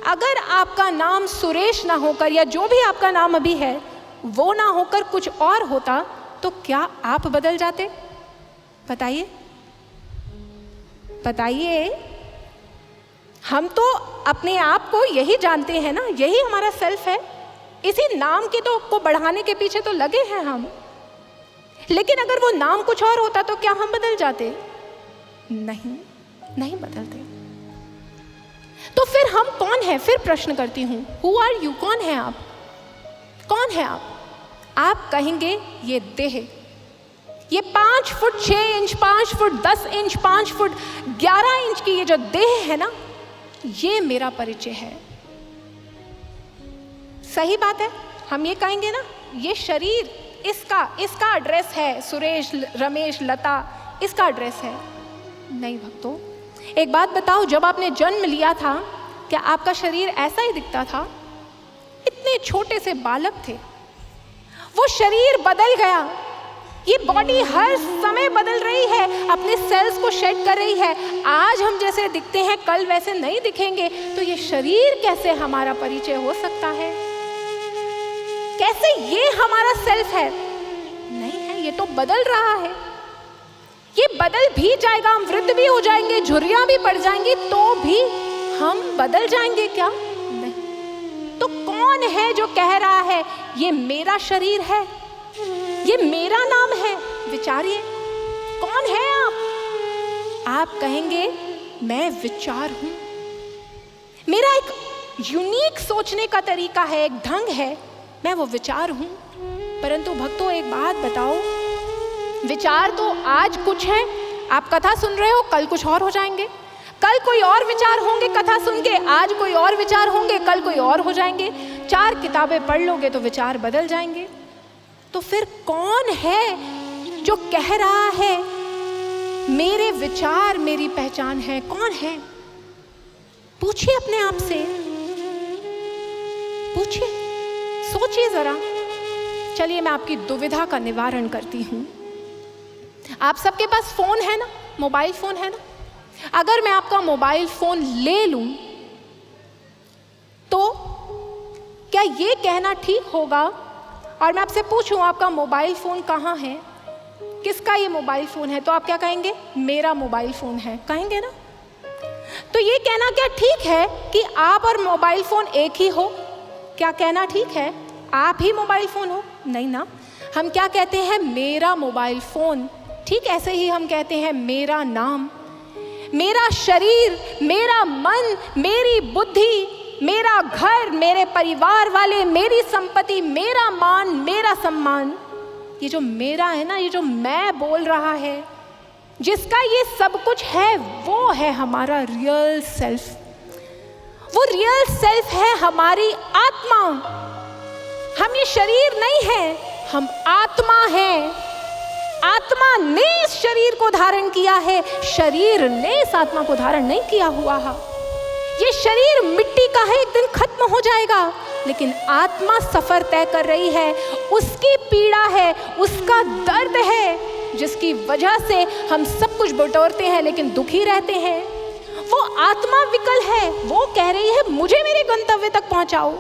अगर आपका नाम सुरेश ना होकर, या जो भी आपका नाम अभी है वो ना होकर कुछ और होता, तो क्या आप बदल जाते? बताइए। हम तो अपने आप को यही जानते हैं ना, यही हमारा सेल्फ है। इसी नाम के तो को बढ़ाने के पीछे तो लगे हैं हम। लेकिन अगर वो नाम कुछ और होता तो क्या हम बदल जाते? नहीं बदलते। तो फिर हम कौन हैं? फिर प्रश्न करती हूं, हु आर यू? कौन है आप? कौन है आप? आप कहेंगे ये देह, ये 5 foot 6 inch, 5 foot 10 inch, 5 foot 11 inch की ये जो देह है ना, ये मेरा परिचय है। सही बात है, हम ये कहेंगे ना, ये शरीर इसका एड्रेस है, सुरेश, रमेश, लता, इसका एड्रेस है। नहीं भक्तों, एक बात बताओ, जब आपने जन्म लिया था क्या आपका शरीर ऐसा ही दिखता था? इतने छोटे से बालक थे, वो शरीर बदल गया। ये बॉडी हर समय बदल रही है, अपने सेल्स को शेड कर रही है। आज हम जैसे दिखते हैं कल वैसे नहीं दिखेंगे, तो ये शरीर कैसे हमारा परिचय हो सकता है? कैसे ये हमारा सेल्फ है? नहीं है, ये तो बदल रहा है। ये बदल भी जाएगा, हम वृद्ध भी हो जाएंगे, झुर्रियां भी पड़ जाएंगी, तो भी हम बदल जाएंगे क्या? नहीं। तो कौन है जो कह रहा है ये मेरा शरीर है, ये मेरा नाम है? विचारिए, कौन है आप? आप कहेंगे मैं विचार हूं। मेरा एक यूनिक सोचने का तरीका है, एक ढंग है, मैं वो विचार हूं। परंतु भक्तों, एक बात बताओ, विचार तो आज कुछ है, आप कथा सुन रहे हो, कल कुछ और हो जाएंगे। कल कोई और विचार होंगे कथा सुन के, आज कोई और विचार होंगे, कल कोई और हो जाएंगे। 4 किताबें पढ़ लोगे तो विचार बदल जाएंगे। तो फिर कौन है जो कह रहा है मेरे विचार मेरी पहचान है? कौन है? पूछिए अपने आप से, पूछिए, सोचिए जरा। चलिए मैं आपकी दुविधा का निवारण करती हूं। आप सबके पास फोन है ना, मोबाइल फोन है ना? अगर मैं आपका मोबाइल फोन ले लूं तो क्या ये कहना ठीक होगा, और मैं आपसे पूछूं आपका मोबाइल फोन कहाँ है, किसका ये मोबाइल फोन है, तो आप क्या कहेंगे? मेरा मोबाइल फोन है, कहेंगे ना? तो ये कहना क्या ठीक है कि आप और मोबाइल फोन एक ही हो? क्या कहना ठीक है आप ही मोबाइल फोन हो? नहीं ना, हम क्या कहते हैं? मेरा मोबाइल फोन। ठीक ऐसे ही हम कहते हैं मेरा नाम, मेरा शरीर, मेरा मन, मेरी बुद्धि, मेरा घर, मेरे परिवार वाले, मेरी संपत्ति, मेरा मान, मेरा सम्मान। ये जो मेरा है ना, ये जो मैं बोल रहा है, जिसका ये सब कुछ है, वो है हमारा रियल सेल्फ। वो रियल सेल्फ है हमारी आत्मा। हम ये शरीर नहीं है, हम आत्मा हैं। आत्मा ने इस शरीर को धारण किया है, शरीर ने इस आत्मा को धारण नहीं किया हुआ है। ये शरीर मिट्टी का है, एक दिन खत्म हो जाएगा, लेकिन आत्मा सफर तय कर रही है। उसकी पीड़ा है, उसका दर्द है, जिसकी वजह से हम सब कुछ बटोरते हैं लेकिन दुखी रहते हैं। वो आत्मा विकल है, वो कह रही है मुझे मेरे गंतव्य तक पहुंचाओ,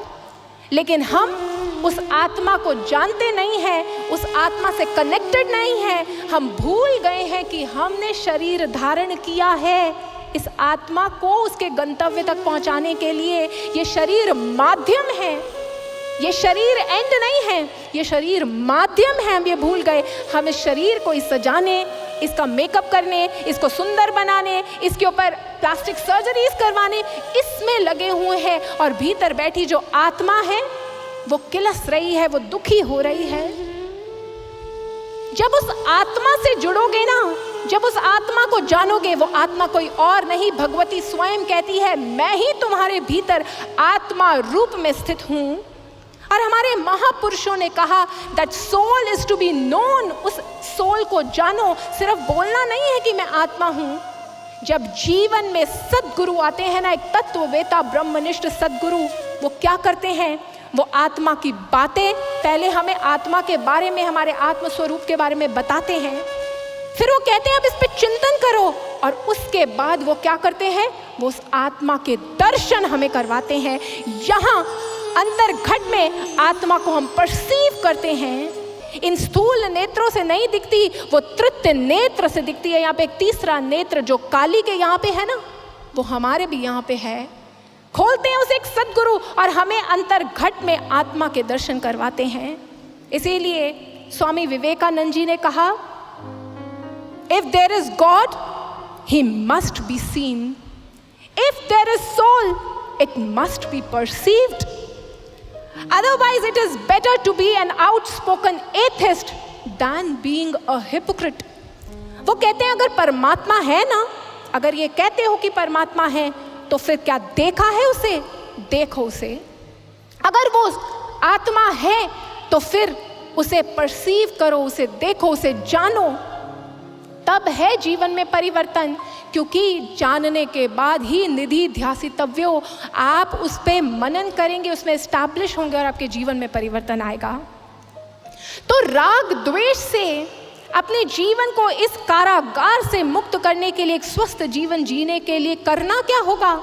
लेकिन हम उस आत्मा को जानते नहीं हैं, उस आत्मा से कनेक्टेड नहीं हैं। हम भूल गए हैं कि हमने शरीर धारण किया है इस आत्मा को उसके गंतव्य तक पहुंचाने के लिए। ये शरीर माध्यम है, ये शरीर एंड नहीं है, ये शरीर माध्यम है। हम ये भूल गए। हम इस शरीर को सजाने, इसका मेकअप करने, इसको सुंदर बनाने, इसके ऊपर प्लास्टिक सर्जरीज करवाने, इसमें लगे हुए हैं। और भीतर बैठी जो आत्मा है वो किलस रही है, वो दुखी हो रही है। जब उस आत्मा से जुड़ोगे ना, जब उस आत्मा को जानोगे, वो आत्मा कोई और नहीं, भगवती स्वयं कहती है मैं ही तुम्हारे भीतर आत्मा रूप में स्थित हूं। और हमारे महापुरुषों ने कहा that soul is to be known. उस सोल को जानो, सिर्फ बोलना नहीं है कि मैं आत्मा हूं। जब जीवन में सद्गुरु आते हैं ना, एक तत्ववेता ब्रह्मनिष्ठ सद्गुरु, वो क्या करते हैं? वो आत्मा की बातें पहले हमें आत्मा के बारे में, हमारे आत्म स्वरूप के बारे में बताते हैं। फिर वो कहते हैं अब इस पे चिंतन करो, और उसके बाद वो क्या करते हैं? वो उस आत्मा के दर्शन हमें करवाते हैं। यहाँ अंतर घट में आत्मा को हम परसीव करते हैं। इन स्थूल नेत्रों से नहीं दिखती, वो तृतीय नेत्र से दिखती है। यहाँ पे एक तीसरा नेत्र जो काली के यहाँ पे है ना, वो हमारे भी यहाँ पे है। खोलते हैं उसे एक सद्गुरु और हमें अंतर घट में आत्मा के दर्शन करवाते हैं। इसीलिए स्वामी विवेकानंद जी ने कहा if there is god he must be seen, if there is soul it must be perceived, otherwise it is better to be an outspoken atheist than being a hypocrite। वो कहते हैं अगर परमात्मा है ना, अगर ये कहते हो कि परमात्मा है, तो फिर क्या देखा है उसे? देखो उसे। अगर वो आत्मा है तो फिर उसे परसीव करो, उसे देखो, उसे जानो। तब है जीवन में परिवर्तन, क्योंकि जानने के बाद ही निधि ध्यासितव्यो, आप उस पे मनन करेंगे, उसमें एस्टैब्लिश होंगे और आपके जीवन में परिवर्तन आएगा। तो राग द्वेष से अपने जीवन को इस कारागार से मुक्त करने के लिए, एक स्वस्थ जीवन जीने के लिए करना क्या होगा?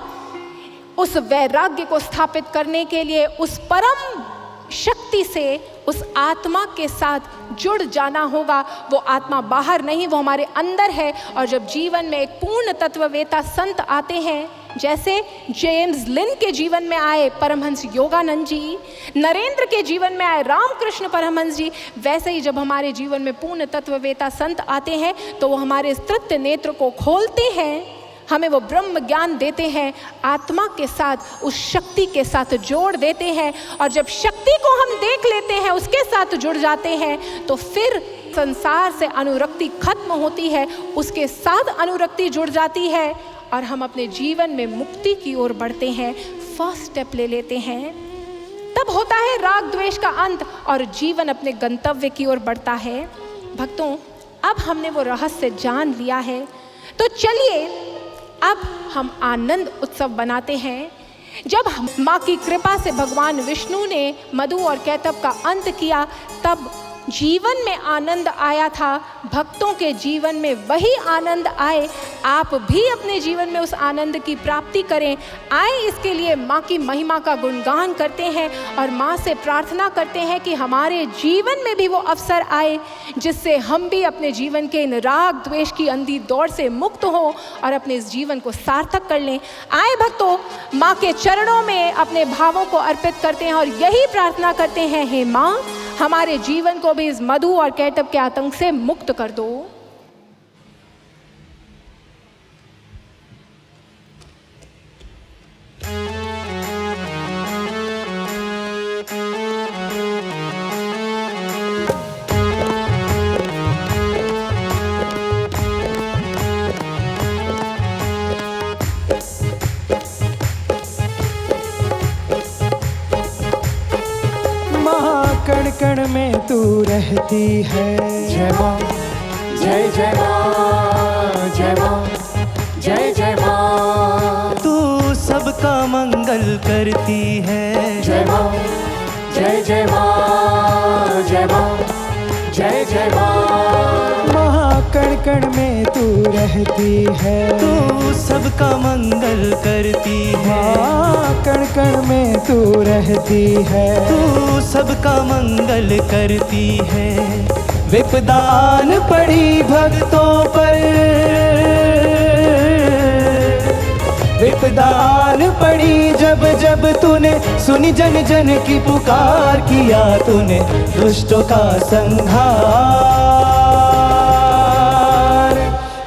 उस वैराग्य को स्थापित करने के लिए उस परम शक्ति से उस आत्मा के साथ जुड़ जाना होगा। वो आत्मा बाहर नहीं, वो हमारे अंदर है। और जब जीवन में एक पूर्ण तत्ववेता संत आते हैं, जैसे जेम्स लिन के जीवन में आए परमहंस योगानंद जी, नरेंद्र के जीवन में आए रामकृष्ण परमहंस जी, वैसे ही जब हमारे जीवन में पूर्ण तत्ववेता संत आते हैं तो वो हमारे तृतीय नेत्र को खोलते हैं, हमें वो ब्रह्म ज्ञान देते हैं, आत्मा के साथ, उस शक्ति के साथ जोड़ देते हैं। और जब शक्ति को हम देख लेते हैं, उसके साथ जुड़ जाते हैं, तो फिर संसार से अनुरक्ति खत्म होती है, उसके साथ अनुरक्ति जुड़ जाती है और हम अपने जीवन में मुक्ति की ओर बढ़ते हैं, फर्स्ट स्टेप ले लेते हैं। तब होता है राग द्वेष का अंत और जीवन अपने गंतव्य की ओर बढ़ता है। भक्तों, अब हमने वो रहस्य जान लिया है, तो चलिए अब हम आनंद उत्सव बनाते हैं। जब माँ की कृपा से भगवान विष्णु ने मधु और कैटभ का अंत किया, तब जीवन में आनंद आया था। भक्तों के जीवन में वही आनंद आए। आप भी अपने जीवन में उस आनंद की प्राप्ति करें। आए, इसके लिए माँ की महिमा का गुणगान करते हैं और माँ से प्रार्थना करते हैं कि हमारे जीवन में भी वो अवसर आए जिससे हम भी अपने जीवन के इन राग द्वेष की अंधी दौड़ से मुक्त हों और अपने इस जीवन को सार्थक कर लें। आए भक्तों, माँ के चरणों में अपने भावों को अर्पित करते हैं और यही प्रार्थना करते हैं, हे माँ, हमारे जीवन को भी इस मधु और कैटभ के आतंक से मुक्त कर दो। कण कण में तू रहती है। जय माँ, जय जय माँ, जय माँ, जय जय माँ। तू सबका मंगल करती है। जय माँ, जय जय माँ, जय माँ, जय जय माँ। कण कण में तू रहती है, तू सबका मंगल करती है। माँ कण कण में तू रहती है, तू सबका मंगल करती है। विपदान पड़ी भक्तों पर, विपदान पड़ी जब जब तूने सुनी जन जन की पुकार, किया तूने दुष्टों का संहार,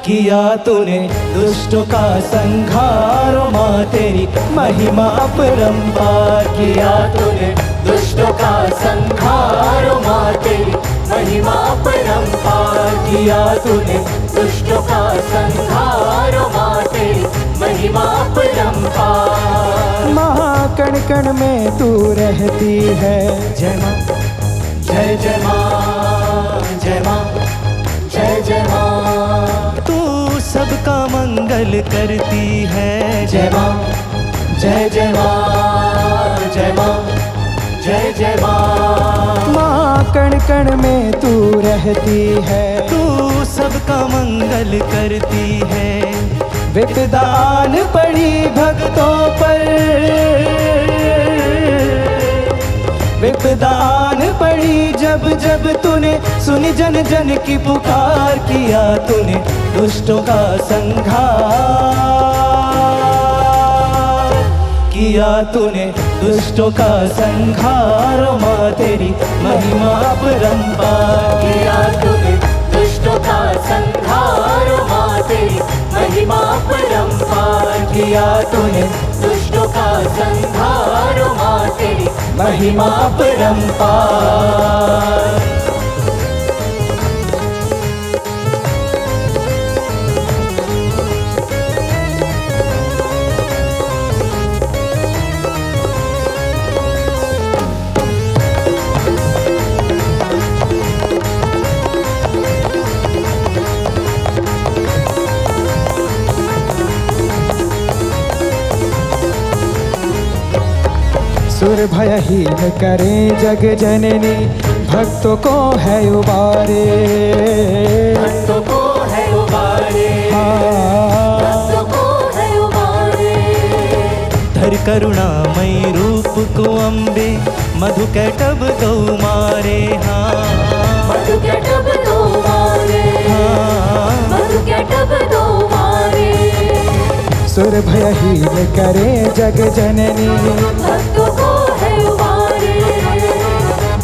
किया तूने दुष्टों का संहार। ओ माँ तेरी महिमा अपरंपार, किया तूने दुष्टों का संहार। ओ माँ तेरी महिमा अपरंपार, किया तूने दुष्टों का संहार। ओ माँ तेरी महिमा अपरंपार। माँ कण कण में तू रहती है। जय माँ, जय जय माँ, जय माँ, जय जय माँ। तू सबका मंगल करती है। जय माँ, जय जय माँ, जय माँ, जय जय माँ। माँ कण कण में तू रहती है, तू सबका मंगल करती है। विपदान पड़ी भक्तों पर, विपदान पड़ी जब जब तूने सुनी जन जन की पुकार, किया तूने दुष्टों का संहार, किया तूने दुष्टों का संहार। ओ माँ तेरी महिमा अपरंपार, किया तूने दुष्टों का संहार। ओ माँ तेरी महिमा अपरंपार, किया तूने दुष्टों का संहार। ओ माँ तेरी महिमा अपरंपार। सुर भयहीन करें जग जननी, भक्तों को है उबारे, भक्तों को है उबारे, भक्तों को है उबारे। धर करुणामय रूप को अम्बे, मधु कैटभ दो मारे। हाँ मधु कैटभ दो मारे, मधु कैटभ दो मारे। सुर भयहीन करें जग जननी, भक्तों को है उबारे।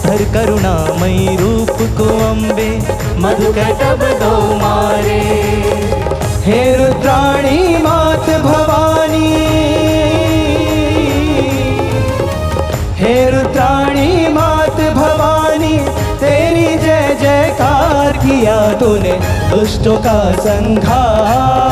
धर करुणामयी रूप को अम्बे, मधु कैटभ दो मारे। हे रुद्राणी मात भवानी, हे रुद्राणी मात भवानी, तेरी जय जयकार, किया तूने दुष्टों का संहार,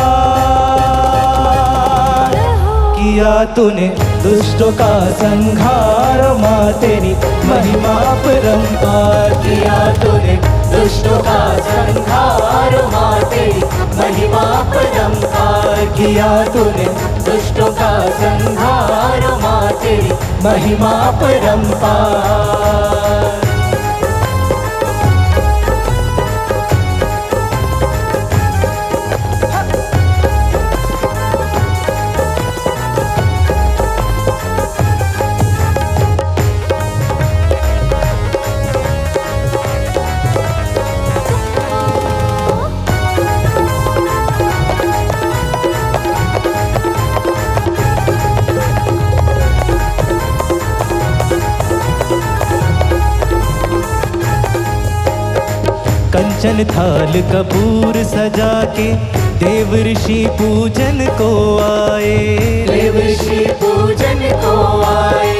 किया तूने दुष्टों का संहार। माँ तेरी महिमा अपरंपार, किया तूने दुष्टों का संहार। माँ तेरी महिमा अपरंपार, किया तूने दुष्टों का संहार। माँ तेरी महिमा अपरंपार। कंचन थाल कपूर सजा के देव ऋषि पूजन को आए, देव ऋषि पूजन को आए,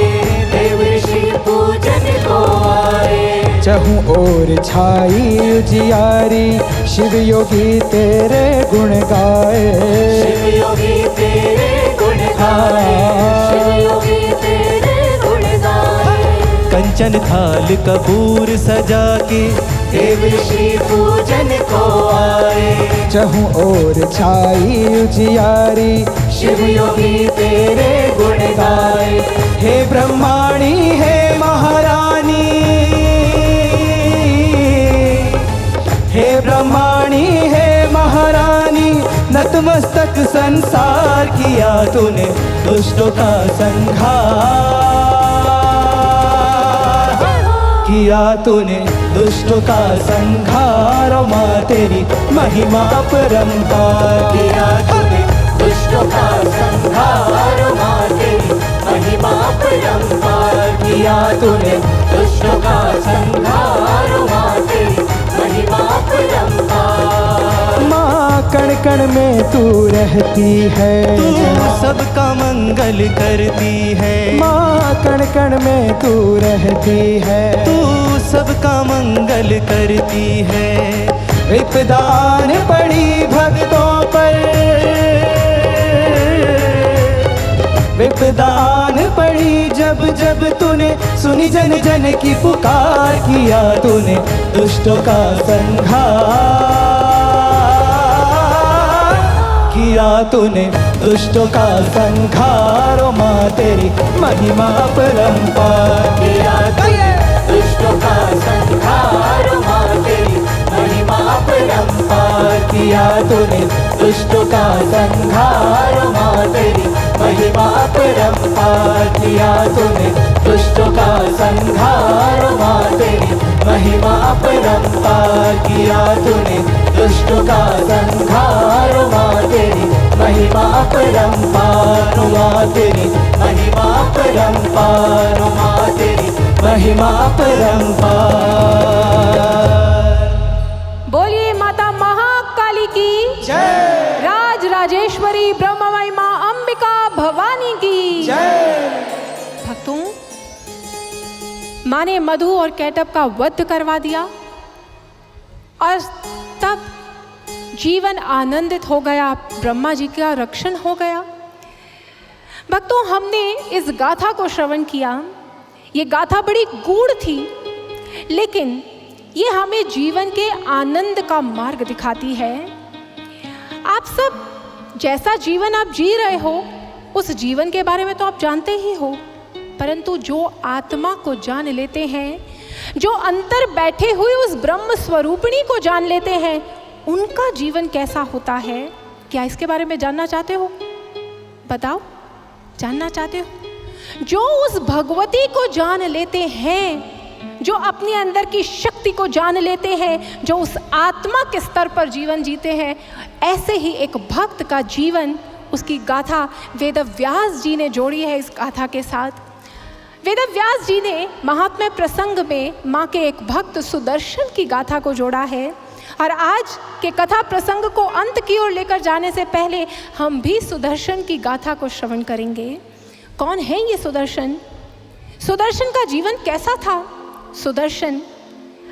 देव ऋषि पूजन को आए। चहु ओर छाई उजियारी, शिव योगी तेरे गुण गाए, शिव योगी तेरे गुण गाए, शिव योगी तेरे गुण गाए। कंचन थाल कपूर सजा के देव ऋषि पूजन को आए। चहु ओर छाई उजियारी, शिव योगी तेरे गुण गाए। हे ब्रह्माणी हे महारानी, हे ब्रह्माणी हे नतमस्तक संसार किया तूने दुष्टों का संहार, किया तूने दुष्टों का संहार। ओ माँ तेरी महिमा अपरंपार, किया तूने दुष्टों का संहार। ओ माँ तेरी महिमा अपरंपार, किया तूने दुष्टों का संहार। ओ माँ तेरी महिमा अपरंपार। माँ कण कण में तू रहती है, तू सबका मंगल करती है। माँ कण कण में तू रहती है, तू सबका मंगल करती है। विपदान पड़ी भक्तों पर, विपदान पड़ी जब जब तूने सुनी जन जन की पुकार, किया तूने दुष्टों का संहार, किया तूने दुष्टों का संहार। ओ माँ तेरी महिमा अपरंपार, किया तूने दुष्टों का संहार। ओ माँ तेरी महिमा अपरंपार, किया तूने दुष्टों का संहार। ओ माँ तेरी महिमा अपरंपार, किया तूने दुष्टों का संहार। ओ माँ तेरी महिमा अपरंपार, किया तूने दुष्टों का संहार। ओ माँ तेरी महिमा अपरंपार, ओ माँ तेरी महिमा अपरंपार, ओ माँ तेरी महिमा अपरंपार। बोलिए माता महाकाली की जय, राज राजेश्वरी ब्रह्ममयी माँ अंबिका भवानी की जय। भक्तों, माँ ने मधु और कैटब का वध करवा दिया और तब जीवन आनंदित हो गया, ब्रह्मा जी का रक्षण हो गया। भक्तों, हमने इस गाथा को श्रवण किया। ये गाथा बड़ी गूढ़ थी, लेकिन ये हमें जीवन के आनंद का मार्ग दिखाती है। आप सब जैसा जीवन आप जी रहे हो, उस जीवन के बारे में तो आप जानते ही हो, परंतु जो आत्मा को जान लेते हैं, जो अंतर बैठे हुए उस ब्रह्म स्वरूपिणी को जान लेते हैं, उनका जीवन कैसा होता है, क्या इसके बारे में जानना चाहते हो? बताओ, जानना चाहते हो? जो उस भगवती को जान लेते हैं, जो अपने अंदर की शक्ति को जान लेते हैं, जो उस आत्मा के स्तर पर जीवन जीते हैं, ऐसे ही एक भक्त का जीवन, उसकी गाथा वेदव्यास जी ने जोड़ी है इस गाथा के साथ। वेदव्यास जी ने महात्म्य प्रसंग में माँ के एक भक्त सुदर्शन की गाथा को जोड़ा है। और आज के कथा प्रसंग को अंत की ओर लेकर जाने से पहले हम भी सुदर्शन की गाथा को श्रवण करेंगे। कौन है ये सुदर्शन? सुदर्शन का जीवन कैसा था? सुदर्शन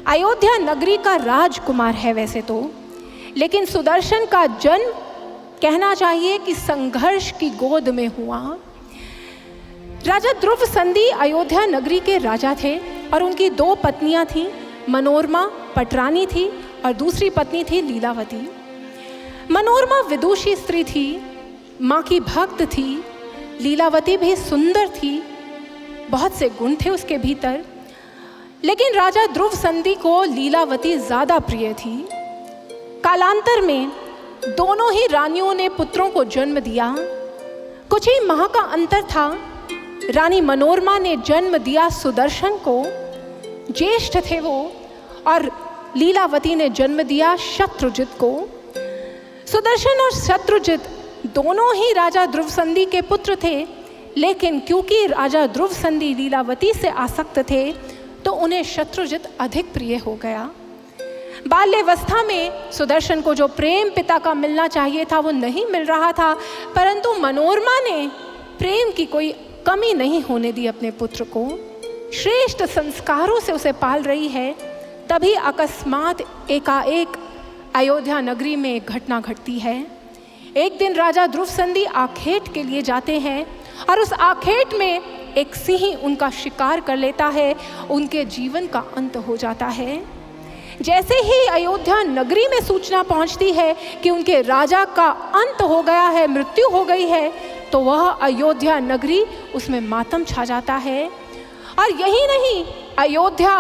अयोध्या नगरी का राजकुमार है वैसे तो, लेकिन सुदर्शन का जन्म कहना चाहिए कि संघर्ष की गोद में हुआ। राजा ध्रुव संधि अयोध्या नगरी के राजा थे और उनकी दो पत्नियां थीं, मनोरमा पटरानी थी और दूसरी पत्नी थी लीलावती। मनोरमा विदुषी स्त्री थी, माँ की भक्त थी। लीलावती भी सुंदर थी, बहुत से गुण थे उसके भीतर, लेकिन राजा ध्रुव संधि को लीलावती ज़्यादा प्रिय थी। कालांतर में दोनों ही रानियों ने पुत्रों को जन्म दिया। कुछ ही माह का अंतर था। रानी मनोरमा ने जन्म दिया सुदर्शन को, ज्येष्ठ थे वो, और लीलावती ने जन्म दिया शत्रुजित को। सुदर्शन और शत्रुजित दोनों ही राजा ध्रुव संधि के पुत्र थे, लेकिन क्योंकि राजा ध्रुव संधि लीलावती से आसक्त थे तो उन्हें शत्रुजित अधिक प्रिय हो गया। बाल्यावस्था में सुदर्शन को जो प्रेम पिता का मिलना चाहिए था वो नहीं मिल रहा था, परंतु मनोरमा ने प्रेम की कोई कमी नहीं होने दी अपने पुत्र को। श्रेष्ठ संस्कारों से उसे पाल रही है। तभी अकस्मात एकाएक अयोध्या नगरी में एक घटना घटती है। एक दिन राजा ध्रुव संधि आखेट के लिए जाते हैं और उस आखेट में एक सिंह उनका शिकार कर लेता है। उनके जीवन का अंत हो जाता है। जैसे ही अयोध्या नगरी में सूचना पहुंचती है कि उनके राजा का अंत हो गया है, मृत्यु हो गई है, तो वह अयोध्या नगरी, उसमें मातम छा जाता है। और यही नहीं, अयोध्या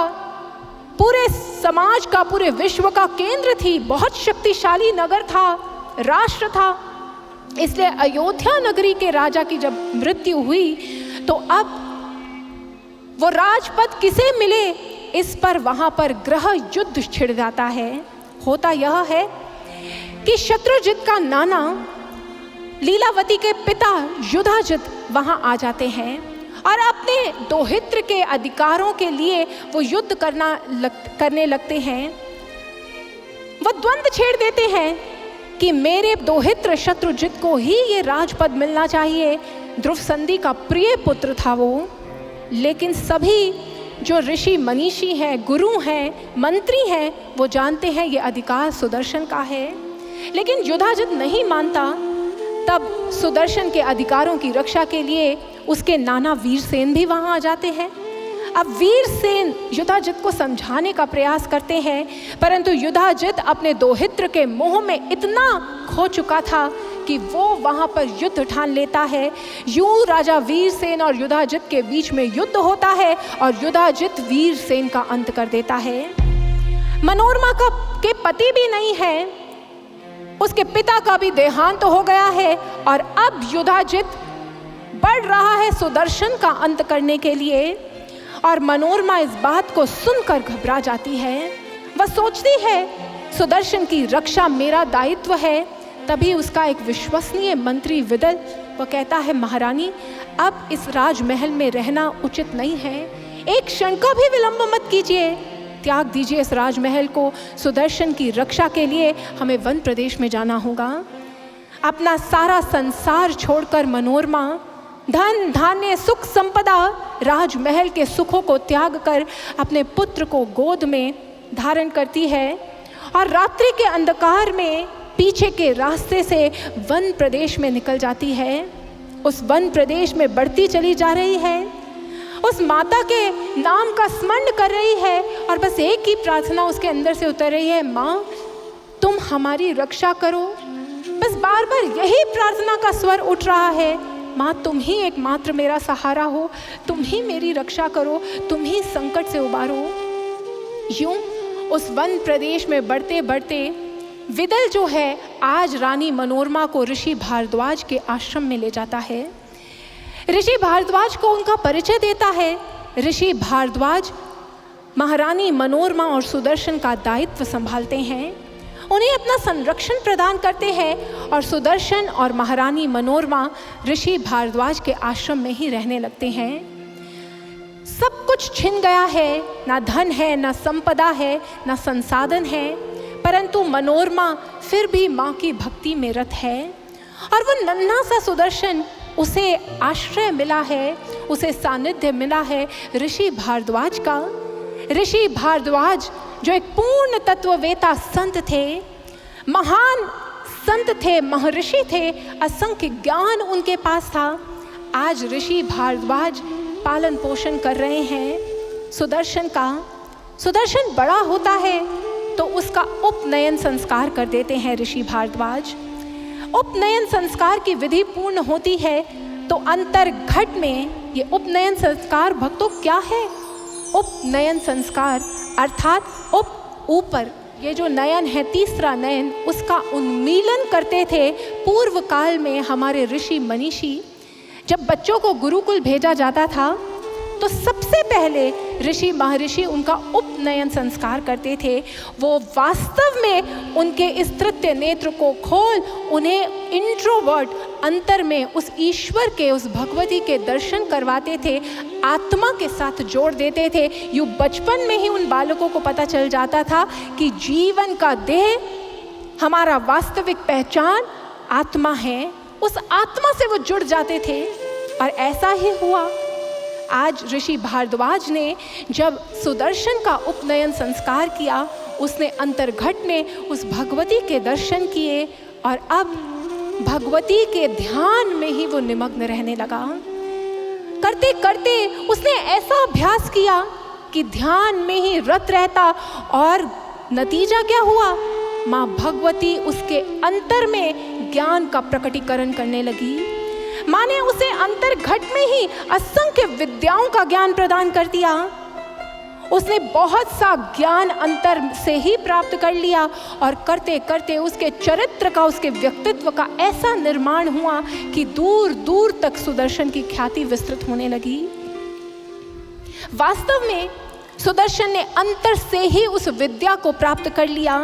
पूरे समाज का, पूरे विश्व का केंद्र थी। बहुत शक्तिशाली नगर था, राष्ट्र था, इसलिए अयोध्या नगरी के राजा की जब मृत्यु हुई तो अब वो राजपद किसे मिले, इस पर वहां पर गृह युद्ध छिड़ जाता है। होता यह है कि शत्रुजित का नाना लीलावती के पिता युधाजित वहां आ जाते हैं और अपने दोहित्र के अधिकारों के लिए वो युद्ध करने लगते हैं। वो द्वंद्व छेड़ देते हैं कि मेरे दोहित्र शत्रुजित को ही ये राजपद मिलना चाहिए। ध्रुव संधि का प्रिय पुत्र था वो, लेकिन सभी जो ऋषि मनीषी हैं, गुरु हैं, मंत्री हैं, वो जानते हैं ये अधिकार सुदर्शन का है। लेकिन युधाजित नहीं मानता। तब सुदर्शन के अधिकारों की रक्षा के लिए उसके नाना वीरसेन भी वहां आ जाते हैं। अब वीरसेन युधाजित को समझाने का प्रयास करते हैं, परंतु युधाजित अपने दोहित्र के मोह में इतना खो चुका था कि वो वहां पर युद्ध ठान लेता है। यूं राजा वीरसेन और युधाजित के बीच में युद्ध होता है और युधाजित वीरसेन का अंत कर देता है। मनोरमा के पति भी नहीं है, उसके पिता का भी देहांत हो गया है और अब युधाजित बढ़ रहा है सुदर्शन का अंत करने के लिए। और मनोरमा इस बात को सुनकर घबरा जाती है। वह सोचती है सुदर्शन की रक्षा मेरा दायित्व है। तभी उसका एक विश्वसनीय मंत्री विदल वो कहता है, महारानी अब इस राजमहल में रहना उचित नहीं है, एक क्षण का भी विलंब मत कीजिए, त्याग दीजिए इस राजमहल को। सुदर्शन की रक्षा के लिए हमें वन प्रदेश में जाना होगा। अपना सारा संसार छोड़कर मनोरमा धन धान्य सुख संपदा राजमहल के सुखों को त्याग कर अपने पुत्र को गोद में धारण करती है और रात्रि के अंधकार में पीछे के रास्ते से वन प्रदेश में निकल जाती है। उस वन प्रदेश में बढ़ती चली जा रही है, उस माता के नाम का स्मरण कर रही है और बस एक ही प्रार्थना उसके अंदर से उतर रही है, माँ तुम हमारी रक्षा करो। बस बार बार यही प्रार्थना का स्वर उठ रहा है, माँ तुम ही एकमात्र मेरा सहारा हो, तुम ही मेरी रक्षा करो, तुम ही संकट से उबारो। यूं उस वन प्रदेश में बढ़ते बढ़ते विदल जो है आज रानी मनोरमा को ऋषि भारद्वाज के आश्रम में ले जाता है। ऋषि भारद्वाज को उनका परिचय देता है। ऋषि भारद्वाज महारानी मनोरमा और सुदर्शन का दायित्व संभालते हैं, उन्हें अपना संरक्षण प्रदान करते हैं और सुदर्शन और महारानी मनोरमा ऋषि भारद्वाज के आश्रम में ही रहने लगते हैं। सब कुछ छिन गया है, ना धन है, ना संपदा है, ना संसाधन है, परंतु मनोरमा फिर भी माँ की भक्ति में रत है और वो नन्हा सा सुदर्शन, उसे आश्रय मिला है, उसे सानिध्य मिला है ऋषि भारद्वाज का। ऋषि भारद्वाज जो एक पूर्ण तत्ववेता संत थे, महान संत थे, महर्षि थे, असंख्य ज्ञान उनके पास था। आज ऋषि भारद्वाज पालन पोषण कर रहे हैं सुदर्शन का। सुदर्शन बड़ा होता है तो उसका उपनयन संस्कार कर देते हैं ऋषि भारद्वाज। उपनयन संस्कार की विधि पूर्ण होती है तो अंतर्घट में ये उपनयन संस्कार भक्तों क्या है? उपनयन संस्कार अर्थात ऊपर ये जो नयन है, तीसरा नयन, उसका उन्मीलन करते थे पूर्व काल में हमारे ऋषि मनीषी। जब बच्चों को गुरुकुल भेजा जाता था तो सबसे पहले ऋषि महर्षि उनका उपनयन संस्कार करते थे। वो वास्तव में उनके इस तृतीय नेत्र को खोल उन्हें इंट्रोवर्ट अंतर में उस ईश्वर के, उस भगवती के दर्शन करवाते थे, आत्मा के साथ जोड़ देते थे। यूँ बचपन में ही उन बालकों को पता चल जाता था कि जीवन का देह, हमारा वास्तविक पहचान आत्मा है। उस आत्मा से वो जुड़ जाते थे और ऐसा ही हुआ। आज ऋषि भारद्वाज ने जब सुदर्शन का उपनयन संस्कार किया, उसने अंतर्घट में उस भगवती के दर्शन किए और अब भगवती के ध्यान में ही वो निमग्न रहने लगा। करते करते उसने ऐसा अभ्यास किया कि ध्यान में ही रत रहता और नतीजा क्या हुआ? माँ भगवती उसके अंतर में ज्ञान का प्रकटीकरण करने लगी। माँ ने उसे अंतर्घट में ही असंख्य विद्याओं का ज्ञान प्रदान कर दिया। उसने बहुत सा ज्ञान अंतर से ही प्राप्त कर लिया और करते करते उसके चरित्र का, उसके व्यक्तित्व का ऐसा निर्माण हुआ कि दूर दूर तक सुदर्शन की ख्याति विस्तृत होने लगी। वास्तव में सुदर्शन ने अंतर से ही उस विद्या को प्राप्त कर लिया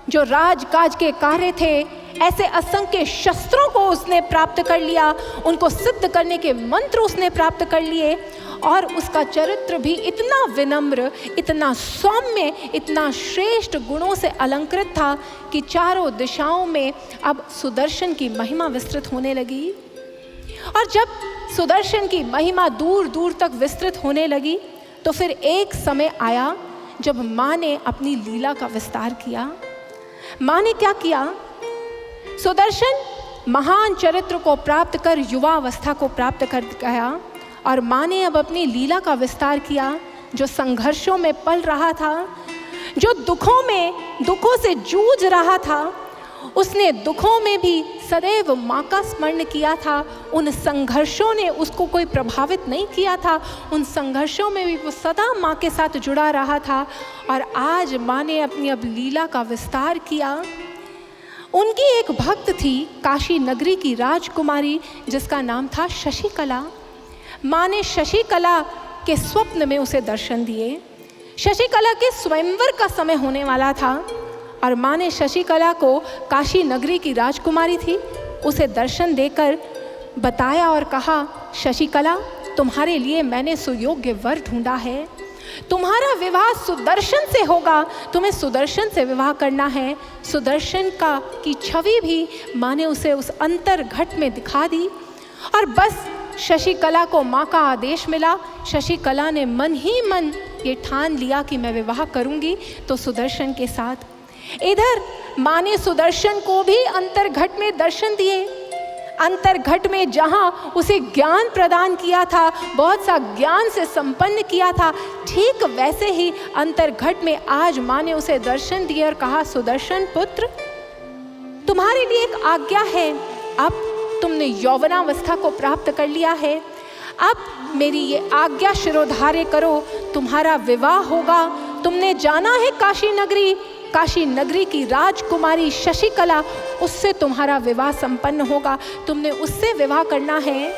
जो राजकाज के कार्य थे। ऐसे असंख्य शस्त्रों को उसने प्राप्त कर लिया, उनको सिद्ध करने के मंत्र उसने प्राप्त कर लिए और उसका चरित्र भी इतना विनम्र, इतना सौम्य, इतना श्रेष्ठ गुणों से अलंकृत था कि चारों दिशाओं में अब सुदर्शन की महिमा विस्तृत होने लगी। और जब सुदर्शन की महिमा दूर दूर तक विस्तृत होने लगी तो फिर एक समय आया जब माँ ने अपनी लीला का विस्तार किया। माँ ने क्या किया? सुदर्शन महान चरित्र को प्राप्त कर युवावस्था को प्राप्त कर गया और माँ ने अब अपनी लीला का विस्तार किया। जो संघर्षों में पल रहा था, जो दुखों से जूझ रहा था, उसने दुखों में भी सदैव माँ का स्मरण किया था। उन संघर्षों ने उसको कोई प्रभावित नहीं किया था, उन संघर्षों में भी वो सदा माँ के साथ जुड़ा रहा था। और आज माँ ने अपनी अब लीला का विस्तार किया। उनकी एक भक्त थी काशी नगरी की राजकुमारी जिसका नाम था शशिकला। माँ ने शशिकला के स्वप्न में उसे दर्शन दिए। शशिकला के स्वयंवर का समय होने वाला था और माँ ने शशिकला को, काशी नगरी की राजकुमारी थी, उसे दर्शन देकर बताया और कहा, शशिकला तुम्हारे लिए मैंने सुयोग्य वर ढूंढा है, तुम्हारा विवाह सुदर्शन से होगा, तुम्हें सुदर्शन से विवाह करना है। सुदर्शन की छवि भी माँ ने उसे उस अंतर घट में दिखा दी और बस शशिकला को माँ का आदेश मिला। शशिकला ने मन ही मन ये ठान लिया कि मैं विवाह करूँगी तो सुदर्शन के साथ। इधर माँ ने सुदर्शन को भी अंतर घट में दर्शन दिए। अंतर घट में जहाँ उसे ज्ञान प्रदान किया था, बहुत सा ज्ञान से संपन्न किया था, ठीक वैसे ही अंतर घट में आज माँ ने उसे दर्शन दिए और कहा, सुदर्शन पुत्र तुम्हारे लिए एक आज्ञा है। अब तुमने यौवनावस्था को प्राप्त कर लिया है, अब मेरी ये आज्ञा शिरोधार्य करो, तुम्हारा विवाह होगा। तुमने जाना है काशी नगरी की राजकुमारी शशिकला, उससे तुम्हारा विवाह संपन्न होगा, तुमने उससे विवाह करना है।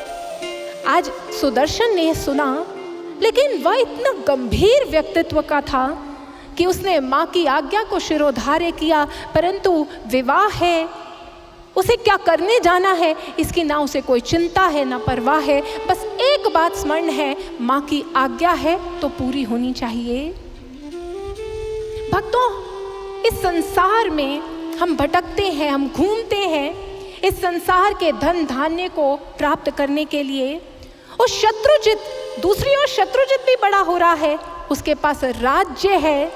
आज सुदर्शन ने सुना, लेकिन वह इतना गंभीर व्यक्तित्व का था कि उसने माँ की आज्ञा को शिरोधार्य किया, परंतु विवाह है, उसे क्या करने जाना है इसकी ना उसे कोई चिंता है ना परवाह है। बस एक बात स्मरण है, माँ की आज्ञा है तो पूरी होनी चाहिए। भक्तों, इस संसार में हम भटकते हैं, हम घूमते हैं इस संसार के धन धान्य को प्राप्त करने के लिए। उस दूसरी ओर शत्रुजित भी बड़ा हो रहा है, उसके पास राज्य है,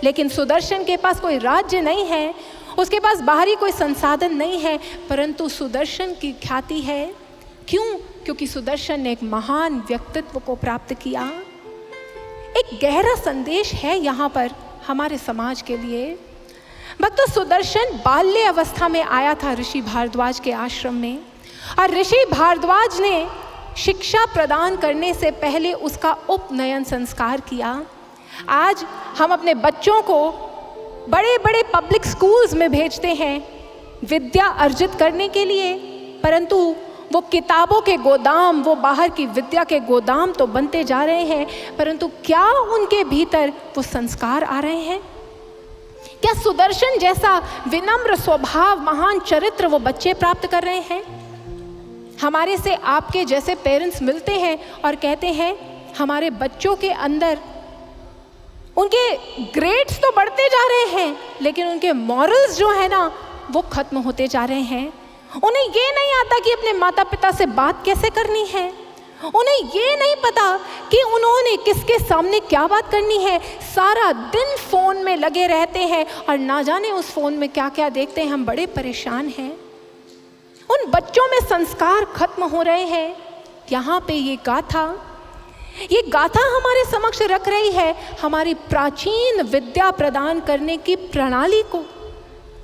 लेकिन सुदर्शन के पास कोई राज्य नहीं है, उसके पास बाहरी कोई संसाधन नहीं है, परंतु सुदर्शन की ख्याति है। क्यों? क्योंकि सुदर्शन ने एक महान व्यक्तित्व को प्राप्त किया। एक गहरा संदेश है यहाँ पर हमारे समाज के लिए। भक्तों, सुदर्शन बाल्य अवस्था में आया था ऋषि भारद्वाज के आश्रम में, और ऋषि भारद्वाज ने शिक्षा प्रदान करने से पहले उसका उपनयन संस्कार किया। आज हम अपने बच्चों को बड़े बड़े पब्लिक स्कूल्स में भेजते हैं विद्या अर्जित करने के लिए, परंतु वो किताबों के गोदाम, वो बाहर की विद्या के गोदाम तो बनते जा रहे हैं, परंतु क्या उनके भीतर वो संस्कार आ रहे हैं? क्या सुदर्शन जैसा विनम्र स्वभाव, महान चरित्र वो बच्चे प्राप्त कर रहे हैं? हमारे से आपके जैसे पेरेंट्स मिलते हैं और कहते हैं हमारे बच्चों के अंदर उनके ग्रेड्स तो बढ़ते जा रहे हैं, लेकिन उनके मॉरल्स जो है ना वो खत्म होते जा रहे हैं। उन्हें ये नहीं आता कि अपने माता पिता से बात कैसे करनी है, उन्हें ये नहीं पता कि उन्होंने किसके सामने क्या बात करनी है। सारा दिन फ़ोन में लगे रहते हैं और ना जाने उस फ़ोन में क्या क्या देखते हैं, हम बड़े परेशान हैं। उन बच्चों में संस्कार खत्म हो रहे हैं। यहाँ पे ये गाथा हमारे समक्ष रख रही है हमारी प्राचीन विद्या प्रदान करने की प्रणाली को।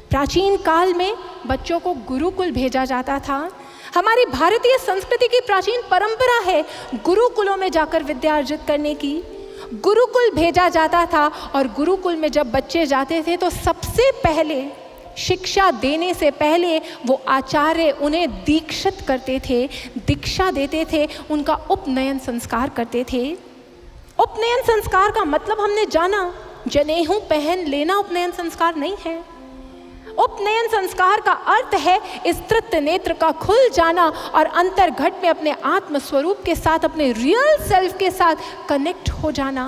प्राचीन काल में बच्चों को गुरुकुल भेजा जाता था। हमारी भारतीय संस्कृति की प्राचीन परंपरा है गुरुकुलों में जाकर विद्या अर्जित करने की। गुरुकुल भेजा जाता था और गुरुकुल में जब बच्चे जाते थे तो सबसे पहले शिक्षा देने से पहले वो आचार्य उन्हें दीक्षित करते थे, दीक्षा देते थे, उनका उपनयन संस्कार करते थे। उपनयन संस्कार का मतलब हमने जाना, जनेऊ पहन लेना उपनयन संस्कार नहीं है। उपनयन संस्कार का अर्थ है स्त्रीत्व नेत्र का खुल जाना और अंतर्घट में अपने आत्म स्वरूप के साथ, अपने रियल सेल्फ के साथ कनेक्ट हो जाना।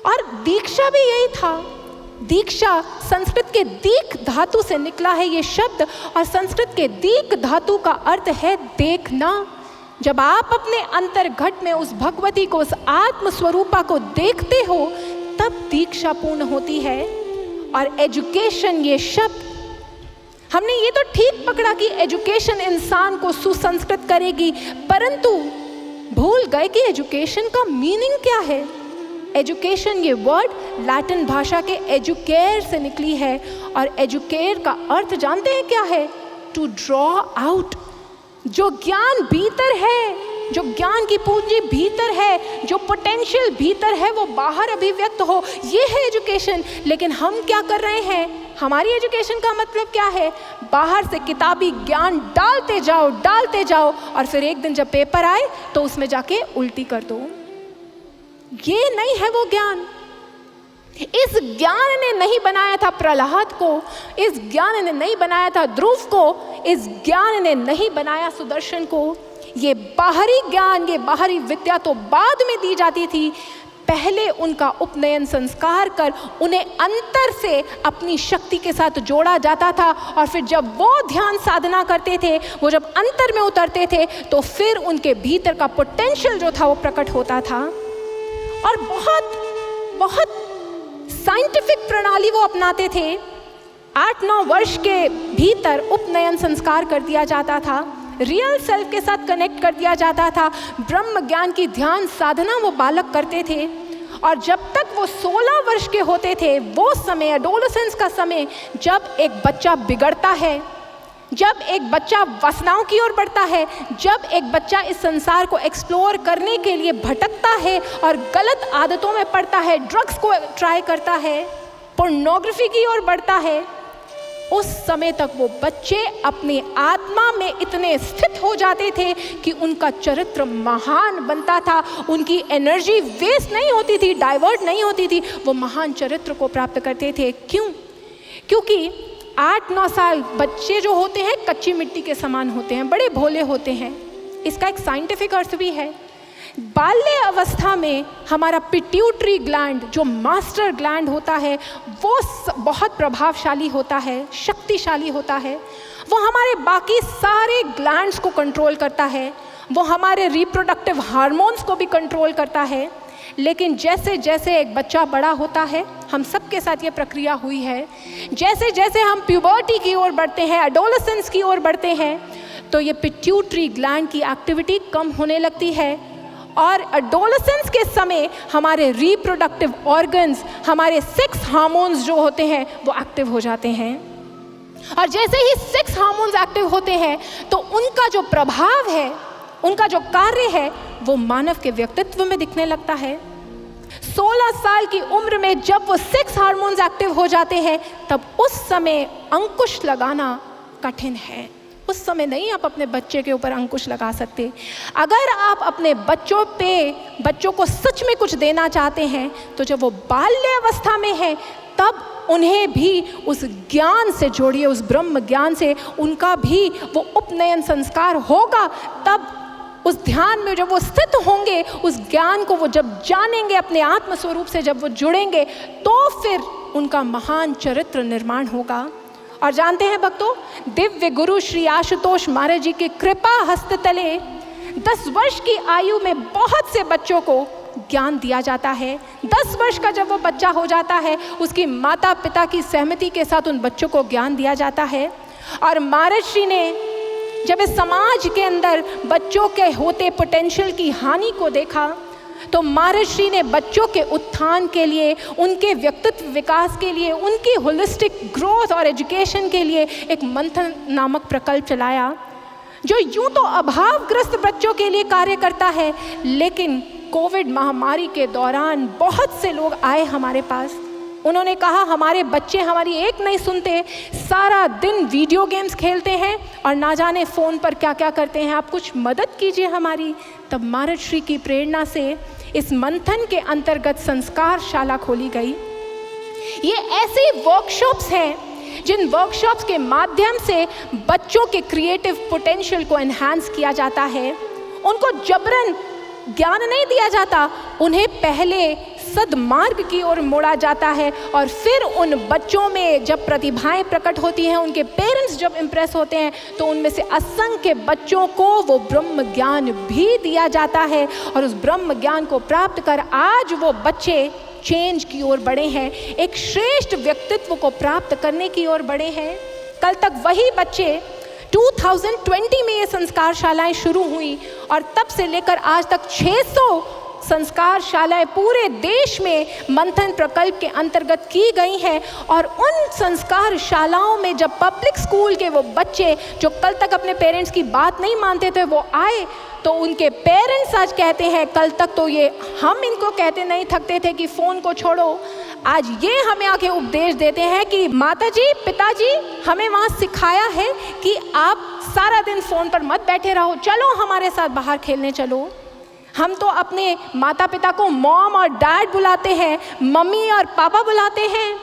और दीक्षा भी यही था। दीक्षा संस्कृत के दीक धातु से निकला है ये शब्द, और संस्कृत के दीक धातु का अर्थ है देखना। जब आप अपने अंतर्घट में उस भगवती को, उस आत्म स्वरूपा को देखते हो, तब दीक्षा पूर्ण होती है। और एजुकेशन ये शब्द, हमने ये तो ठीक पकड़ा कि एजुकेशन इंसान को सुसंस्कृत करेगी, परंतु भूल गए कि एजुकेशन का मीनिंग क्या है। एजुकेशन ये वर्ड लैटिन भाषा के एजुकेयर से निकली है, और एजुकेयर का अर्थ जानते हैं क्या है? To draw out. जो ज्ञान भीतर है, जो ज्ञान की पूंजी भीतर है, जो पोटेंशियल भीतर है, वो बाहर अभिव्यक्त हो, ये है एजुकेशन। लेकिन हम क्या कर रहे हैं? हमारी एजुकेशन का मतलब क्या है? बाहर से किताबी ज्ञान डालते जाओ और फिर एक दिन जब पेपर आए तो उसमें जाके उल्टी कर दो। ये नहीं है वो ज्ञान। इस ज्ञान ने नहीं बनाया था प्रहलाद को, इस ज्ञान ने नहीं बनाया था ध्रुव को, इस ज्ञान ने नहीं बनाया सुदर्शन को। ये बाहरी ज्ञान, ये बाहरी विद्या तो बाद में दी जाती थी। पहले उनका उपनयन संस्कार कर उन्हें अंतर से अपनी शक्ति के साथ जोड़ा जाता था, और फिर जब वो ध्यान साधना करते थे, वो जब अंतर में उतरते थे, तो फिर उनके भीतर का पोटेंशियल जो था वो प्रकट होता था। और बहुत साइंटिफिक प्रणाली वो अपनाते थे। 8-9 वर्ष के भीतर उपनयन संस्कार कर दिया जाता था, रियल सेल्फ के साथ कनेक्ट कर दिया जाता था। ब्रह्म ज्ञान की ध्यान साधना वो बालक करते थे, और जब तक वो 16 वर्ष के होते थे, वो समय एडोलेसेंस का समय, जब एक बच्चा बिगड़ता है, जब एक बच्चा वासनाओं की ओर बढ़ता है, जब एक बच्चा इस संसार को एक्सप्लोर करने के लिए भटकता है और गलत आदतों में पड़ता है, ड्रग्स को ट्राई करता है, पोर्नोग्राफी की ओर बढ़ता है, उस समय तक वो बच्चे अपनी आत्मा में इतने स्थित हो जाते थे कि उनका चरित्र महान बनता था। उनकी एनर्जी वेस्ट नहीं होती थी, डाइवर्ट नहीं होती थी, वो महान चरित्र को प्राप्त करते थे। क्यों? क्योंकि 8-9 साल बच्चे जो होते हैं कच्ची मिट्टी के समान होते हैं, बड़े भोले होते हैं। इसका एक साइंटिफिक अर्थ भी है। बाल्य अवस्था में हमारा पिट्यूटरी ग्लैंड, जो मास्टर ग्लैंड होता है, वो बहुत प्रभावशाली होता है, शक्तिशाली होता है। वो हमारे बाकी सारे ग्लैंड्स को कंट्रोल करता है, वो हमारे रिप्रोडक्टिव हार्मोन्स को भी कंट्रोल करता है। लेकिन जैसे जैसे एक बच्चा बड़ा होता है, हम सबके साथ ये प्रक्रिया हुई है, जैसे जैसे हम प्यूबर्टी की ओर बढ़ते हैं, एडोलेसेंस की ओर बढ़ते हैं, तो ये पिट्यूटरी ग्लैंड की एक्टिविटी कम होने लगती है, और एडोलेसेंस के समय हमारे रिप्रोडक्टिव ऑर्गन्स, हमारे सेक्स हार्मोन्स जो होते हैं वो एक्टिव हो जाते हैं। और जैसे ही सेक्स हार्मोन्स एक्टिव होते हैं तो उनका जो प्रभाव है, उनका जो कार्य है, वो मानव के व्यक्तित्व में दिखने लगता है। 16 साल की उम्र में जब वो सेक्स हार्मोन्स एक्टिव हो जाते हैं, तब उस समय अंकुश लगाना कठिन है। उस समय नहीं आप अपने बच्चे के ऊपर अंकुश लगा सकते। अगर आप अपने बच्चों को सच में कुछ देना चाहते हैं, तो जब वो बाल्य अवस्था में है, तब उन्हें भी उस ज्ञान से जोड़िए, उस ब्रह्म ज्ञान से। उनका भी वो उपनयन संस्कार होगा, तब उस ध्यान में जब वो स्थित होंगे, उस ज्ञान को वो जब जानेंगे, अपने आत्म स्वरूप से जब वो जुड़ेंगे, तो फिर उनका महान चरित्र निर्माण होगा। और जानते हैं भक्तों, दिव्य गुरु श्री आशुतोष महाराज जी के कृपा हस्त तले 10 वर्ष की आयु में बहुत से बच्चों को ज्ञान दिया जाता है। 10 वर्ष का जब वो बच्चा हो जाता है, उसकी माता पिता की सहमति के साथ उन बच्चों को ज्ञान दिया जाता है। और महाराज श्री ने जब इस समाज के अंदर बच्चों के होते पोटेंशियल की हानि को देखा, तो महाराज श्री ने बच्चों के उत्थान के लिए, उनके व्यक्तित्व विकास के लिए, उनकी होलिस्टिक ग्रोथ और एजुकेशन के लिए एक मंथन नामक प्रकल्प चलाया, जो यूं तो अभावग्रस्त बच्चों के लिए कार्य करता है, लेकिन कोविड महामारी के दौरान बहुत से लोग आए हमारे पास। उन्होंने कहा हमारे बच्चे हमारी एक नहीं सुनते, सारा दिन वीडियो गेम्स खेलते हैं और ना जाने फ़ोन पर क्या क्या करते हैं, आप कुछ मदद कीजिए हमारी। तब महाराज श्री की प्रेरणा से इस मंथन के अंतर्गत संस्कार शाला खोली गई। ये ऐसी वर्कशॉप्स हैं जिन वर्कशॉप्स के माध्यम से बच्चों के क्रिएटिव पोटेंशियल को एनहांस किया जाता है। उनको जबरन ज्ञान नहीं दिया जाता, उन्हें पहले सद्मार्ग की ओर मोड़ा जाता है और फिर उन बच्चों में जब प्रतिभाएं प्रकट होती हैं, उनके पेरेंट्स जब इम्प्रेस होते हैं, तो उनमें से असंख्य बच्चों को वो ब्रह्म ज्ञान भी दिया जाता है और उस ब्रह्म ज्ञान को प्राप्त कर आज वो बच्चे चेंज की ओर बढ़े हैं, एक श्रेष्ठ व्यक्तित्व को प्राप्त करने की ओर बढ़े हैं। कल तक वही बच्चे 2020 में ये संस्कार शालाएं शुरू हुई और तब से लेकर आज तक 600 संस्कार शालाएं पूरे देश में मंथन प्रकल्प के अंतर्गत की गई हैं। और उन संस्कार शालाओं में जब पब्लिक स्कूल के वो बच्चे जो कल तक अपने पेरेंट्स की बात नहीं मानते थे वो आए, तो उनके पेरेंट्स आज कहते हैं, कल तक तो ये हम इनको कहते नहीं थकते थे कि फ़ोन को छोड़ो, आज ये हमें आके उपदेश देते हैं कि माताजी पिताजी हमें वहाँ सिखाया है कि आप सारा दिन फ़ोन पर मत बैठे रहो, चलो हमारे साथ बाहर खेलने चलो। हम तो अपने माता पिता को मॉम और डैड बुलाते हैं, मम्मी और पापा बुलाते हैं।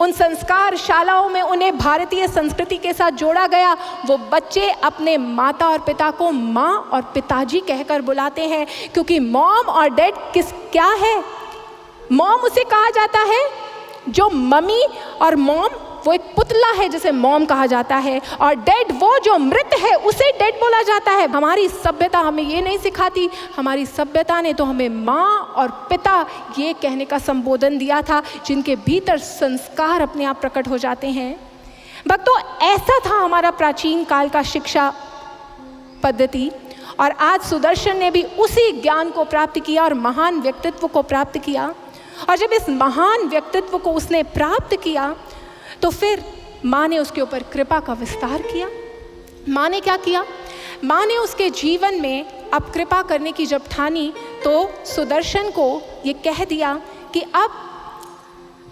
उन संस्कार शालाओं में उन्हें भारतीय संस्कृति के साथ जोड़ा गया। वो बच्चे अपने माता और पिता को माँ और पिताजी कहकर बुलाते हैं, क्योंकि मॉम और डैड क्या है? मॉम उसे कहा जाता है जो मम्मी, और मॉम वो एक पुतला है जिसे मॉम कहा जाता है, और डेड वो जो मृत है उसे डेड बोला जाता है। हमारी सभ्यता हमें ये नहीं सिखाती, हमारी सभ्यता ने तो हमें माँ और पिता ये कहने का संबोधन दिया था, जिनके भीतर संस्कार अपने आप प्रकट हो जाते हैं। भक्तों, ऐसा था हमारा प्राचीन काल का शिक्षा पद्धति, और आज सुदर्शन ने भी उसी ज्ञान को प्राप्त किया और महान व्यक्तित्व को प्राप्त किया। और जब इस महान व्यक्तित्व को उसने प्राप्त किया तो फिर माँ ने उसके ऊपर कृपा का विस्तार किया। माँ ने क्या किया? माँ ने उसके जीवन में अब कृपा करने की जब ठानी तो सुदर्शन को ये कह दिया कि अब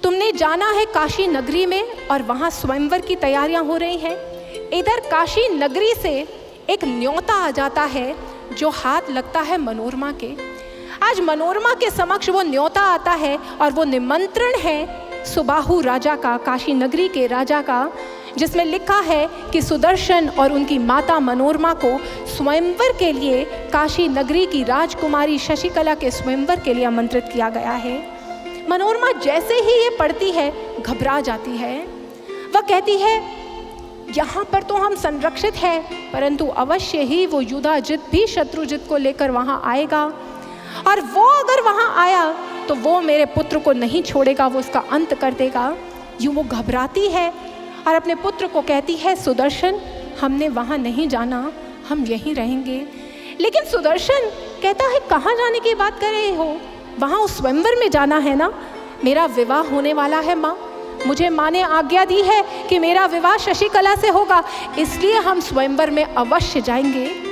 तुमने जाना है काशी नगरी में और वहाँ स्वयंवर की तैयारियाँ हो रही हैं। इधर काशी नगरी से एक न्योता आ जाता है जो हाथ लगता है मनोरमा के। आज मनोरमा के समक्ष वो न्योता आता है और वो निमंत्रण है सुबाहु राजा का, काशी नगरी के राजा का, जिसमें लिखा है कि सुदर्शन और उनकी माता मनोरमा को स्वयंवर के लिए काशी नगरी की राजकुमारी शशिकला के स्वयंवर के लिए आमंत्रित किया गया है। मनोरमा जैसे ही ये पढ़ती है घबरा जाती है। वह कहती है यहाँ पर तो हम संरक्षित हैं, परंतु अवश्य ही वो युधाजित भी शत्रुजित को लेकर वहाँ आएगा, और वो अगर वहाँ आया तो वो मेरे पुत्र को नहीं छोड़ेगा, वो उसका अंत कर देगा। यूँ वो घबराती है और अपने पुत्र को कहती है, सुदर्शन हमने वहाँ नहीं जाना, हम यहीं रहेंगे। लेकिन सुदर्शन कहता है, कहाँ जाने की बात कर रहे हो? वहाँ उस स्वयंवर में जाना है ना, मेरा विवाह होने वाला है माँ, मुझे माँ ने आज्ञा दी है कि मेरा विवाह शशिकला से होगा, इसलिए हम स्वयंवर में अवश्य जाएंगे।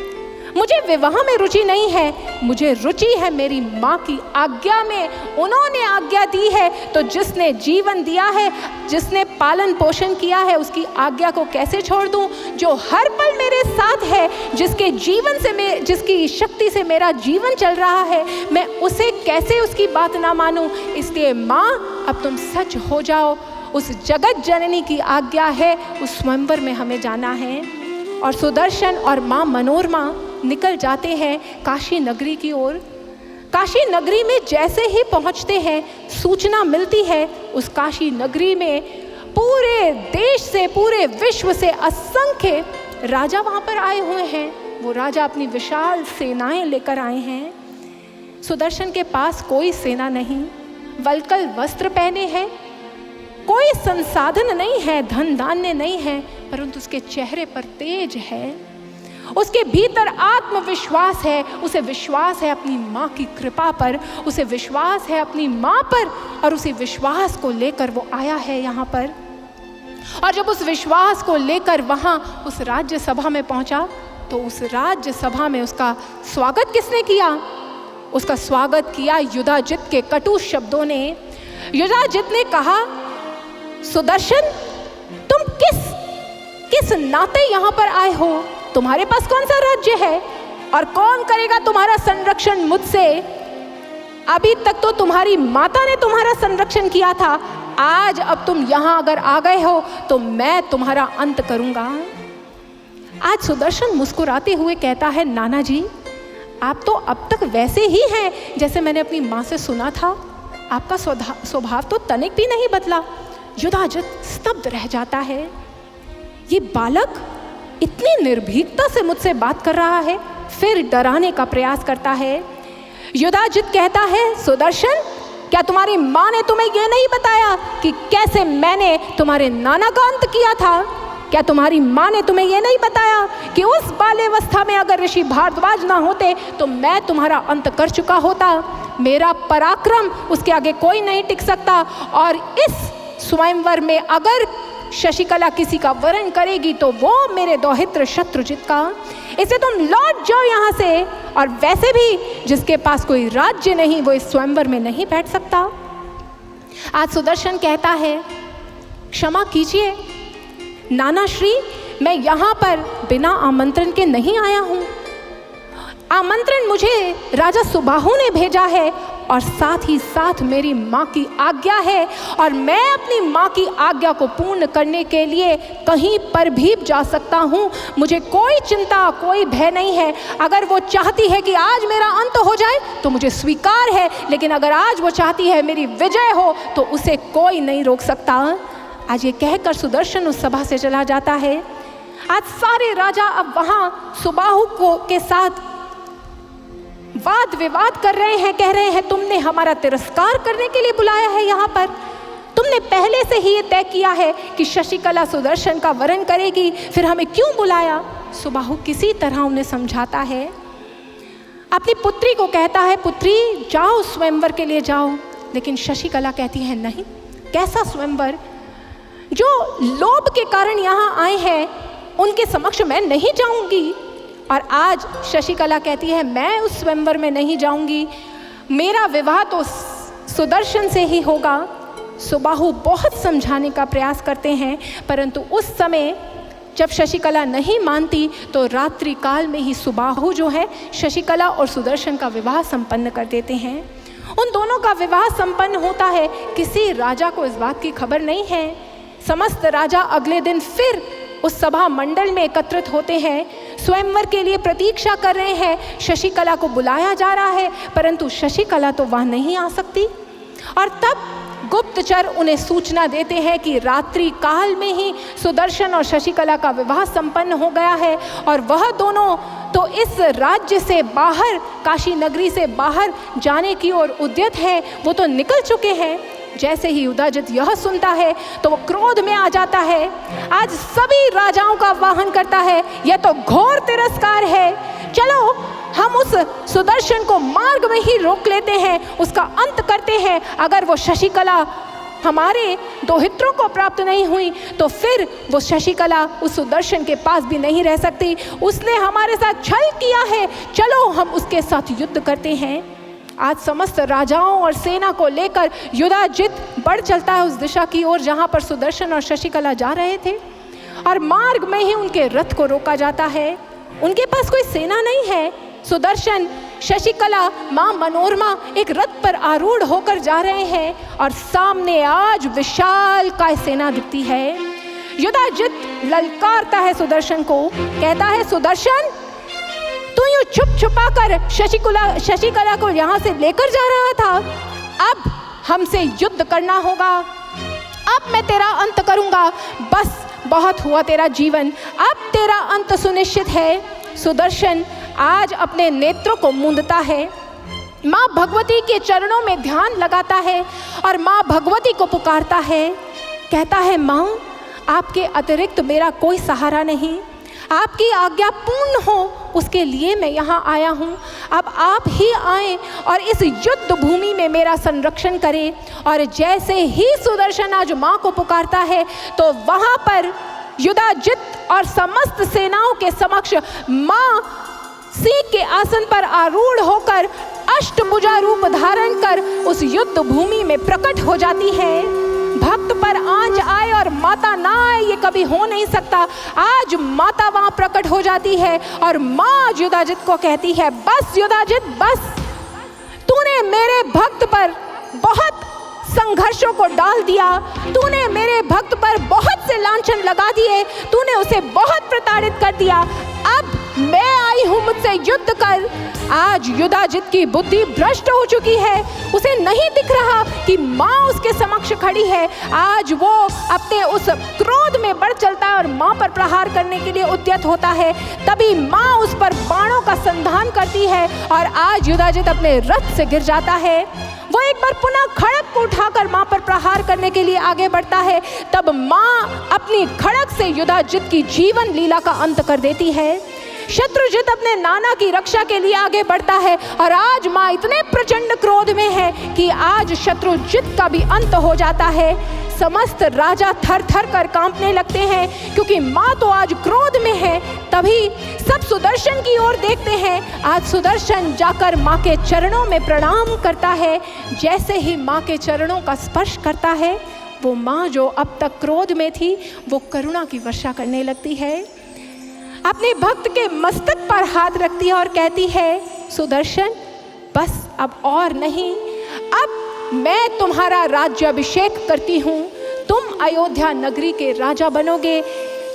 मुझे विवाह में रुचि नहीं है, मुझे रुचि है मेरी माँ की आज्ञा में। उन्होंने आज्ञा दी है तो जिसने जीवन दिया है, जिसने पालन पोषण किया है, उसकी आज्ञा को कैसे छोड़ दूँ? जो हर पल मेरे साथ है, जिसके जीवन से जिसकी शक्ति से मेरा जीवन चल रहा है, मैं उसे कैसे उसकी बात ना मानूं? इसलिए माँ अब तुम सच हो जाओ, उस जगत जननी की आज्ञा है, उस स्वयंवर में हमें जाना है। और सुदर्शन और माँ मनोरमा निकल जाते हैं काशी नगरी की ओर। काशी नगरी में जैसे ही पहुंचते हैं सूचना मिलती है उस काशी नगरी में पूरे देश से, पूरे विश्व से असंख्य राजा वहां पर आए हुए हैं। वो राजा अपनी विशाल सेनाएं लेकर आए हैं। सुदर्शन के पास कोई सेना नहीं, वल्कल वस्त्र पहने हैं, कोई संसाधन नहीं है, धन धान्य नहीं है, परंतु उसके चेहरे पर तेज है, उसके भीतर आत्मविश्वास है। उसे विश्वास है अपनी माँ की कृपा पर, उसे विश्वास है अपनी माँ पर, और उसी विश्वास को लेकर वो आया है यहाँ पर। और जब उस विश्वास को लेकर वहाँ उस राज्य सभा में पहुँचा तो उस राज्य सभा में उसका स्वागत किसने किया? उसका स्वागत किया युधाजित के कटु शब्दों ने। युधाजित ने कहा, सुदर्शन, तुम किस नाते यहाँ पर आए हो? तुम्हारे पास कौन सा राज्य है और कौन करेगा तुम्हारा संरक्षण मुझसे? अभी तक तो तुम्हारी माता ने तुम्हारा संरक्षण किया था, आज अब तुम यहाँ अगर आ गए हो तो मैं तुम्हारा अंत करूँगा। आज सुदर्शन मुस्कुराते हुए कहता है, नाना जी, आप तो अब तक वैसे ही हैं जैसे मैंने अपनी माँ से सुना था। आपका स्वभाव तो तनिक भी नहीं बदला। युधाजित स्तब्ध रह जाता है। ये बालक इतनी निर्भीकता से मुझसे बात कर रहा है, फिर डराने का प्रयास करता है। युधाजित कहता है, सुदर्शन, क्या तुम्हारी माँ ने तुम्हें यह नहीं बताया कि कैसे मैंने तुम्हारे नाना का अंत किया था? क्या तुम्हारी माँ ने तुम्हें यह नहीं बताया कि उस बाल्यावस्था में अगर ऋषि भारद्वाज ना होते तो मैं तुम्हारा अंत कर चुका होता? मेरा पराक्रम उसके आगे कोई नहीं टिक सकता, और इस स्वयंवर में अगर शशिकला किसी का वरण करेगी तो वो मेरे दौहित्र शत्रुजित का। इसे तुम लौट जाओ यहाँ से, और वैसे भी जिसके पास कोई राज्य नहीं वो इस स्वयंवर में नहीं बैठ सकता। आज सुदर्शन कहता है, क्षमा कीजिए नाना श्री, मैं यहाँ पर बिना आमंत्रण के नहीं आया हूँ। आमंत्रण मुझे राजा सुबाहु ने भेजा है, और साथ ही साथ मेरी माँ की आज्ञा है, और मैं अपनी माँ की आज्ञा को पूर्ण करने के लिए कहीं पर भी जा सकता हूँ। मुझे कोई चिंता, कोई भय नहीं है। अगर वो चाहती है कि आज मेरा अंत हो जाए तो मुझे स्वीकार है, लेकिन अगर आज वो चाहती है मेरी विजय हो तो उसे कोई नहीं रोक सकता। आज ये कहकर सुदर्शन उस सभा से चला जाता है। आज सारे राजा अब वहाँ सुबाहु के साथ वाद विवाद कर रहे हैं, कह रहे हैं, तुमने हमारा तिरस्कार करने के लिए बुलाया है यहाँ पर? तुमने पहले से ही ये तय किया है कि शशिकला सुदर्शन का वरण करेगी, फिर हमें क्यों बुलाया? सुबाहु किसी तरह उन्हें समझाता है, अपनी पुत्री को कहता है, पुत्री जाओ स्वयंवर के लिए जाओ। लेकिन शशिकला कहती है, नहीं, कैसा स्वयंवर? जो लोभ के कारण यहाँ आए हैं उनके समक्ष मैं नहीं जाऊंगी। और आज शशिकला कहती है, मैं उस स्वयंवर में नहीं जाऊंगी, मेरा विवाह तो सुदर्शन से ही होगा। सुबाहु बहुत समझाने का प्रयास करते हैं, परंतु उस समय जब शशिकला नहीं मानती तो रात्रि काल में ही सुबाहु जो है शशिकला और सुदर्शन का विवाह संपन्न कर देते हैं। उन दोनों का विवाह संपन्न होता है। किसी राजा को इस बात की खबर नहीं है। समस्त राजा अगले दिन फिर उस सभा मंडल में एकत्रित होते हैं, स्वयंवर के लिए प्रतीक्षा कर रहे हैं। शशिकला को बुलाया जा रहा है, परंतु शशिकला तो वहाँ नहीं आ सकती। और तब गुप्तचर उन्हें सूचना देते हैं कि रात्रि काल में ही सुदर्शन और शशिकला का विवाह संपन्न हो गया है, और वह दोनों तो इस राज्य से बाहर, काशी नगरी से बाहर जाने की ओर उद्यत है, वो तो निकल चुके हैं। जैसे ही युधाजित यह सुनता है तो वो क्रोध में आ जाता है। आज सभी राजाओं का वाहन करता है, यह तो घोर तिरस्कार है। चलो हम उस सुदर्शन को मार्ग में ही रोक लेते हैं, उसका अंत करते हैं। अगर वो शशिकला हमारे दोहित्रों को प्राप्त नहीं हुई तो फिर वो शशिकला उस सुदर्शन के पास भी नहीं रह सकती। उसने हमारे साथ छल किया है, चलो हम उसके साथ युद्ध करते हैं। आज समस्त राजाओं और सेना को लेकर युधाजित बढ़ चलता है उस दिशा की ओर जहाँ पर सुदर्शन और शशिकला जा रहे थे, और मार्ग में ही उनके रथ को रोका जाता है। उनके पास कोई सेना नहीं है। सुदर्शन, शशिकला, माँ मनोरमा एक रथ पर आरूढ़ होकर जा रहे हैं, और सामने आज विशाल काय सेना दिखती है। युधाजित ललकारता है सुदर्शन को, कहता है, सुदर्शन, तू यूं छुप छुपा कर शशिकला को यहाँ से लेकर जा रहा था, अब हमसे युद्ध करना होगा। अब मैं तेरा अंत करूँगा। बस बहुत हुआ तेरा जीवन, अब तेरा अंत सुनिश्चित है। सुदर्शन आज अपने नेत्रों को मूंदता है, माँ भगवती के चरणों में ध्यान लगाता है और माँ भगवती को पुकारता है। कहता है, माँ, आपके अतिरिक्त मेरा कोई सहारा नहीं, आपकी आज्ञा पूर्ण हो उसके लिए मैं यहाँ आया हूँ। अब आप ही आए और इस युद्ध भूमि में मेरा संरक्षण करें। और जैसे ही सुदर्शन आज माँ को पुकारता है तो वहाँ पर युधाजित और समस्त सेनाओं के समक्ष माँ सिंह के आसन पर आरूढ़ होकर अष्टभुजा रूप धारण कर उस युद्ध भूमि में प्रकट हो जाती है। भक्त पर आंच आए और माता ना आए ये कभी हो नहीं सकता। आज माता वहां प्रकट हो जाती है और माँ युधाजित को कहती है, बस युधाजित बस, तूने मेरे भक्त पर बहुत संघर्षों को डाल दिया, तूने मेरे भक्त पर बहुत से लांछन लगा दिए, तूने उसे बहुत प्रताड़ित कर दिया। अब मैं आई हूं मुझसे युद्ध कर। आज युधाजित की बुद्धि भ्रष्ट हो चुकी है, उसे नहीं दिख रहा कि माँ उसके समक्ष खड़ी है। आज वो अपने उस क्रोध में बढ़ चलता है और माँ पर प्रहार करने के लिए उद्यत होता है। तभी माँ उस पर बाणों का संधान करती है और आज युधाजित अपने रथ से गिर जाता है। वो एक बार पुनः खड़ग को उठाकर माँ पर प्रहार करने के लिए आगे बढ़ता है। तब माँ अपनी खड़ग से युधाजित की जीवन लीला का अंत कर देती है। शत्रुजित अपने नाना की रक्षा के लिए आगे बढ़ता है और आज माँ इतने प्रचंड क्रोध में है कि आज शत्रुजित का भी अंत हो जाता है। समस्त राजा थर थर कर कांपने लगते हैं क्योंकि माँ तो आज क्रोध में है। तभी सब सुदर्शन की ओर देखते हैं। आज सुदर्शन जाकर माँ के चरणों में प्रणाम करता है। जैसे ही माँ के चरणों का स्पर्श करता है, वो माँ जो अब तक क्रोध में थी वो करुणा की वर्षा करने लगती है। अपने भक्त के मस्तक पर हाथ रखती है और कहती है, सुदर्शन बस अब और नहीं, अब मैं तुम्हारा राज्याभिषेक करती हूँ। तुम अयोध्या नगरी के राजा बनोगे।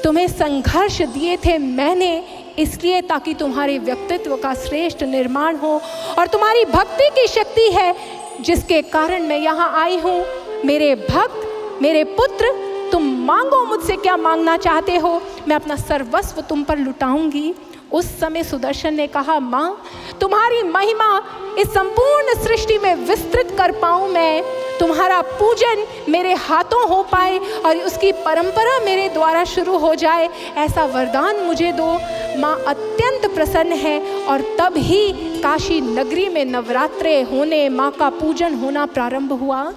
तुम्हें संघर्ष दिए थे मैंने इसलिए ताकि तुम्हारे व्यक्तित्व का श्रेष्ठ निर्माण हो और तुम्हारी भक्ति की शक्ति है जिसके कारण मैं यहाँ आई हूँ। मेरे भक्त, मेरे पुत्र, तुम मांगो मुझसे क्या मांगना चाहते हो, मैं अपना सर्वस्व तुम पर लुटाऊंगी। उस समय सुदर्शन ने कहा, माँ तुम्हारी महिमा इस संपूर्ण सृष्टि में विस्तृत कर पाऊँ मैं, तुम्हारा पूजन मेरे हाथों हो पाए और उसकी परंपरा मेरे द्वारा शुरू हो जाए, ऐसा वरदान मुझे दो। माँ अत्यंत प्रसन्न है और तब ही काशी नगरी में नवरात्रे होने, माँ का पूजन होना प्रारंभ हुआ।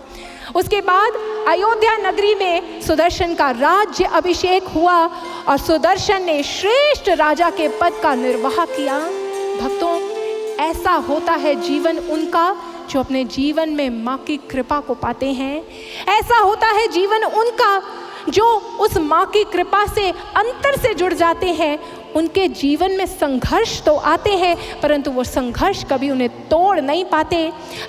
उसके बाद अयोध्या नगरी में सुदर्शन का राज्य अभिषेक हुआ और सुदर्शन ने श्रेष्ठ राजा के पद का निर्वाह किया। भक्तों, ऐसा होता है जीवन उनका जो अपने जीवन में माँ की कृपा को पाते हैं। ऐसा होता है जीवन उनका जो उस माँ की कृपा से अंतर से जुड़ जाते हैं। उनके जीवन में संघर्ष तो आते हैं परंतु वो संघर्ष कभी उन्हें तोड़ नहीं पाते।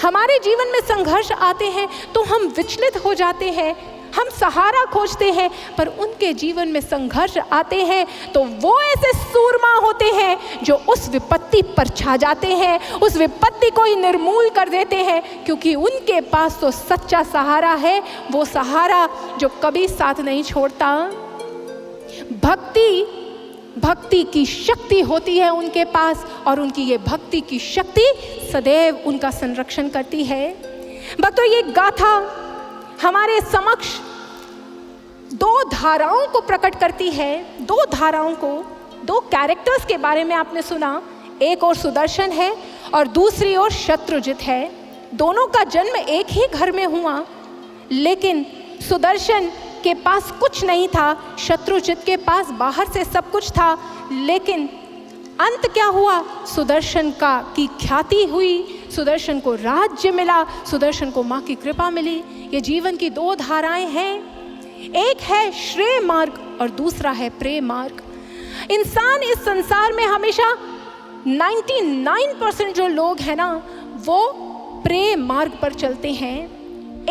हमारे जीवन में संघर्ष आते हैं तो हम विचलित हो जाते हैं, हम सहारा खोजते हैं, पर उनके जीवन में संघर्ष आते हैं तो वो ऐसे सूरमा होते हैं जो उस विपत्ति पर छा जाते हैं, उस विपत्ति को ही निर्मूल कर देते हैं, क्योंकि उनके पास तो सच्चा सहारा है, वो सहारा जो कभी साथ नहीं छोड़ता। भक्ति की शक्ति होती है उनके पास और उनकी ये भक्ति की शक्ति सदैव उनका संरक्षण करती है। भक्तों, ये गाथा हमारे समक्ष दो धाराओं को प्रकट करती है। दो धाराओं को, दो कैरेक्टर्स के बारे में आपने सुना। एक और सुदर्शन है और दूसरी ओर शत्रुजित है। दोनों का जन्म एक ही घर में हुआ, लेकिन सुदर्शन के पास कुछ नहीं था, शत्रुजित के पास बाहर से सब कुछ था। लेकिन अंत क्या हुआ? सुदर्शन की ख्याति हुई, सुदर्शन को राज्य मिला, सुदर्शन को माँ की कृपा मिली। ये जीवन की दो धाराएं हैं, एक है श्रेय मार्ग और दूसरा है प्रेम मार्ग। इंसान इस संसार में हमेशा 99% जो लोग हैं ना, वो प्रेम मार्ग पर चलते हैं।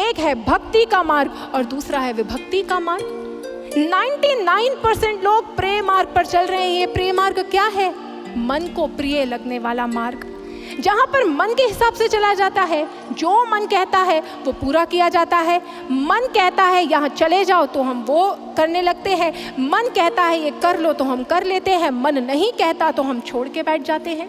एक है भक्ति का मार्ग और दूसरा है विभक्ति का मार्ग। 99% लोग प्रेम मार्ग पर चल रहे हैं। ये प्रेम मार्ग क्या है? मन को प्रिय लगने वाला मार्ग, जहाँ पर मन के हिसाब से चला जाता है, जो मन कहता है वो पूरा किया जाता है। मन कहता है यहाँ चले जाओ तो हम वो करने लगते हैं, मन कहता है ये कर लो तो हम कर लेते हैं, मन नहीं कहता तो हम छोड़ के बैठ जाते हैं।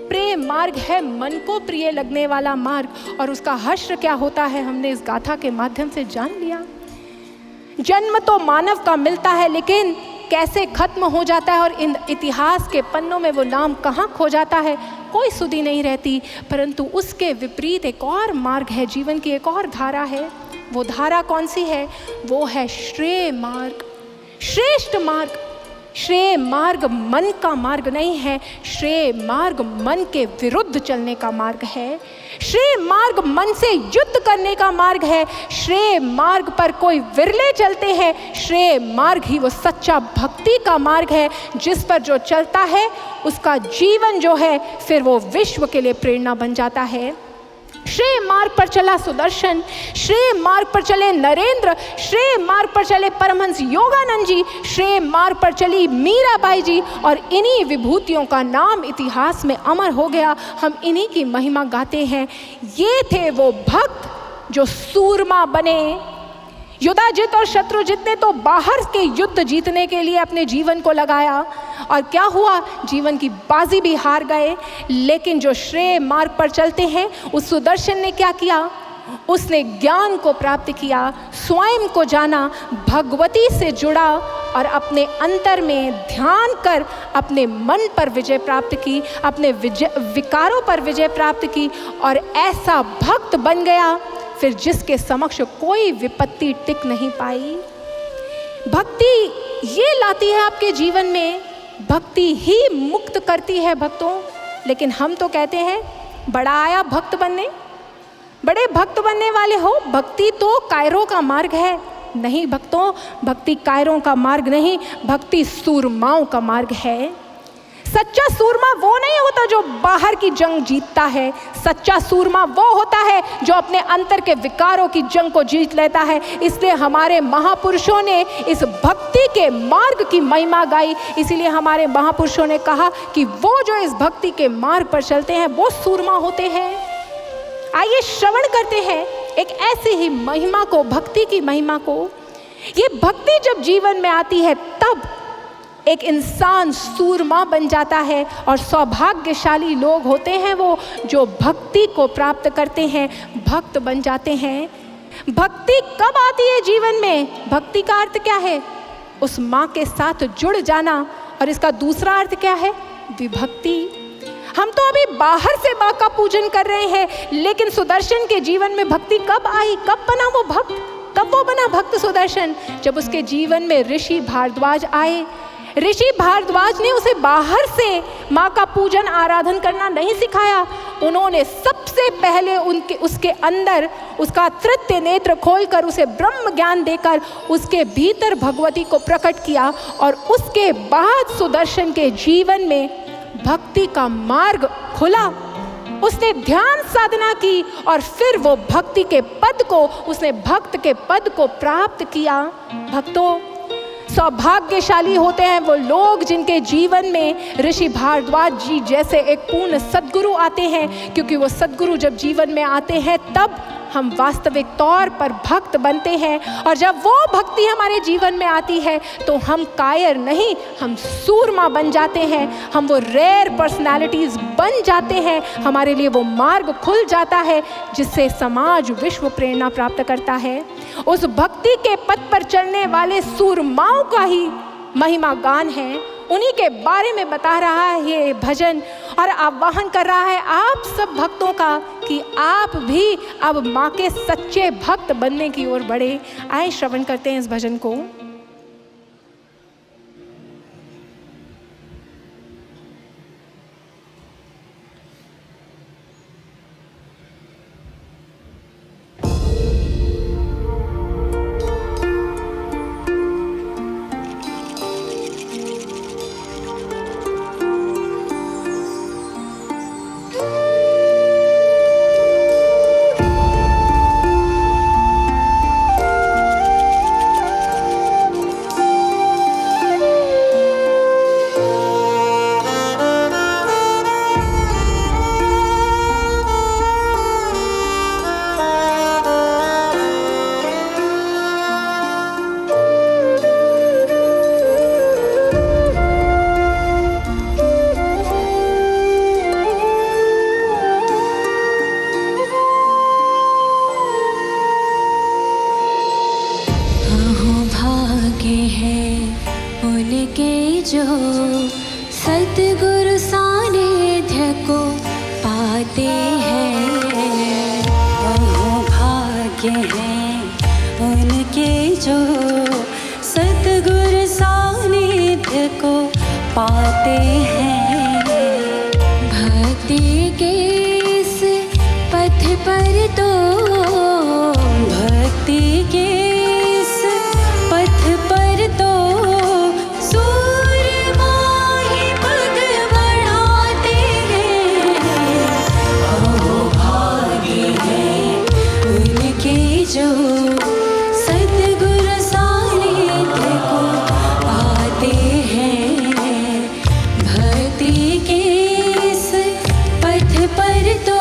प्रेम मार्ग है मन को प्रिय लगने वाला मार्ग और उसका हश्र क्या होता है हमने इस गाथा के माध्यम से जान लिया। जन्म तो मानव का मिलता है, लेकिन कैसे खत्म हो जाता है और इन इतिहास के पन्नों में वो नाम कहाँ खो जाता है, कोई सुधि नहीं रहती। परंतु उसके विपरीत एक और मार्ग है, जीवन की एक और धारा है। वो धारा कौन सी है? वो है श्रेय मार्ग, श्रेष्ठ मार्ग। श्रेय मार्ग मन का मार्ग नहीं है, श्रेय मार्ग मन के विरुद्ध चलने का मार्ग है। श्रेय मार्ग मन से युद्ध करने का मार्ग है। श्रेय मार्ग पर कोई विरले चलते हैं। श्रेय मार्ग ही वो सच्चा भक्ति का मार्ग है, जिस पर जो चलता है उसका जीवन जो है फिर वो विश्व के लिए प्रेरणा बन जाता है। श्रेय मार्ग पर चला सुदर्शन, श्रेय मार्ग पर चले नरेंद्र, श्रेय मार्ग पर चले परमहंस योगानंद जी, श्रेय मार्ग पर चली मीराबाई जी, और इन्हीं विभूतियों का नाम इतिहास में अमर हो गया। हम इन्हीं की महिमा गाते हैं। ये थे वो भक्त जो सूरमा बने। युधाजित और शत्रुजित ने तो बाहर के युद्ध जीतने के लिए अपने जीवन को लगाया, और क्या हुआ, जीवन की बाजी भी हार गए। लेकिन जो श्रेय मार्ग पर चलते हैं, उस सुदर्शन ने क्या किया, उसने ज्ञान को प्राप्त किया, स्वयं को जाना, भगवती से जुड़ा और अपने अंतर में ध्यान कर अपने मन पर विजय प्राप्त की, अपने विकारों पर विजय प्राप्त की, और ऐसा भक्त बन गया फिर जिसके समक्ष कोई विपत्ति टिक नहीं पाई। भक्ति ये लाती है आपके जीवन में, भक्ति ही मुक्त करती है भक्तों। लेकिन हम तो कहते हैं बड़ा आया भक्त बनने, बड़े भक्त बनने वाले हो। भक्ति तो कायरों का मार्ग है। नहीं भक्तों, भक्ति कायरों का मार्ग नहीं, भक्ति सूरमाओं का मार्ग है। सच्चा सूरमा वो नहीं होता जो बाहर की जंग जीतता है। सच्चा सूरमा वो होता है जो अपने अंतर के विकारों की जंग को जीत लेता है। इसलिए हमारे महापुरुषों ने इस भक्ति के मार्ग की महिमा गाई। इसीलिए हमारे महापुरुषों ने कहा कि वो जो इस भक्ति के मार्ग पर चलते हैं वो सूरमा होते हैं। आइए श्रवण करते हैं एक ऐसी ही महिमा को, भक्ति की महिमा को। ये भक्ति जब जीवन में आती है तब एक इंसान सूरमा बन जाता है, और सौभाग्यशाली लोग होते हैं वो जो भक्ति को प्राप्त करते हैं, भक्त बन जाते हैं। भक्ति कब आती है जीवन में? भक्ति का अर्थ क्या है? उस माँ के साथ जुड़ जाना। और इसका दूसरा अर्थ क्या है? विभक्ति। हम तो अभी बाहर से माँ का पूजन कर रहे हैं, लेकिन सुदर्शन के जीवन में भक्ति कब आई? कब बना वो भक्त? कब वो बना भक्त सुदर्शन? जब उसके जीवन में ऋषि भारद्वाज आए। ऋषि भारद्वाज ने उसे बाहर से माँ का पूजन आराधन करना नहीं सिखाया। उन्होंने सबसे पहले उसके अंदर उसका तृतीय नेत्र खोलकर उसे ब्रह्म ज्ञान देकर उसके भीतर भगवती को प्रकट किया, और उसके बाद सुदर्शन के जीवन में भक्ति का मार्ग खुला। उसने ध्यान साधना की और फिर वो भक्ति के पद को, उसने भक्त के पद को प्राप्त किया। भक्तों, सौभाग्यशाली होते हैं वो लोग जिनके जीवन में ऋषि भारद्वाज जी जैसे एक पूर्ण सद्गुरु आते हैं, क्योंकि वो सद्गुरु जब जीवन में आते हैं तब हम वास्तविक तौर पर भक्त बनते हैं। और जब वो भक्ति हमारे जीवन में आती है तो हम कायर नहीं, हम सूरमा बन जाते हैं, हम वो रेयर पर्सनालिटीज बन जाते हैं। हमारे लिए वो मार्ग खुल जाता है जिससे समाज विश्व प्रेरणा प्राप्त करता है। उस भक्ति के पथ पर चलने वाले सूरमाओं का ही महिमा गान है। उन्हीं के बारे में बता रहा है ये भजन, और आह्वान कर रहा है आप सब भक्तों का कि आप भी अब माँ के सच्चे भक्त बनने की ओर बढ़े। आए श्रवण करते हैं इस भजन को। जो सतगुरु सानिध्य को पाते हैं, वो भाग्य हैं उनके जो सतगुरु सानिध्य को पाते हैं। भक्ति के इस पथ पर तो, भक्ति के इस पथ पर तो सूरमा ही पग बढ़ाते हैं। वो भाग्य है उनके जो सतगुरु सानिध्य को पाते हैं। भक्ति के इस पथ पर तो,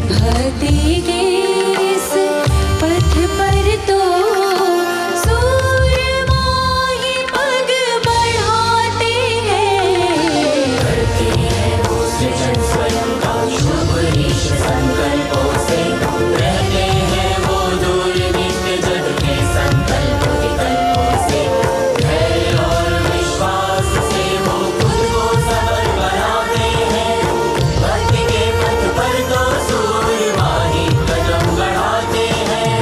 भक्ति के इस पथ पर तो सूरमा ही पग बढ़ाते हैं। करते हैं वो सृजन स्वयं का शुभ ईश संकल्पों से, रहते हैं वो दूर नित्य जग के संकल्प विकल्पों से। धैर्य और विश्वास से वो खुद को सबल बनाते हैं। भक्ति के पथ पर तो सूरमा ही कदम बढ़ाते हैं।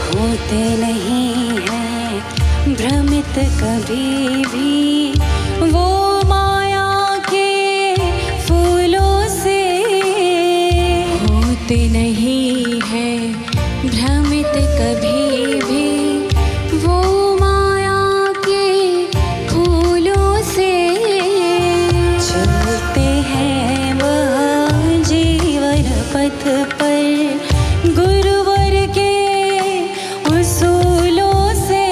होते नहीं हैं भ्रमित कभी भी वो माया के फूलों से। होते नहीं हैं भ्रमित कभी भी वो माया के फूलों से। चलते हैं वह जीवन पथ पर गुरुवर के उसूलों से।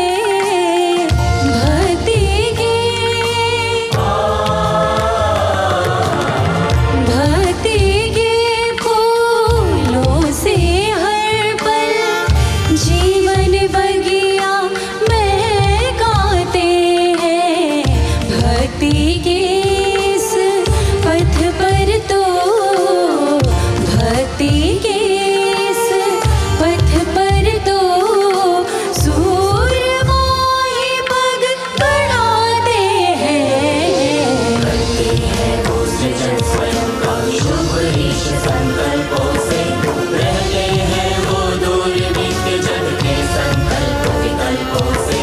भक्ति के फूलों से हर पल जीवन बगिया महकाते हैं। भक्ति के इस पथ पर तो, भक्ति के इस पथ पर तो सूरमा ही पग बढ़ाते हैं। करते हैं वो सृजन स्वयं का शुभ ईश संकल्पों से, रहते हैं वो दूर नित्य जग के संकल्प विकल्पों से।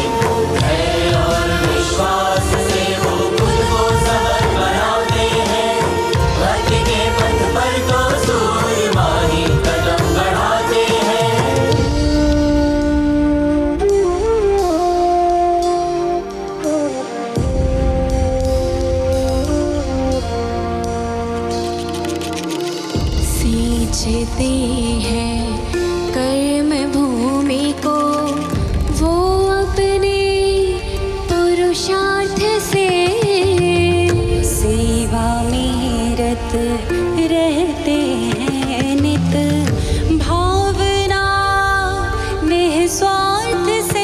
धैर्य और विश्वास से वो खुद को सबल बनाते हैं। भक्ति के पथ पर तो सूरमा ही कदम बढ़ाते हैं। सींचते हैं कर्म भूमि को वो अपने पुरुषार्थ से। सेवा में रत रहते हैं नित भावना निस्वार्थ से।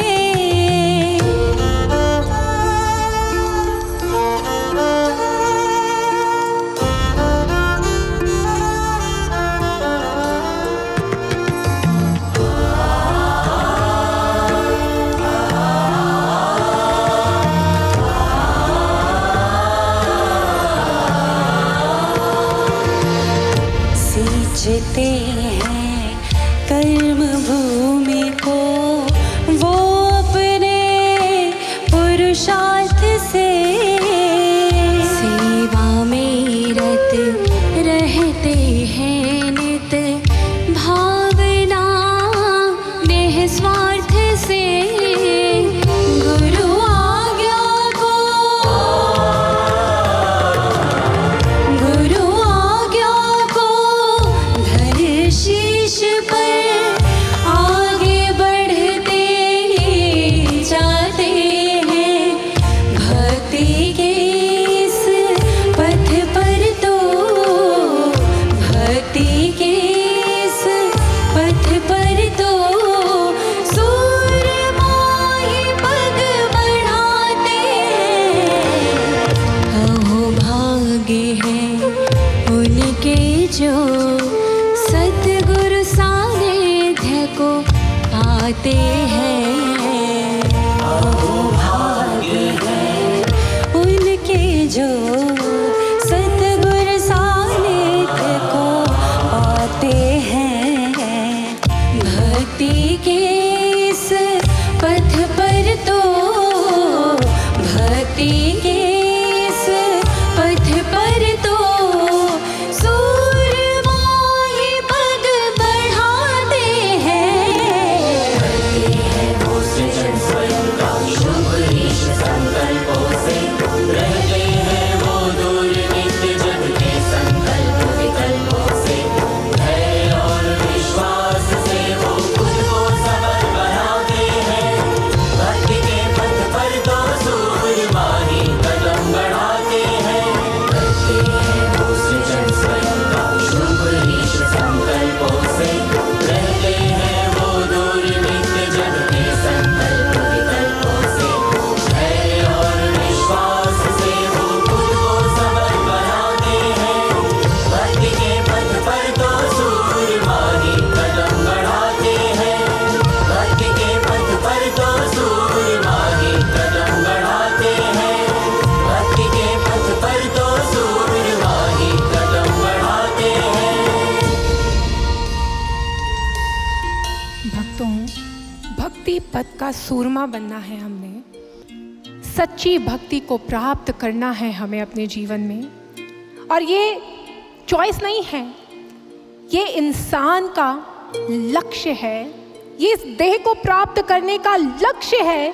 का सूरमा बनना है हमने, सच्ची भक्ति को प्राप्त करना है हमें अपने जीवन में। और ये चॉइस नहीं है, ये इंसान का लक्ष्य है, ये इस देह को प्राप्त करने का लक्ष्य है।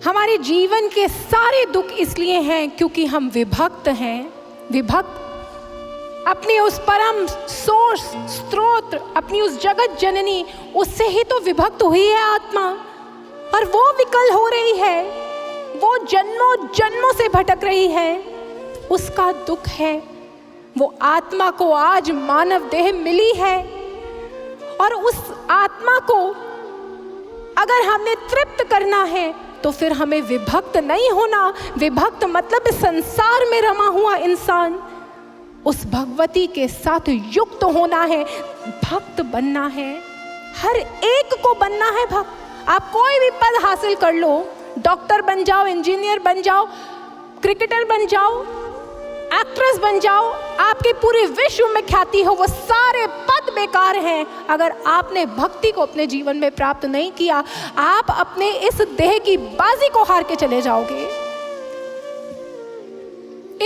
हमारे जीवन के सारे दुख इसलिए हैं क्योंकि हम विभक्त हैं। विभक्त अपनी उस परम सोर्स स्रोत, अपनी उस जगत जननी, उससे ही तो विभक्त हुई है आत्मा। और वो विकल हो रही है, वो जन्मों जन्मों से भटक रही है, उसका दुख है। वो आत्मा को आज मानव देह मिली है और उस आत्मा को अगर हमने तृप्त करना है तो फिर हमें विभक्त नहीं होना। विभक्त मतलब इस संसार में रमा हुआ इंसान, उस भगवती के साथ युक्त होना है, भक्त बनना है, हर एक को बनना है भक्त। आप कोई भी पद हासिल कर लो, डॉक्टर बन जाओ, इंजीनियर बन जाओ, क्रिकेटर बन जाओ, एक्ट्रेस बन जाओ, आपके पूरे विश्व में ख्याति हो, वो सारे पद बेकार हैं अगर आपने भक्ति को अपने जीवन में प्राप्त नहीं किया। आप अपने इस देह की बाजी को हार के चले जाओगे।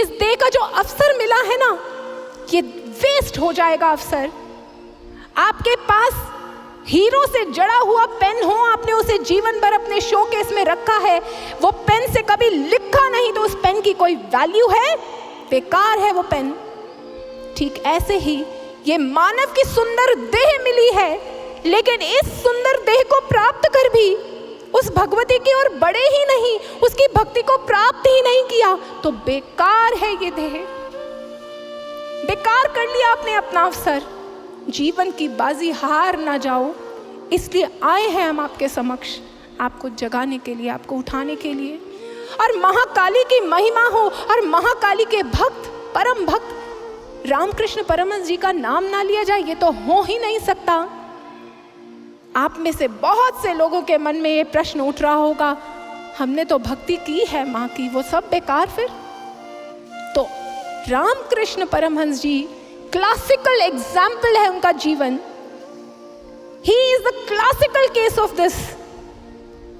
इस देह का जो अवसर मिला है ना, ये वेस्ट हो जाएगा अवसर। आपके पास हीरो से जड़ा हुआ पेन हो, आपने उसे जीवन भर अपने शोकेस में रखा है, वो पेन से कभी लिखा नहीं तो उस पेन की कोई वैल्यू है? बेकार है वो पेन। ठीक ऐसे ही ये मानव की सुंदर देह मिली है, लेकिन इस सुंदर देह को प्राप्त कर भी उस भगवती की ओर बढ़े ही नहीं, उसकी भक्ति को प्राप्त ही नहीं किया, तो बेकार है ये देह। बेकार कर लिया आपने अपना अवसर। जीवन की बाजी हार ना जाओ, इसलिए आए हैं हम आपके समक्ष, आपको जगाने के लिए, आपको उठाने के लिए। और महाकाली की महिमा हो और महाकाली के भक्त, परम भक्त रामकृष्ण परमहंस जी का नाम ना लिया जाए, ये तो हो ही नहीं सकता। आप में से बहुत से लोगों के मन में ये प्रश्न उठ रहा होगा, हमने तो भक्ति की है माँ की, वो सब बेकार फिर? तो रामकृष्ण परमहंस जी क्लासिकल एग्जाम्पल है उनका जीवन। He is the classical case of this.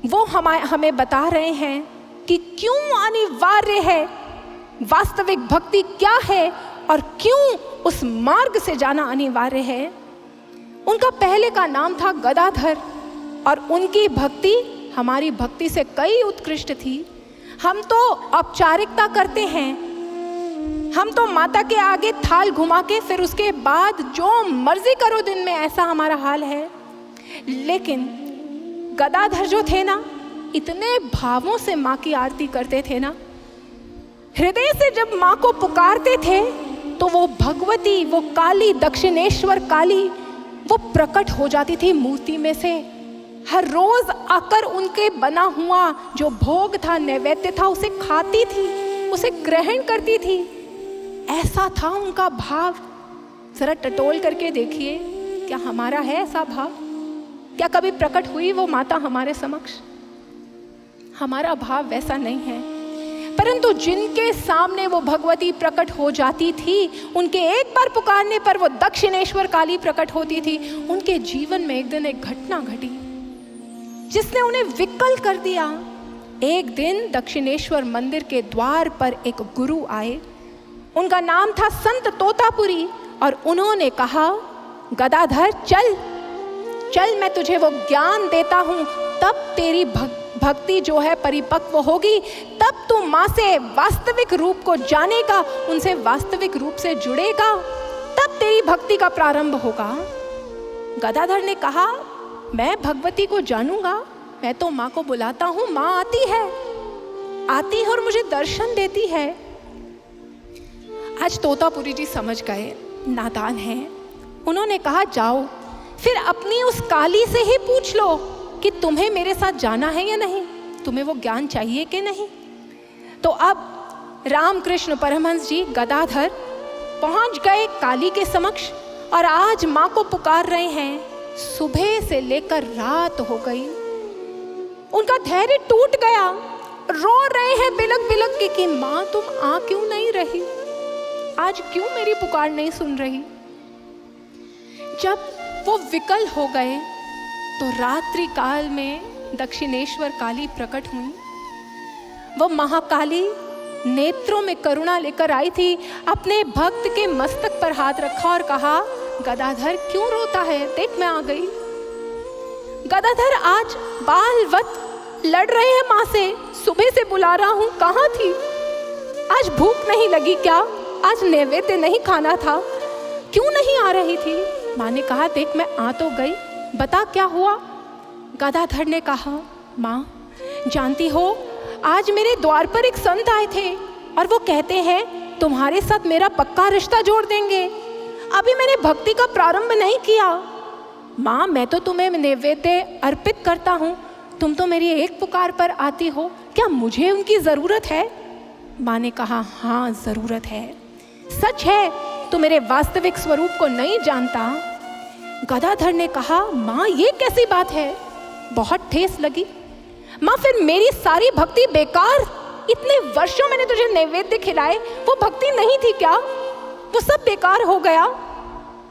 वो हमें बता रहे हैं कि क्यों अनिवार्य है, वास्तविक भक्ति क्या है और क्यों उस मार्ग से जाना अनिवार्य है। उनका पहले का नाम था गदाधर और उनकी भक्ति हमारी भक्ति से कई उत्कृष्ट थी। हम तो औपचारिकता करते हैं, हम तो माता के आगे थाल घुमा के फिर उसके बाद जो मर्जी करो दिन में, ऐसा हमारा हाल है। लेकिन गदाधर जो थे ना, इतने भावों से माँ की आरती करते थे ना, हृदय से जब माँ को पुकारते थे तो वो भगवती, वो काली, दक्षिणेश्वर काली, वो प्रकट हो जाती थी मूर्ति में से। हर रोज आकर उनके बना हुआ जो भोग था, नैवेद्य था, उसे खाती थी, उसे ग्रहण करती थी। ऐसा था उनका भाव। जरा टटोल करके देखिए, क्या हमारा है ऐसा भाव? क्या कभी प्रकट हुई वो माता हमारे समक्ष? हमारा भाव वैसा नहीं है। परंतु जिनके सामने वो भगवती प्रकट हो जाती थी, उनके एक बार पुकारने पर वो दक्षिणेश्वर काली प्रकट होती थी। उनके जीवन में एक दिन एक घटना घटी जिसने उन्हें विकल कर दिया। एक दिन दक्षिणेश्वर मंदिर के द्वार पर एक गुरु आए, उनका नाम था संत तोतापुरी, और उन्होंने कहा, गदाधर चल चल, मैं तुझे वो ज्ञान देता हूँ, तब तेरी भक्ति जो है परिपक्व होगी, तब तू माँ से वास्तविक रूप को जानेगा, उनसे वास्तविक रूप से जुड़ेगा, तब तेरी भक्ति का प्रारंभ होगा। गदाधर ने कहा, मैं भगवती को जानूंगा, मैं तो माँ को बुलाता हूँ, माँ आती है और मुझे दर्शन देती है। आज तोतापुरी जी समझ गए, नादान हैं। उन्होंने कहा, जाओ फिर अपनी उस काली से ही पूछ लो कि तुम्हें मेरे साथ जाना है या नहीं, तुम्हें वो ज्ञान चाहिए कि नहीं। तो अब रामकृष्ण परमहंस जी गदाधर पहुंच गए काली के समक्ष और आज माँ को पुकार रहे हैं। सुबह से लेकर रात हो गई, उनका धैर्य टूट गया, रो रहे हैं बिलक बिलक के कि माँ तुम आ क्यों नहीं रही, आज क्यों मेरी पुकार नहीं सुन रही। जब वो विकल हो गए तो रात्रि काल में दक्षिणेश्वर काली प्रकट हुई। वो महाकाली नेत्रों में करुणा लेकर आई थी, अपने भक्त के मस्तक पर हाथ रखा और कहा, गदाधर क्यों रोता है, देख मैं आ गई। गदाधर आज बालवत लड़ रहे हैं माँ से, सुबह से बुला रहा हूँ, कहाँ थी? आज भूख नहीं लगी क्या? आज नैवेद्य नहीं खाना था, क्यों नहीं आ रही थी? माँ ने कहा, देख मैं आ तो गई, बता क्या हुआ? गदाधर ने कहा, माँ जानती हो आज मेरे द्वार पर एक संत आए थे और वो कहते हैं तुम्हारे साथ मेरा पक्का रिश्ता जोड़ देंगे। अभी मैंने भक्ति का प्रारंभ नहीं किया। माँ मैं तो तुम्हें नैवेद्य अर्पित करता हूँ, तुम तो मेरी एक पुकार पर आती हो, क्या मुझे उनकी ज़रूरत है? माँ ने कहा, हाँ ज़रूरत है, सच है, तू मेरे वास्तविक स्वरूप को नहीं जानता। गदाधर ने कहा, माँ ये कैसी बात है? बहुत ठेस लगी। माँ फिर मेरी सारी भक्ति बेकार? इतने वर्षों मैंने तुझे नैवेद्य खिलाए, वो भक्ति नहीं थी क्या? वो सब बेकार हो गया,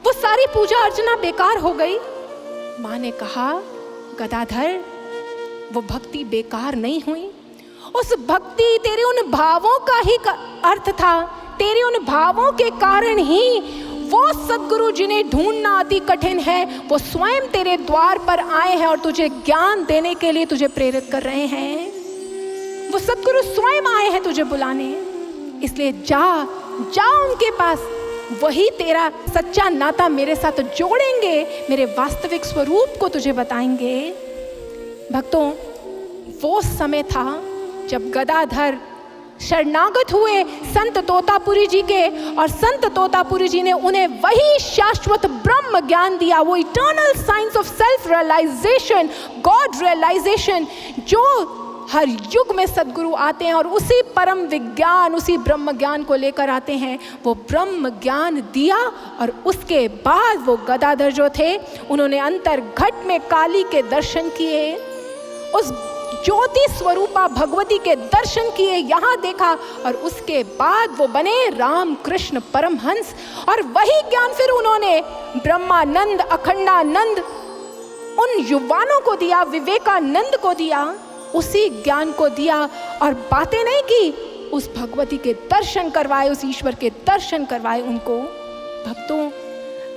वो सारी पूजा अर्चना बेकार हो गई। माँ ने कहा, गदाधर वो भक्ति बेकार नहीं हुई, उस भक्ति तेरे उन भावों का ही अर्थ था, तेरे उन भावों के कारण ही वो सद्गुरु जिन्हें ढूंढना अति कठिन है, वो स्वयं तेरे द्वार पर आए हैं और तुझे ज्ञान देने के लिए तुझे प्रेरित कर रहे हैं। वो सद्गुरु स्वयं आए हैं तुझे बुलाने, इसलिए जा उनके पास, वही तेरा सच्चा नाता मेरे साथ जोड़ेंगे, मेरे वास्तविक स्वरूप को तुझे बताएंगे। भक्तों, वो समय था जब गदाधर शरणागत हुए संत तोतापुरी जी के, और संत तोतापुरी जी ने उन्हें वही शाश्वत ब्रह्म ज्ञान दिया, वो eternal science of self realization, god realization, जो हर युग में सद्गुरु आते हैं और उसी परम विज्ञान, उसी ब्रह्म ज्ञान को लेकर आते हैं। वो ब्रह्म ज्ञान दिया और उसके बाद वो गदाधर जो थे उन्होंने अंतर घट में काली के दर्शन किए, उस ज्योति स्वरूपा भगवती के दर्शन किए, यहाँ देखा, और उसके बाद वो बने राम कृष्ण परमहंस। और वही ज्ञान फिर उन्होंने ब्रह्मानंद, अखंडानंद, उन युवानों को दिया, विवेकानंद को दिया, उसी ज्ञान को दिया, और बातें नहीं की, उस भगवती के दर्शन करवाए, उस ईश्वर के दर्शन करवाए उनको। भक्तों,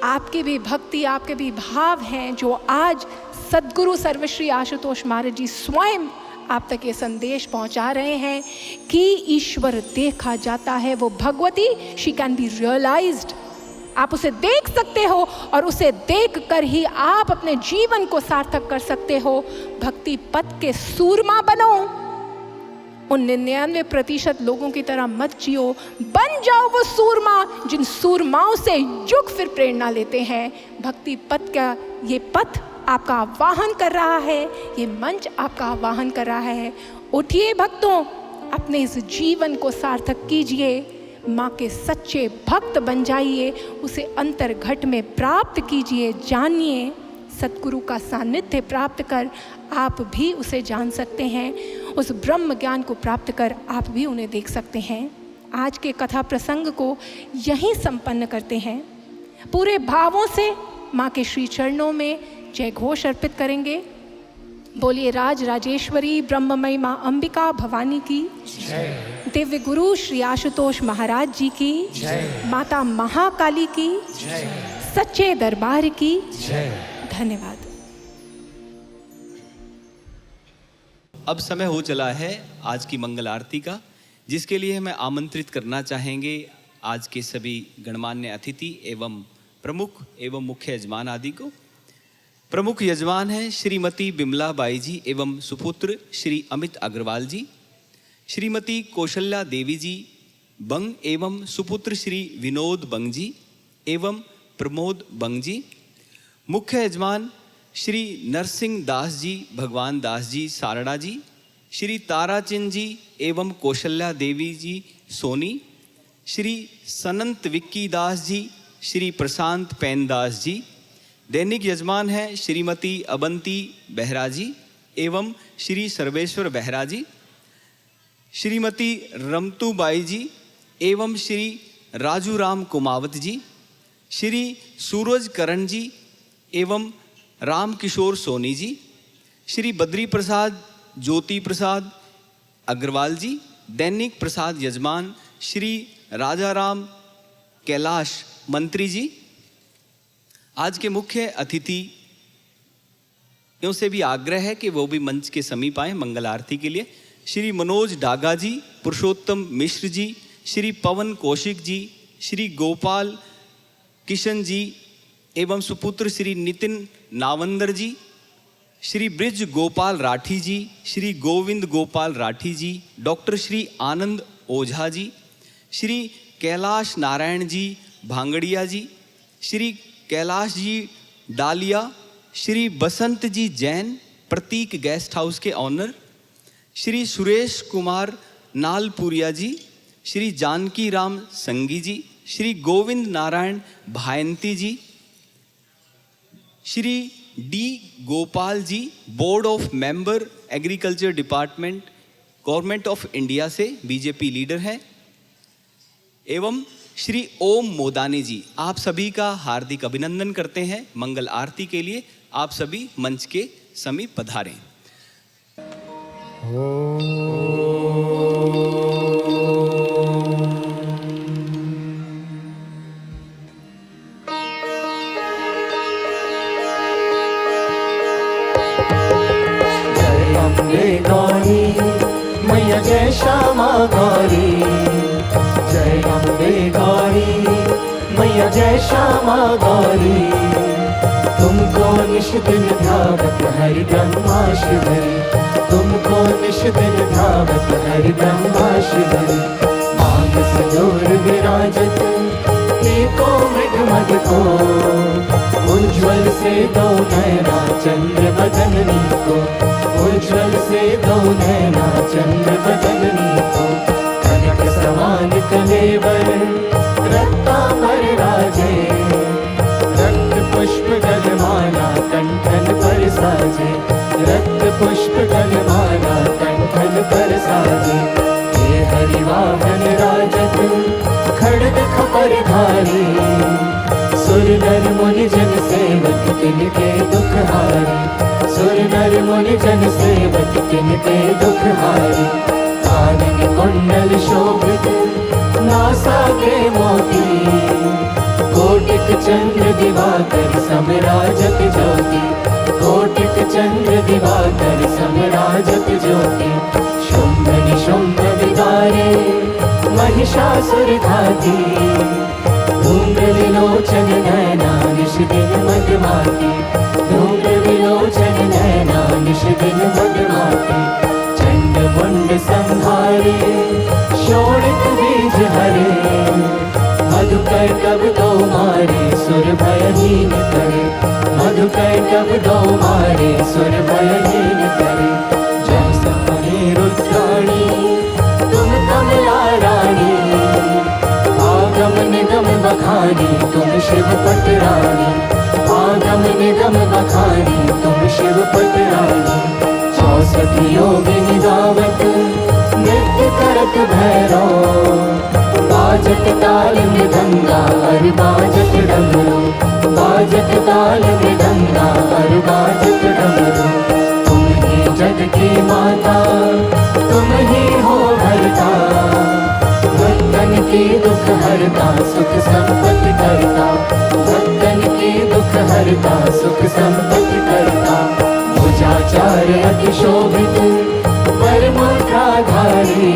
आपकी भी भक्ति, आपके भी भाव हैं जो आज सद्गुरु सर्वश्री आशुतोष महाराज जी स्वयं आप तक ये संदेश पहुंचा रहे हैं कि ईश्वर देखा जाता है, वो Bhagavati she can be realized. आप उसे देख सकते हो और उसे देख कर ही आप अपने जीवन को सार्थक कर सकते हो। भक्ति पथ के सूरमा बनो, उन 99% लोगों की तरह मत जियो, बन जाओ वो सूरमा जिन सूरमाओं से युग फिर प्रेरणा लेते हैं। भक्ति पथ का ये पथ आपका आह्वान कर रहा है, ये मंच आपका आह्वान कर रहा है। उठिए भक्तों, अपने इस जीवन को सार्थक कीजिए, माँ के सच्चे भक्त बन जाइए, उसे अंतर्घट में प्राप्त कीजिए, जानिए। सतगुरु का सानिध्य प्राप्त कर आप भी उसे जान सकते हैं, उस ब्रह्म ज्ञान को प्राप्त कर आप भी उन्हें देख सकते हैं। आज के कथा प्रसंग को यहीं संपन्न करते हैं। पूरे भावों से माँ के श्री चरणों में जय घोष अर्पित करेंगे। बोलिए राज राजेश्वरी ब्रह्ममयी माँ अंबिका भवानी की जय, दिव्य गुरु श्री आशुतोष महाराज जी की जय, माता महाकाली की जय, सच्चे दरबार की जय। धन्यवाद। अब समय हो चला है आज की मंगल आरती का, जिसके लिए हमें आमंत्रित करना चाहेंगे आज के सभी गणमान्य अतिथि एवं प्रमुख एवं मुख्य यजमान आदि को। प्रमुख यजमान हैं श्रीमती बिमला बाई जी एवं सुपुत्र श्री अमित अग्रवाल जी, श्रीमती कौशल्या देवी जी बंग एवं सुपुत्र श्री विनोद बंग जी एवं प्रमोद बंग जी। मुख्य यजमान श्री नरसिंह दास जी भगवान दास जी सारड़ा जी, श्री ताराचंद जी एवं कौशल्या देवी जी सोनी, श्री सनंत विक्की दास जी, श्री प्रशांत पैन दास जी। दैनिक यजमान हैं श्रीमती अबंती बेहरा जी एवं श्री सर्वेश्वर बेहरा जी, श्रीमती रमतू बाई जी एवं श्री राजू राम कुमावत जी, श्री सूरज करण जी एवं राम किशोर सोनी जी, श्री बद्री प्रसाद ज्योति प्रसाद अग्रवाल जी, दैनिक प्रसाद यजमान श्री राजाराम कैलाश मंत्री जी। आज के मुख्य अतिथि से भी आग्रह है कि वो भी मंच के समीप आए मंगल आरती के लिए। श्री मनोज डागा जी, पुरुषोत्तम मिश्र जी, श्री पवन कौशिक जी, श्री गोपाल किशन जी एवं सुपुत्र Shri Nitin Navandar ji, Shri Brij Gopal Rathi ji, Shri Govind Gopal Rathi ji, doctor Shri Anand Ojha ji, Shri Kailash Narayan ji Bhangadia ji, Shri Kailash ji Dalia, Shri Basant ji Jain Prateek guest house के owner, Shri Suresh Kumar Nalpuria ji, Shri Janki Ram Sangi ji, Shri Govind Narayan Bhayanti ji, Shri D Gopal ji, board of member agriculture department government of India से बीजेपी लीडर हैं, एवं श्री ओम मोदानी जी। आप सभी का हार्दिक अभिनंदन करते हैं। मंगल आरती के लिए आप सभी मंच के समीप पधारें। जय अम्बे गौरी मैया जय श्यामा गौरी, जय अम्बे गौरी मैया जय श्यामा गौरी। तुमको निश दिन ध्यावत हरि ब्रह्मा शिवरी, तुमको निश दिन ध्यावत हरि ब्रह्मा शिवरी। मांग सजोर विराजत एको मृग मद को, उज्ज्वल से दो नैना चंद्र बदननी को, उज्ज्वल से दो नैना चंद्र बदननी को। कनक समान कलेवर रत्नांबर राजे, रक्त पुष्प गलमाला कंठन पर साजे, रक्त पुष्प गलमाला कंठन पर साजे। हे हरिवाहन राजत खड़ग खपर धारी, सुर नर मुनि जन सेवक तिनके दुख हारी, सुर नर मुनि जन सेवक तिनके दुख हारी। कानन कुंडल शोभित नासा के मोती, कोटिक चंद्र दिवाकर समराजत ज्योति, कोटिक चंद्र दिवाकर समराजत ज्योति। शुंभ निशुंभ विदारे महिषासुर घाती, धूम्र विलोचन नैना निश दिन मदमाती, धूम्र विलोचन नैना निश दिन मदमाती। चंड मुंड संहारे शोणित बीज हरे, मधुकर कब दो मारे सुर भयहीन करे, मधुकर कब दो मारे सुर भयहीन करे। जैसा रुद्राणी तुम कमला रानी, आगम निगम बखानी तुम शिव पटरानी, आगम निगम बखानी तुम शिव पटरानी। 64 योगिनी गावत नृत्य करत भैरव, बाजत ताल मृदंगा और बाजत डमरू, बाजत ताल मृदंगा और बाजत डमरू। तुम ही जग की माता तुम ही हो भरता, भक्तन की दुख हरता सुख संपत्ति करता, भक्तन की दुख हरता सुख संपत्ति करता। भुजाचार अति शोभित परमुद्राधारी,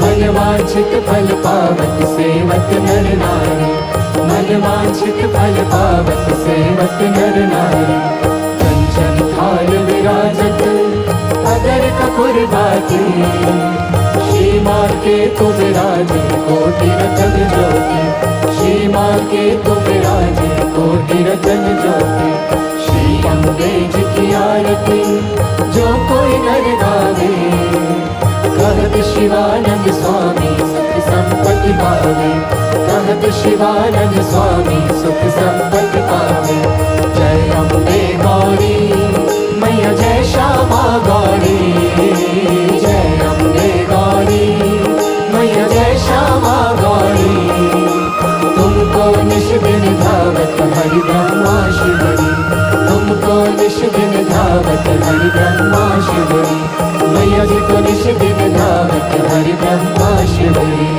मन वांछित फल पावत सेवत नर नारी, मन वांछित फल पावत सेवत नर नारी। कंचन थाल विराजत अगर कपूर बाती, श्री माँ के तुम राजे कोटि रतन ज्योति, श्री माँ के तुम राजे कोटि रतन ज्योति। श्री अम्बे जी की आरती जो कोई नर गावे, कहत शिवानंद स्वामी सुख संपत्ति पावे, कहत शिवानंद स्वामी सुख संपत्ति पावे। जय अम्बे गौरी मैया जय श्यामा गौरी, जय अम्बे गौरी मैया जय श्यामा गौरी। तुमको निश दिन धावत हरि ब्रह्मा शिवरी, तुमको निश दिन धावत हरि शिवरी मैया जी को निश दिन धावत हरि ब्रह्मा शिवरी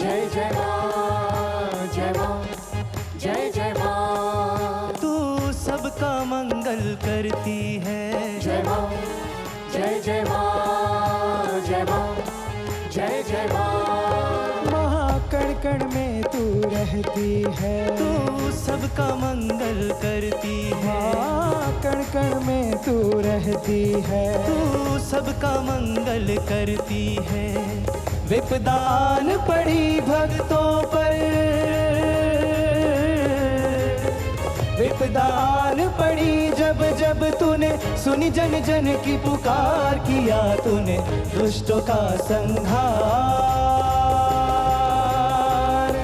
जय जय माँ जय माँ जय जय माँ तू सबका मंगल करती है जय माँ जय जय माँ जय माँ जय जय माँ महाकण कण में तू रहती है तू सबका मंगल करती है कण कण में तू रहती है तू सबका मंगल करती है विपदान पड़ी भक्तों पर विपदान पड़ी जब जब तूने सुनी जन जन की पुकार किया तूने दुष्टों का संहार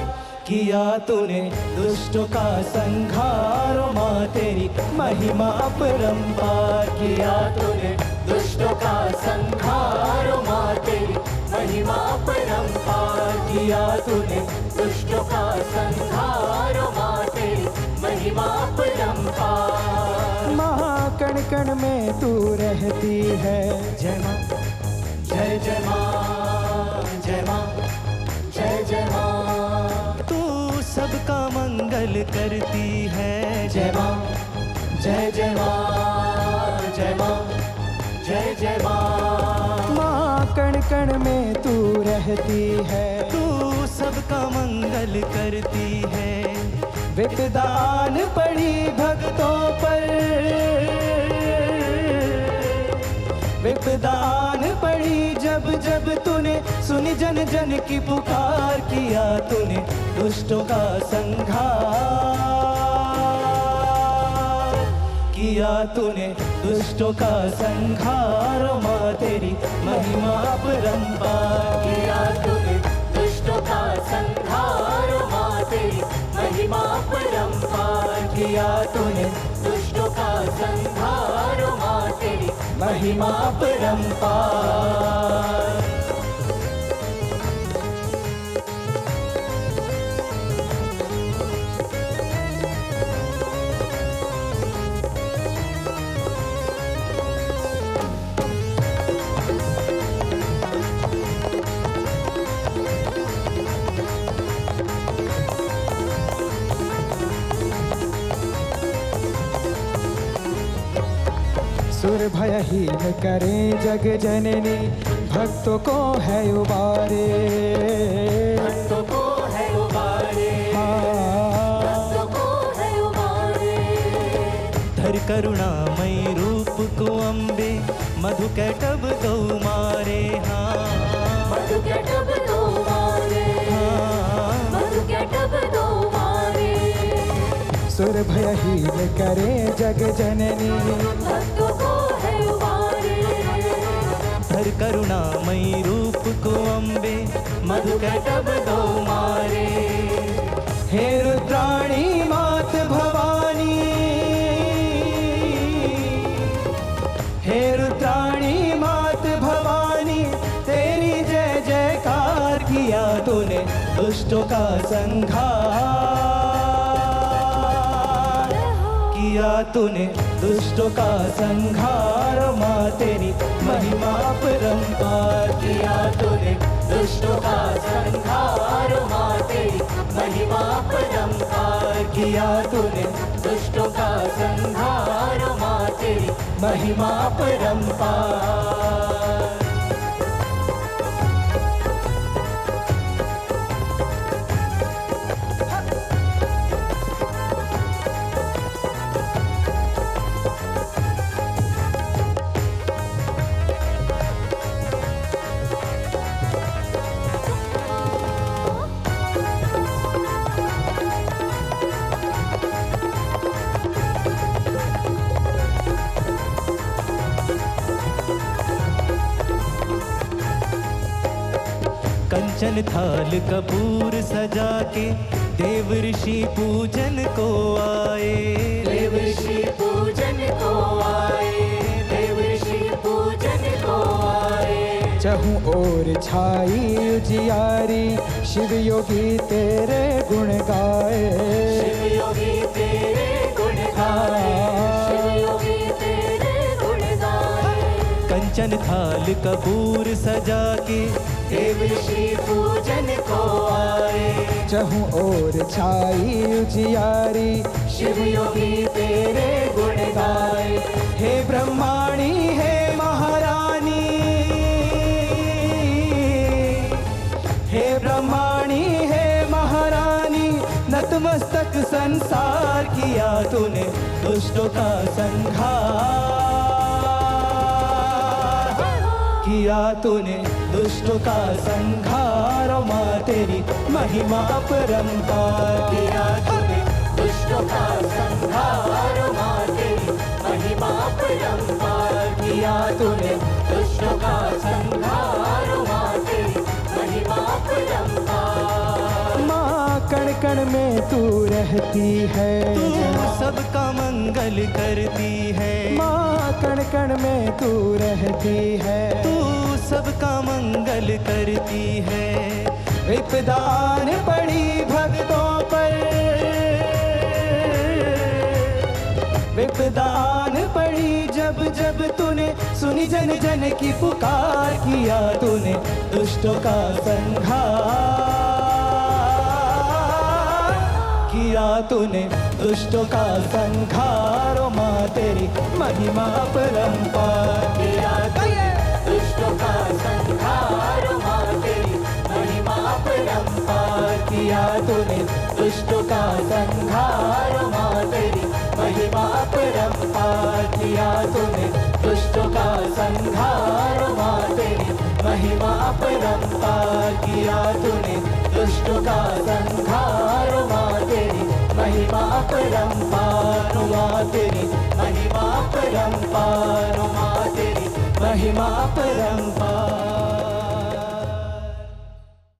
किया तूने दुष्टों का संहार ओ माँ तेरी महिमा अपरंपार किया तूने दुष्टों का संहार ओ माँ तेरी महिमा अपरंपार किया तूने दुष्टों का संहार ओ माँ तेरी महिमा अपरंपार महाकण कण में तू रहती है जय माँ जय जय माँ जय माँ जय जय माँ तू सबका मंगल करती है जय माँ जय जय माँ जय माँ जय जय माँ माँ कण कण में तू रहती है तू सबका मंगल करती है विपदान पड़ी भक्तों पर विपदान पड़ी जब जब तूने सुनी जन जन की पुकार किया तूने दुष्टों का संहार किया तूने दुष्टों का संहार ओ माँ तेरी महिमा अपरंपार किया तूने दुष्टों का संहार ओ माँ तेरी महिमा अपरंपार किया तूने दुष्टों का संहार ओ माँ तेरी महिमा अपरंपार सुर भयहीन करें जग जननी भक्तों को है उबारे भक्तों को है उबारे भक्तों को है उबारे धर करुणामय रूप को अम्बे मधु कैटब दो मारे हाँ मधु कैटब दो मारे मधु कैटब दो मारे सुर भयहीन करें जग जननी भक्तों को है उबारे धर करुणामयी रूप को अम्बे मधु कैटब दो मारे हे रुद्राणी मात भवानी हे रुद्राणी मात भवानी तेरी जय जयकार किया तूने दुष्टों का संहार किया तूने दुष्टों का संहार माँ तेरी महिमा अपरंपार किया तूने दुष्टों का संहार माँ तेरी महिमा अपरंपार किया तूने दुष्टों का संहार माँ तेरी महिमा अपरंपार कंचन थाल कपूर सजा के देव ऋषि पूजन को आए देव ऋषि पूजन को आए देव ऋषि पूजन को आए चहु ओर छाई उजियारी शिव योगी तेरे गुण गाए शिव योगी तेरे गुण गाए शिव योगी तेरे गुण गाए कंचन थाल कपूर सजा के देव श्री पूजन को आए चहु ओर छाई उजियारी शिव योगी तेरे गुण गाए हे ब्रह्माणी हे महारानी, हे ब्रह्माणी हे महारानी, नतमस्तक संसार किया तूने दुष्टों का संहार, किया तूने दुष्टों का संहार। ओ माँ तेरी महिमा अपरंपार, किया तूने दुष्टों का संहार माँ तेरी महिमा अपरंपार किया तूने दुष्टों का संहार माँ तेरी महिमा अपरंपार माँ कण कण में तू रहती है तू सबका मंगल करती है, माँ कण कण में तू रहती है तू सबका मंगल करती है। विपदान पड़ी भक्तों पर, विपदान पड़ी जब जब तूने सुनी जन जन की पुकार, किया तूने दुष्टों का संहार, किया तूने दुष्टों का संहार। ओ माँ तेरी महिमा अपरंपार, किया तूने दुष्टों का संहार माँ तेरी महिमा अपरंपार किया तूने दुष्टों का संहार माँ तेरी महिमा अपरंपार किया तूने दुष्टों का संहार माँ तेरी महिमा अपरंपार किया तूने दुष्टों का संहार माँ तेरी महिमा अपरंपार माँ तेरी महिमा अपरंपार माँ तेरी महिमा अपरंपार।